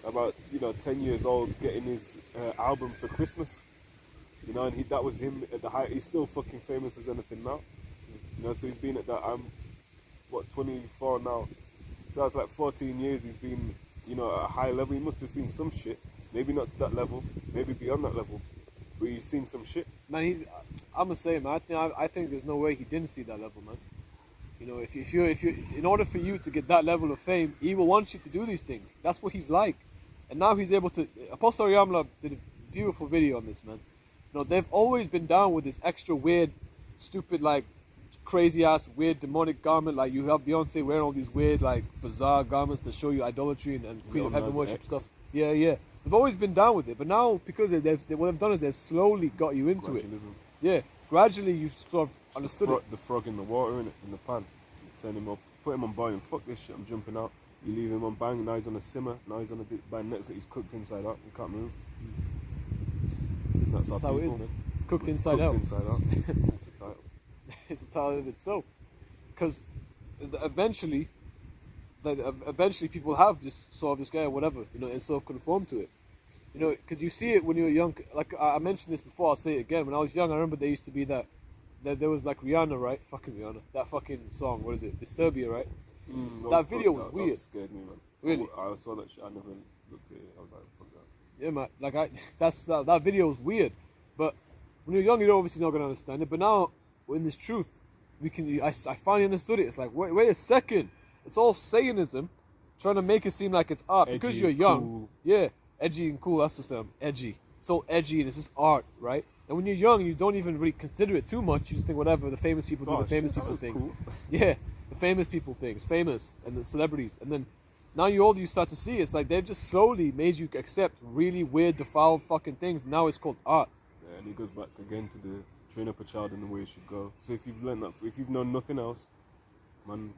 about 10 years old, getting his album for Christmas, and that was him at the height. He's still fucking famous as anything now, so he's been at that. I'm 24 now, so that's like 14 years he's been you know, at a high level. He must have seen some shit. Maybe not to that level, maybe beyond that level, but he's seen some shit. Man, I'm gonna say, man. I think there's no way he didn't see that level, man. You know, if you, in order for you to get that level of fame, he will want you to do these things. That's what he's like. And now he's able to. Apostle Yamla did a beautiful video on this, man. You know, they've always been down with this extra weird, stupid, like, crazy ass, weird, demonic garment. Like, you have Beyonce wearing all these weird, like, bizarre garments to show you idolatry and Queen of Heaven worship stuff. Yeah, yeah. They've always been down with it, but now because what they've done is they've slowly got you into it. Yeah, gradually you sort of understood it. The frog in the water, in the pan. You turn him up, put him on boiling. Fuck this shit, I'm jumping out. You leave him on bang. Now he's on a simmer. Now he's on a bit by next that he's cooked inside out. He can't move. That's how it is, man. Cooked inside out. Inside out. It's a title. It's a title in itself, because eventually people have just saw this guy or whatever, you know, and sort of conform to it, you know, because you see it when you're young. Like I mentioned this before, I'll say it again. When I was young, I remember there used to be that there was like Rihanna, right? Fucking Rihanna. That fucking song, what is it? Disturbia, right? That video was weird. That scared me, man. Really? I saw that shit. I never looked at it. I was like, fuck that. Yeah, man. Like that video was weird. But when you're young, you're obviously not gonna understand it. But now, in this truth, I finally understood it. It's like, wait a second. It's all Satanism, trying to make it seem like it's art. Edgy, because you're young. cool. Yeah, edgy and cool. That's the term. Edgy. It's all edgy and it's just art, right? And when you're young, you don't even really consider it too much. You just think whatever the famous people do, the famous people things. Cool. Yeah, the famous people things, famous and the celebrities. And then now you're older, you start to see it's like they've just slowly made you accept really weird, defiled fucking things. Now it's called art. Yeah, and it goes back again to the train up a child in the way it should go. So if you've learned that, if you've known nothing else, man,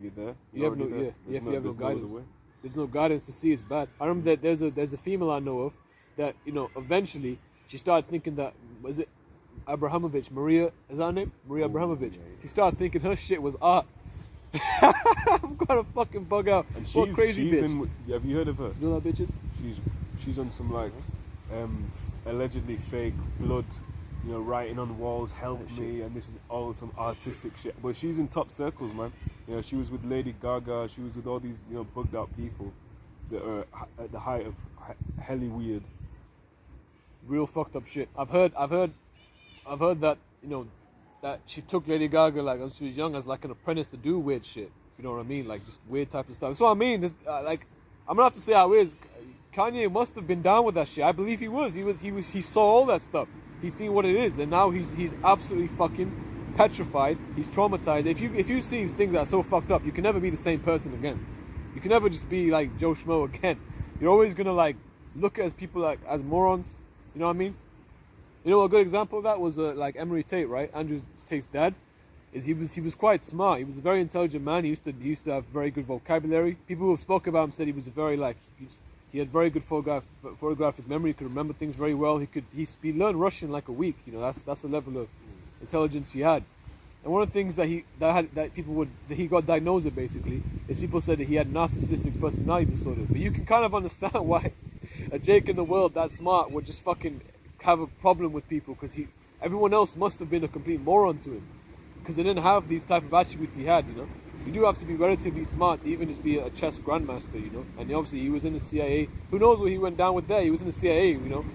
you're there. You have no, there. yeah, if you have no guidance. Way. There's no guidance to see it's bad. I remember that there's a female I know of that, you know, eventually she started thinking that, was it Abrahamovich, Maria, is that her name? Maria Abrahamovich. Yeah. She started thinking her shit was art. I'm gonna fucking bug out. And What crazy bitch. Have you heard of her? You know that bitches? She's on some like allegedly fake blood, you know, writing on walls, help me, and this is all some artistic shit. But she's in top circles, man. You know, she was with Lady Gaga, she was with all these, you know, bugged out people that are at the height of helly weird. Real fucked up shit. I've heard that, you know, that she took Lady Gaga like when she was young as like an apprentice to do weird shit. If you know what I mean, like just weird type of stuff. That's what I mean. This, like, I'm gonna have to say how it is. Kanye must have been down with that shit. I believe he was. He saw all that stuff. He's seen what it is, and now he's absolutely fucking petrified. He's traumatized. If you see things that are so fucked up, you can never be the same person again. You can never just be like Joe Schmo again. You're always gonna like look at people like as morons. You know what I mean? You know, a good example of that was like Emery Tate, right? Andrew Tate's dad. He was quite smart. He was a very intelligent man. He used to have very good vocabulary. People who spoke about him said he was a very like he had very good photographic memory. He could remember things very well. He learned Russian in like a week. You know, that's the level of intelligence he had. And one of the things that he got diagnosed with basically is people said that he had narcissistic personality disorder. But you can kind of understand why a Jake in the world that smart would just fucking have a problem with people, because everyone else must have been a complete moron to him, because they didn't have these type of attributes he had. You know, you do have to be relatively smart to even just be a chess grandmaster. You know, and obviously he was in the CIA. Who knows what he went down with there? He was in the CIA. You know,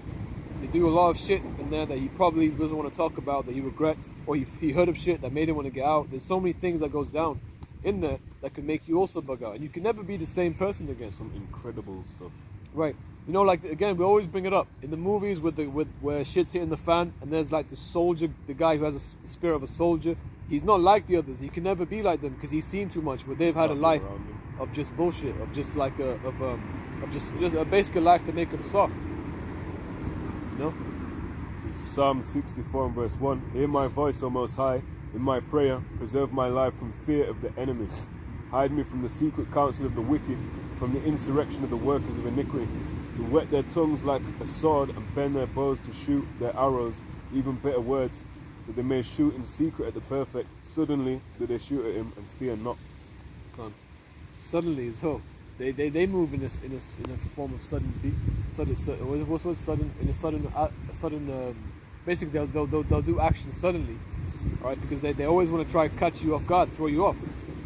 they do a lot of shit in there that he probably doesn't want to talk about, that he regrets, or he heard of shit that made him want to get out. There's so many things that goes down in there that could make you also bug out, and you can never be the same person again. Some incredible stuff. Right. You know, like, again, we always bring it up in the movies where shit's hitting the fan, and there's like the soldier, the guy who has the spirit of a soldier. He's not like the others. He can never be like them because he's seen too much. Where they've had a life of just bullshit, of just like of just a basic life to make them soft. You know. Psalm 64 and verse 1. Hear my voice, O Most High, in my prayer. Preserve my life from fear of the enemy. Hide me from the secret counsel of the wicked, from the insurrection of the workers of iniquity, who whet their tongues like a sword and bend their bows to shoot their arrows, even better words, that they may shoot in secret at the perfect. Suddenly do they shoot at him and fear not. Come. Suddenly is hope. They move in a form of suddenty. What's sudden? In a sudden. Basically, they'll do action suddenly, right? Because they always want to try to catch you off guard, throw you off.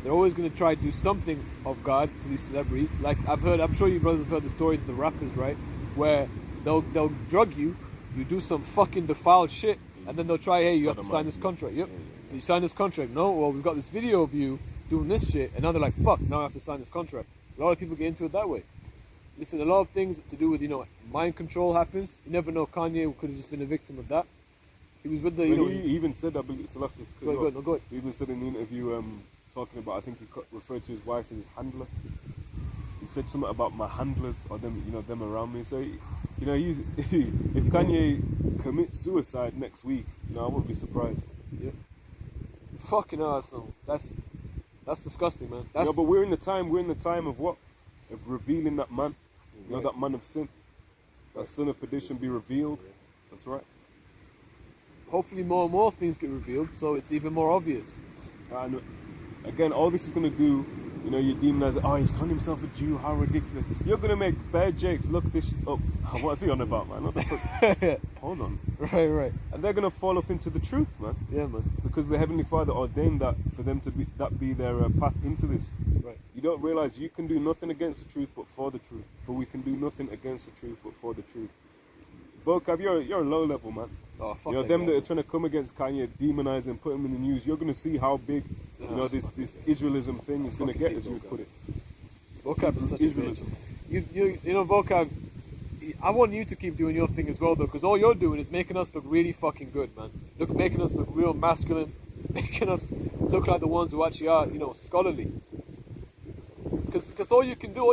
They're always going to try to do something of God to these celebrities. Like I'm sure you brothers have heard the stories of the rappers, right? Where they'll drug you, you do some fucking defiled shit, and then they'll try, hey, you have to sign this contract. Yep. You sign this contract. No, well, we've got this video of you doing this shit, and now they're like, fuck, now I have to sign this contract. A lot of people get into it that way. Listen, a lot of things to do with, mind control happens. You never know, Kanye could have just been a victim of that. He was with the, he even said, I believe, go ahead. He even said in the interview, talking about, I think he referred to his wife as his handler. He said something about my handlers, or them, them around me. So, he's if Kanye commits suicide next week, I wouldn't be surprised. Yeah. Fucking awesome. That's disgusting, man. But we're in the time of what? Of revealing that man. That man of sin. That son of perdition be revealed. That's right. Hopefully more and more things get revealed, so it's even more obvious. And again, all this is going to do, you demonize it. Oh, he's calling himself a Jew. How ridiculous. You're going to make bad jakes. Look this up. What's he on about, man? What the fuck? Hold on. Right. And they're going to fall up into the truth, man. Yeah, man. Because the Heavenly Father ordained that for them to be their path into this. Right. You don't realize you can do nothing against the truth but for the truth. For we can do nothing against the truth but for the truth. Vocab, you're a low level, man. Oh, fuck them that are trying to come against Kanye, demonize him, put him in the news. You're going to see how big, this Israelism thing is going to get, as you would put it. Vocab is such Israelism. Vocab. I want you to keep doing your thing as well, though, because all you're doing is making us look really fucking good, man. Making us look real masculine, making us look like the ones who actually are, scholarly. Because all you can do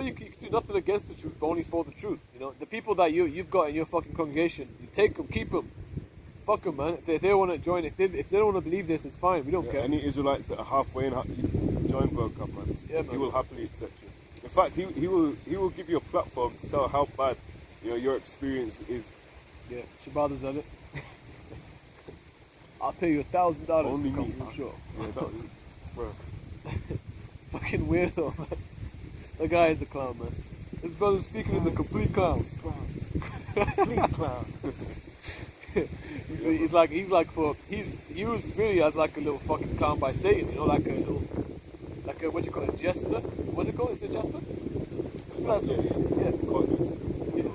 nothing against the truth, but only for the truth. The people that you've got in your fucking congregation, you take them, keep them. Fuck them, man. If they want to join, if they don't want to believe this, it's fine. We don't care. Any Israelites that are halfway in, join Vocab, man. Yeah, man. He will happily accept you. In fact, he will give you a platform to tell how bad your experience is. Yeah, Shabbat said it. I'll pay you $1,000 to come to the show. Yeah, bro. Fucking weirdo, man. The guy is a clown, man. This brother speaking is a complete clown. Complete clown. He was really as like a little fucking clown by Satan, like a what you call it, jester? What's it called? Is it jester? Yeah.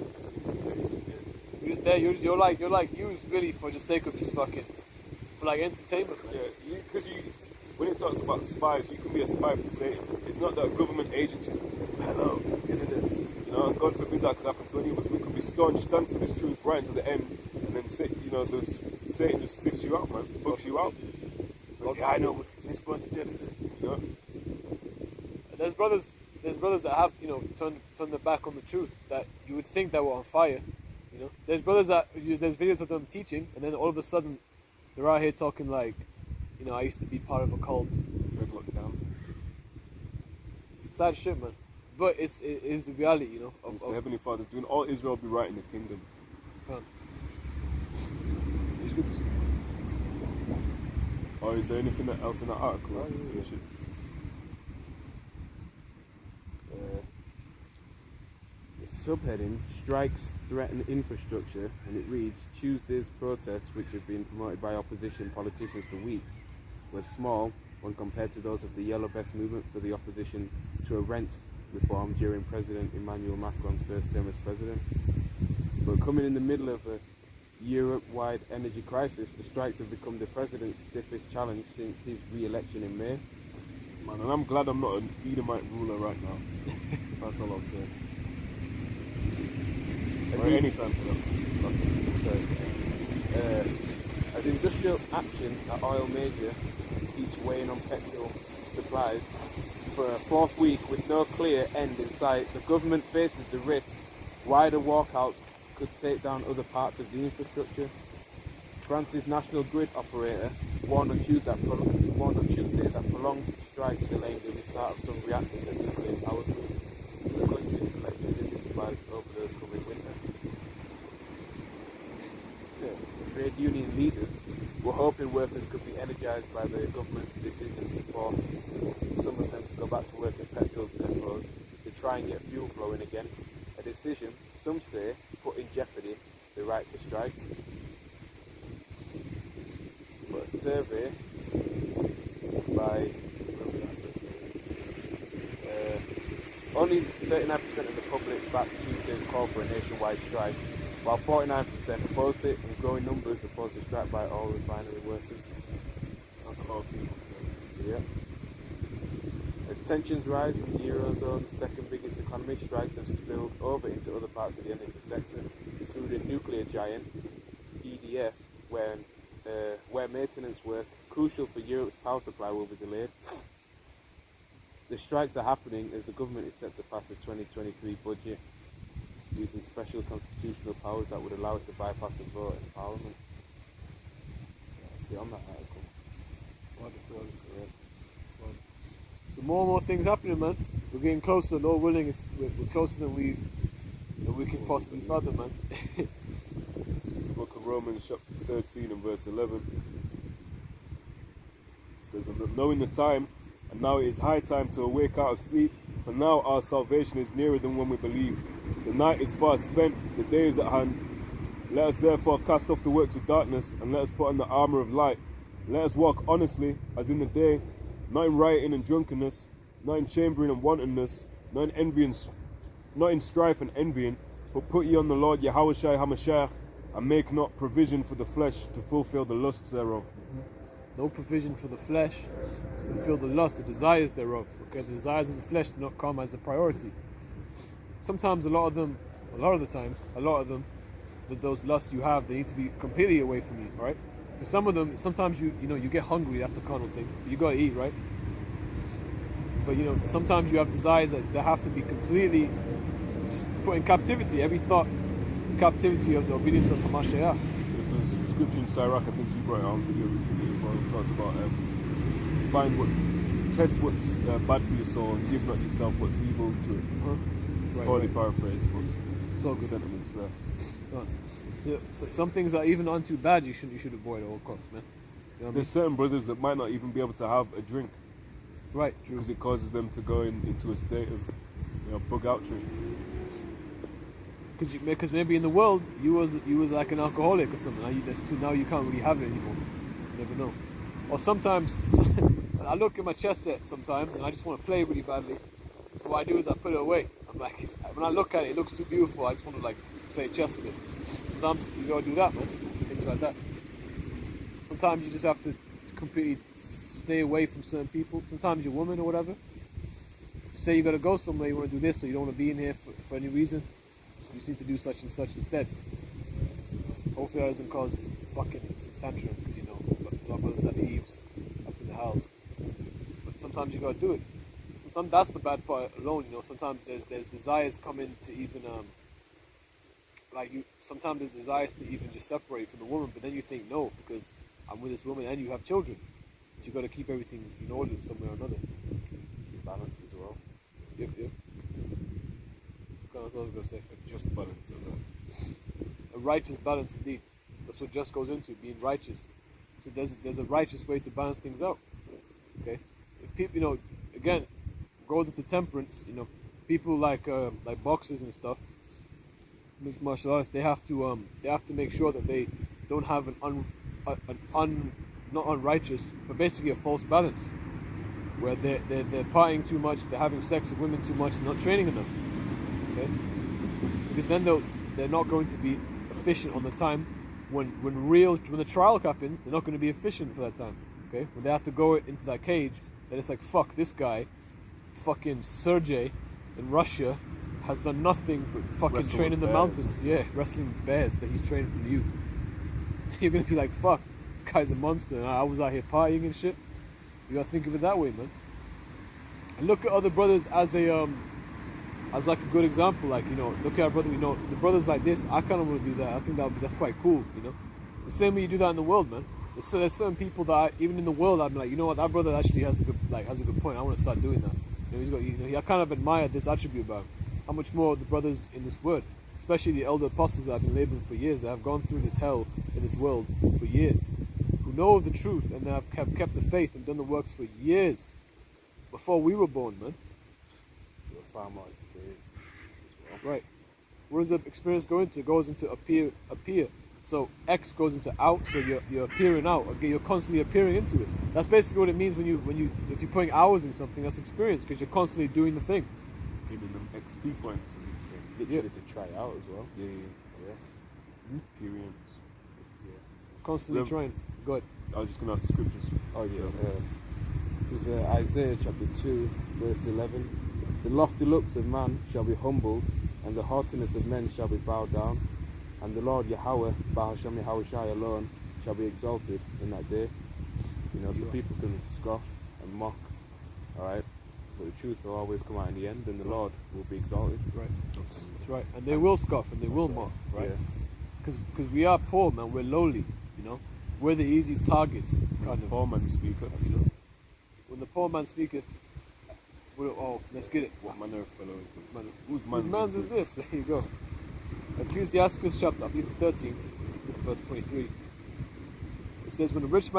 He was there. You're like used really for the sake of just fucking for like entertainment. Man. Yeah, because when it talks about spies, you can be a spy for Satan. It's not that government agencies would say, hello, God forbid that could happen to any of us. We could be staunch, stand for this truth right until the end, and then Satan just sifts you out, man, bugs you out. Okay, I know this brother did it. There's brothers that have turned their back on the truth that you would think that were on fire. There's brothers that there's videos of them teaching, and then all of a sudden they're out here talking like, I used to be part of a cult. Dreadlock down. Sad shit, man. But it is the reality, Of the Heavenly Father's doing. All Israel be right in the kingdom. Or is there anything else in that article? Finish it. The subheading, Strikes Threaten Infrastructure, and it reads, Tuesday's protests, which have been promoted by opposition politicians for weeks, were small when compared to those of the Yellow Vest movement for the opposition to a rent reform during President Emmanuel Macron's first term as president. But coming in the middle of a Europe-wide energy crisis, the strikes have become the president's stiffest challenge since his re-election in May. Man, and I'm glad I'm not an Edomite ruler right now. That's all I'll say. Or any time for that. As industrial action at oil major keeps weighing on petrol supplies for a fourth week with no clear end in sight, the government faces the risk wider walkouts could take down other parts of the infrastructure. France's national grid operator warned on Tuesday that prolonged strikes delaying the restart of some reactors at nuclear power plants. The country's electricity supplies over the coming winter. Trade union leaders were hoping workers could be energised by the government's decision to force some of them to go back to work at petrol depots to try and get fuel flowing again. A decision, some say, put in jeopardy the right to strike. But a survey by Only 39% of the public backed Tuesday's call for a nationwide strike, while 49% opposed it, and growing numbers opposed the strike by all refinery workers. That's a lot of people. Yeah. As tensions rise in the Eurozone's second biggest economy, strikes have spilled over into other parts of the energy sector, including nuclear giant EDF, where maintenance work crucial for Europe's power supply will be delayed. The strikes are happening as the government is set to pass a 2023 budget using special constitutional powers that would allow it to bypass a vote in Parliament. See on that article. So more and more things happening, man. We're getting closer. Lord willing, we're closer than we can possibly fathom, man. This is the book of Romans, chapter 13 and verse 11. It says, knowing the time, and now it is high time to awake out of sleep, for now our salvation is nearer than when we believed. The night is far spent, the day is at hand. Let us therefore cast off the works of darkness, and let us put on the armour of light. Let us walk honestly, as in the day, not in rioting and drunkenness, not in chambering and wantonness, not in envy and not in strife and envying, but put ye on the Lord Yahushua HaMashiach, and make not provision for the flesh to fulfill the lusts thereof. No provision for the flesh to fulfill the lust, the desires thereof. Okay, the desires of the flesh do not come as a priority. Sometimes a lot of them, those lusts you have, they need to be completely away from you, right? Because some of them, sometimes you get hungry, that's a carnal thing. You gotta eat, right? But sometimes you have desires that have to be completely just put in captivity. Every thought, in captivity of the obedience of Hamashiach. This was scripture in Sirach, I think you brought it on video recently as well. It talks about test what's bad for your soul and give not yourself what's evil to it. Poorly paraphrased, but so good. Sentiments there. So some things that even aren't too bad, you should avoid at all costs, man. You know what There's certain brothers that might not even be able to have a drink. Right, true. Because it causes them to go into a state of bug out drink. Because maybe in the world you was like an alcoholic or something. Now you can't really have it anymore. You never know. Or sometimes I look at my chess set sometimes and I just want to play really badly. So what I do is I put it away. I'm like, when I look at it, it looks too beautiful. I just want to like play chess with it. Sometimes you gotta do that, man. Things like that. Sometimes you just have to completely stay away from certain people. Sometimes you're a woman or whatever. Say you gotta go somewhere, you want to do this, so you don't want to be in here for any reason. You just need to do such and such instead. Hopefully that doesn't cause fucking tantrums, because a lot of brothers have Eves up in the house. But sometimes you gotta do it. Sometimes that's the bad part alone, Sometimes there's desires come in to even sometimes there's desires to even just separate from the woman, but then you think no, because I'm with this woman and you have children. So you got to keep everything in order somewhere or another. Balance as well. Yep. That's what I was going to say. A just balance of that. A righteous balance indeed. That's what just goes into, being righteous. So there's a righteous way to balance things out. Okay? If people, again, goes into temperance, people like boxers and stuff, mixed martial arts, they have to make sure that they don't have not unrighteous, but basically a false balance, where they're partying too much, they're having sex with women too much, not training enough. Okay, because then they're not going to be efficient on the time when the trial happens. They're not going to be efficient for that time. Okay, when they have to go into that cage, then it's like, fuck, this guy, fucking Sergey in Russia, has done nothing but fucking train in the mountains. Yeah, wrestling bears that he's trained from you. You're gonna be like, fuck, this guy's a monster and I was out here partying and shit. You gotta think of it that way, man. And look at other brothers as like a good example. Like, look at our brother, the brothers like this, I kinda wanna do that. I think that's quite cool, The same way you do that in the world, man. There's certain people that even in the world I'm like, that brother actually has a good point. I wanna start doing that. He's got I kind of admire this attribute about him. How much more the brothers in this word, especially the elder apostles that have been laboring for years, that have gone through this hell in this world for years, who know of the truth and have kept the faith and done the works for years before we were born, man. You're far more experienced as well. Right. Where does the experience go into? It goes into appear. So X goes into out, so you're appearing out. Okay, you're constantly appearing into it. That's basically what it means if you're putting hours in something. That's experience, because you're constantly doing the thing. giving them XP points, as you'd say. Literally to try out as well. Yeah. Yeah. Experience. Constantly Well, trying. Go ahead. I was just going to ask scriptures. Oh yeah. This is Isaiah chapter 2, verse 11. The lofty looks of man shall be humbled, and the haughtiness of men shall be bowed down, and the Lord Yahweh, Bahashem Yahushai alone, shall be exalted in that day. You know, so people can scoff and mock, alright? But the truth will always come out in the end, and the Lord will be exalted. Right. That's right. And they will scoff and they will mock, right? Yeah. Because we are poor, man. We're lowly, you know. We're the easy targets, kind of. Poor man speaketh, you know. When the poor man speaketh, let's get it. What manner of fellow is this? Man, Whose whose man's man's is this? There you go. Ecclesiasticus chapter, I believe it's 13, verse 23. It says, when a rich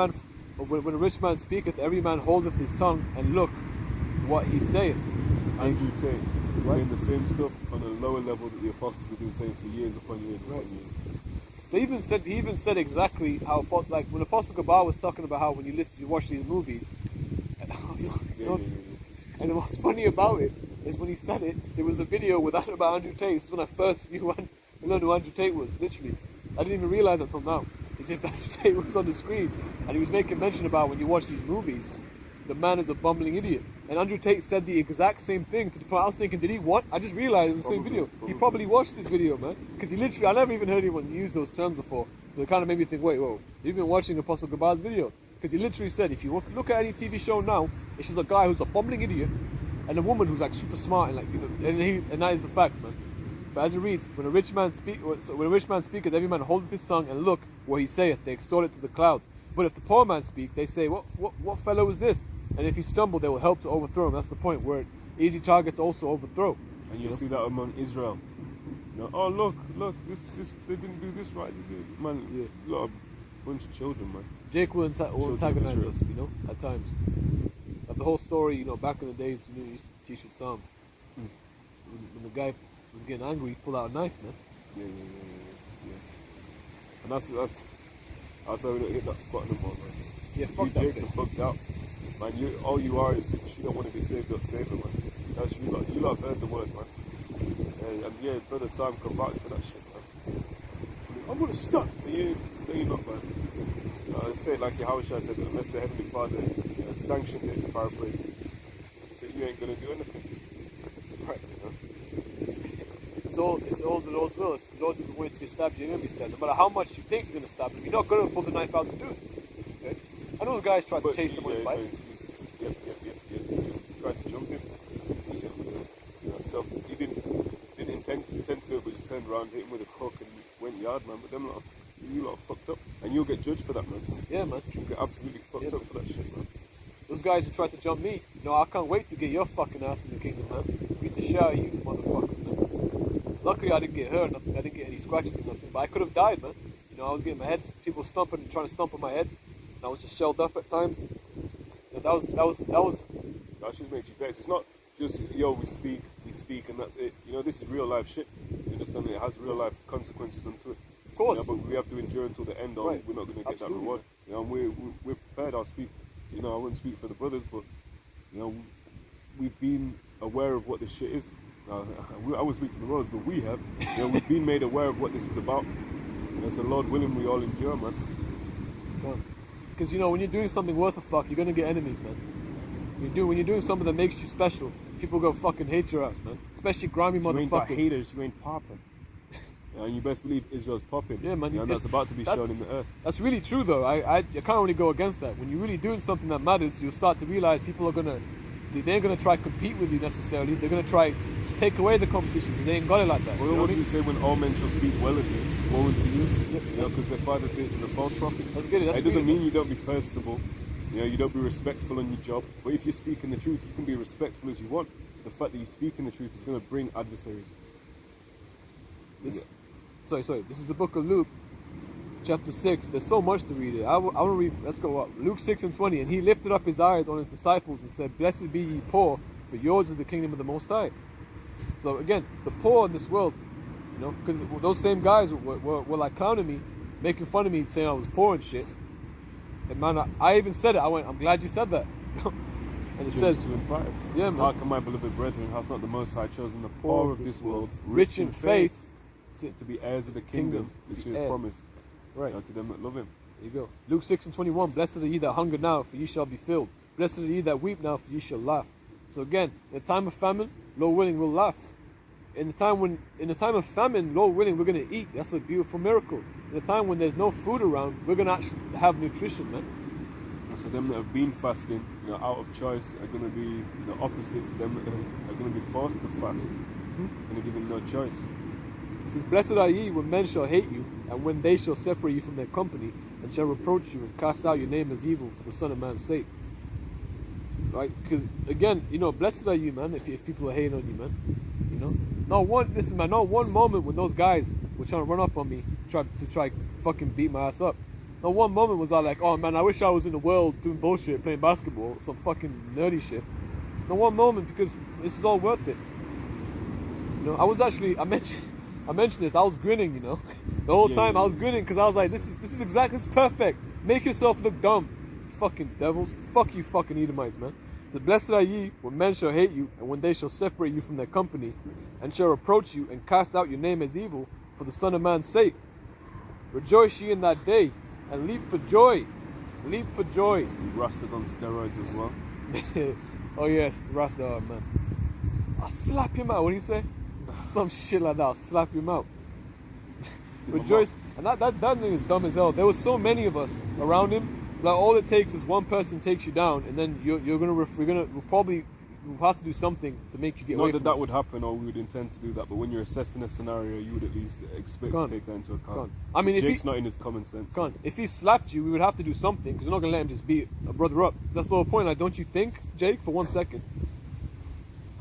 man speaketh, every man holdeth his tongue, and look what he saith. Andrew Tate Right. saying the same stuff on a lower level that the apostles have been saying for years upon years upon years. He even said exactly how, like when Apostle Gabar was talking about how when you watch these movies, and what's funny about it is when he said it, there was a video about Andrew Tate. This is when I first learned who Andrew Tate was. Literally, I didn't even realize until now. Andrew Tate was on the screen, and he was making mention about when you watch these movies, the man is a bumbling idiot. And Andrew Tate said the exact same thing to the point. I was thinking, did he what? I just realized in the same video. He probably watched this video, man. Because he literally, I never even heard anyone use those terms before. So it kind of made me think, wait, whoa, you've been watching Apostle Gabar's videos. Because he literally said, if you look at any TV show now, it's just a guy who's a bumbling idiot and a woman who's like super smart and like, you know, and that is the fact, man. But as it reads, when a rich man speaketh, every man holdeth his tongue, and look what he saith, they extol it to the clouds. But if the poor man speak, they say, what fellow is this? And if he stumble, they will help to overthrow him. That's the point, where easy target to also overthrow. And you'll see that among Israel. You know, oh look, this they didn't do this right. Man, a lot of bunch of children, man. Jake will antagonize us, you know, at times. But the whole story, you know, back in the days, you know, you used to teach us some. When the guy was getting angry, he pulled out a knife, man. Yeah. And that's why we don't hit that spot no more, man. Yeah, You fuck that Jakes place. are fucked out. Man, all you are is you don't want to be saved, don't save it, man. That's you lot have heard the word, man. And yeah, brother Sam come back for that shit, man. I'm gonna stop. You're not, man. Say it like Yahushua said, unless the Heavenly Father sanctioned it, paraphrase. So you ain't gonna do anything. Right, you know? It's all the Lord's will. If the Lord doesn't want you to get stabbed, you're going to be stabbed. No matter how much you think you're going to stab him, you're not going to pull the knife out to do it. Okay? I know the guys tried to chase someone's bike. Yep. Tried to jump him. He didn't intend to do it, but he turned around, hit him with a hook, and went yard, man. But them lot, you lot fucked up, and you'll get judged for that, man. Yeah, man. You'll get absolutely fucked up for that shit, man. Those guys who tried to jump me, no, I can't wait to get your fucking ass in the kingdom, man. Beat the shit out of you motherfuckers, man. Luckily, I didn't get hurt, nothing. I didn't get any scratches or nothing, but I could have died, man. You know, I was getting my head, people stomping and trying to stomp on my head, and I was just shelled up at times. And that was. That shit makes you vex. It's not just we speak, and that's it. You know, this is real life shit. You understand? It has real life consequences onto it. Of course. You know, but we have to endure until the end, or Right. we're not going to get Absolutely. that reward. You know, and we're prepared. I'll speak. You know, I wouldn't speak for the brothers, but you know, we've been aware of what this shit is. I would speak for the brothers, but we have. You know, we've been made aware of what this is about. You know, so Lord willing, we all endure, man. Because you know, when you're doing something worth a fuck, you're gonna get enemies, man. When you're doing something that makes you special, people go fucking hate your ass, man. Especially grimy You ain't got motherfuckers. haters, you ain't popping. And you best believe Israel's popping. Yeah, man. You know, and that's about to be shown in the earth. That's really true, though. I can't really go against that. When you're really doing something that matters, you'll start to realize people are they ain't gonna try to compete with you necessarily. They're gonna try to take away the competition because they ain't got it like that. Well, You know what what I do you mean? say when all men shall speak well of you? Woe unto you. You know, because their fathers did it to the false prophets. That's good, that's It doesn't really mean you don't be personable. You know, you don't be respectful on your job. But if you're speaking the truth, you can be respectful as you want. The fact that you're speaking the truth is going to bring adversaries. Sorry. This is the book of Luke, chapter 6. There's so much to read it. I want to read, let's go up. Luke 6:20. And he lifted up his eyes on his disciples and said, Blessed be ye poor, for yours is the kingdom of the Most High. So again, the poor in this world, you know, because those same guys were like clowning me, making fun of me, saying I was poor and shit. And man, I even said it. I went, I'm glad you said that. And it James says, 2 and 5. yeah, man. Hearken, my beloved brethren, hath not the Most High chosen the poor of this world, rich in faith, to be heirs of the kingdom to which be he hath heirs. promised right. to them that love him. There you go. Luke 6 and 21. Blessed are ye that hunger now, for ye shall be filled. Blessed are ye that weep now, for ye shall laugh. So again, in the time of famine, Lord willing, we'll laugh. In the time of famine, Lord willing, we're going to eat. That's a beautiful miracle. In the time when there's no food around, we're going to actually have nutrition, man. And so them that have been fasting, out of choice, are going to be the opposite to them that are going to be forced to fast. Going to give them no choice. It says, blessed are ye when men shall hate you, and when they shall separate you from their company, and shall reproach you, and cast out your name as evil for the Son of Man's sake. Right? Because, again, blessed are you, man, if people are hating on you, man. Not one moment when those guys were trying to run up on me, to try fucking beat my ass up. Not one moment was I like, oh man, I wish I was in the world doing bullshit, playing basketball, some fucking nerdy shit. Not one moment, because this is all worth it. I was actually, I mentioned this, I was grinning, the whole time I was grinning, because I was like, this is perfect. Make yourself look dumb, fucking devils. Fuck you fucking Edomites, man. So blessed are ye when men shall hate you, and when they shall separate you from their company, and shall reproach you, and cast out your name as evil for the Son of Man's sake. Rejoice ye in that day, and leap for joy. Leap for joy. Rasta's on steroids as well. Oh yes, Rasta, man. I'll slap him out. What do you say? Some shit like that. I'll slap him out. Rejoice. And that thing is dumb as hell. There was so many of us around him. Like all it takes is one person takes you down, and then we'll probably have to do something to make you get away Not from that us. would happen, or we would intend to do that. But when you're assessing a scenario, you would at least expect to take that into account. I mean, Jake's not in his common sense. If he slapped you, we would have to do something, because we're not gonna let him just beat a brother up. That's the whole point. Like, don't you think, Jake? For 1 second,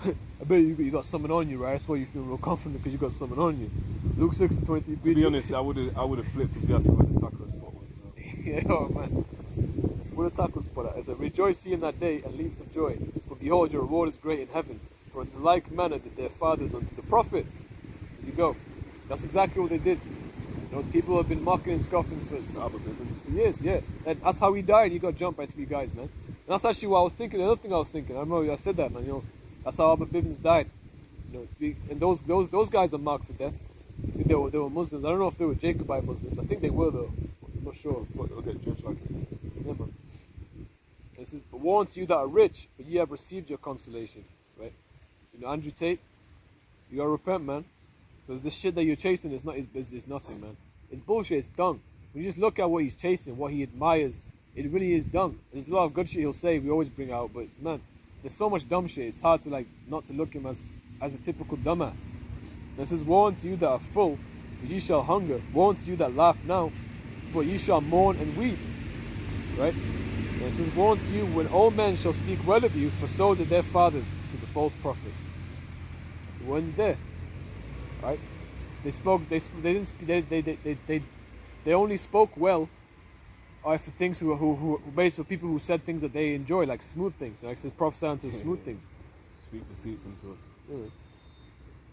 I bet you got something on you, right? That's why you feel real confident, because you got something on you. Luke 6 and 20. To be honest, I would have flipped if you asked me where the taco spot was. So. Yeah, oh man. Where the taco spot at? It says, rejoice ye in that day, and leap for joy. For behold, your reward is great in heaven. For in the like manner did their fathers unto the prophets. There you go. That's exactly what they did. People have been mocking and scoffing for years, yeah. And that's how he died. He got jumped by 3 guys, man. And that's actually what I was thinking. Another thing I was thinking. I remember I said that, man. That's how Albert Bivens died. And those guys are marked for death. I think they were Muslims. I don't know if they were Jacobite Muslims. I think they were though. I'm not sure. They'll get judged like it. Yeah, man. It says, but woe unto you that are rich, for ye have received your consolation. Right? Andrew Tate, you gotta repent, man. Because this shit that you're chasing is nothing, man. It's bullshit, it's dung. When you just look at what he's chasing, what he admires, it really is dung. There's a lot of good shit he'll say, we always bring out, but man, there's so much dumb shit, it's hard to not to look at him as a typical dumbass. And it says, woe unto you that are full, for ye shall hunger. Woe unto you that laugh now, for ye shall mourn and weep. Right? And it says, woe unto you when all men shall speak well of you, for so did their fathers to the false prophets. They weren't there. Right? They only spoke well for things who based for people who said things that they enjoy, like smooth things. Like it says, prophesy unto smooth things. Speak deceits unto us. Yeah.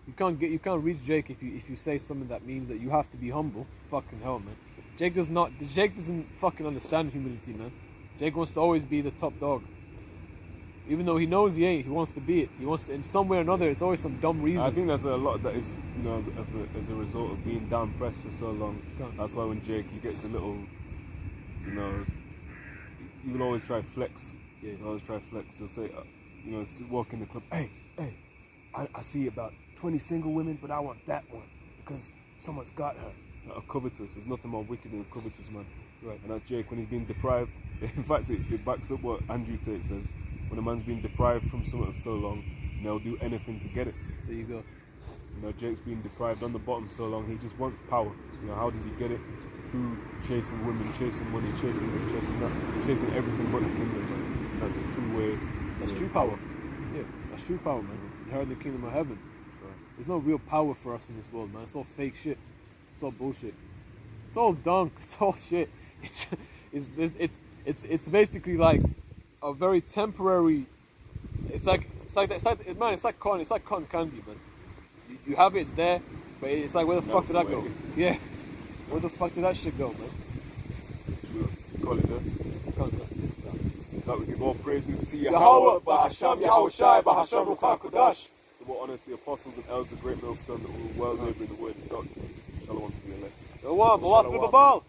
You can't reach Jake if you say something that means that you have to be humble. Fucking hell, man. Jake doesn't fucking understand humility, man. Jake wants to always be the top dog. Even though he knows he ain't, he wants to be it. He wants to, in some way or another, it's always some dumb reason. I think there's a lot that is, as a result of being down pressed for so long. That's why when Jake, he gets a little, he will always try flex. Yeah. He'll always try flex. He'll say, walk in the club, hey, I see about 20 single women, but I want that one because someone's got her. A covetous. There's nothing more wicked than a covetous man. Right. And that's Jake when he's being deprived. In fact, it backs up what Andrew Tate says. When a man's been deprived from something for so long, they'll do anything to get it. There you go. Jake's been deprived on the bottom so long, he just wants power. How does he get it? Through chasing women, chasing money, chasing this, chasing that, chasing everything but the kingdom, man. That's the true way. That's true power. Yeah, that's true power, man. Inherit the kingdom of heaven. Right. There's no real power for us in this world, man. It's all fake shit. It's all bullshit. It's all dung. It's all shit. It's basically like a very temporary. It's like cotton candy, man. You have it, it's there, but it's like where the fuck did that go? Yeah, where the fuck did that shit go, man? Call it there. that we give all praises to Yahweh, Yahweh, Bahasham, Yahweh Shai, Bahasham, Ruach HaKodesh. Give all honor to the apostles and elders of the great millstone that will well labor in the word of doctrine. Shalom to the elect. Yawam, Bawat Shalom. Bibabal.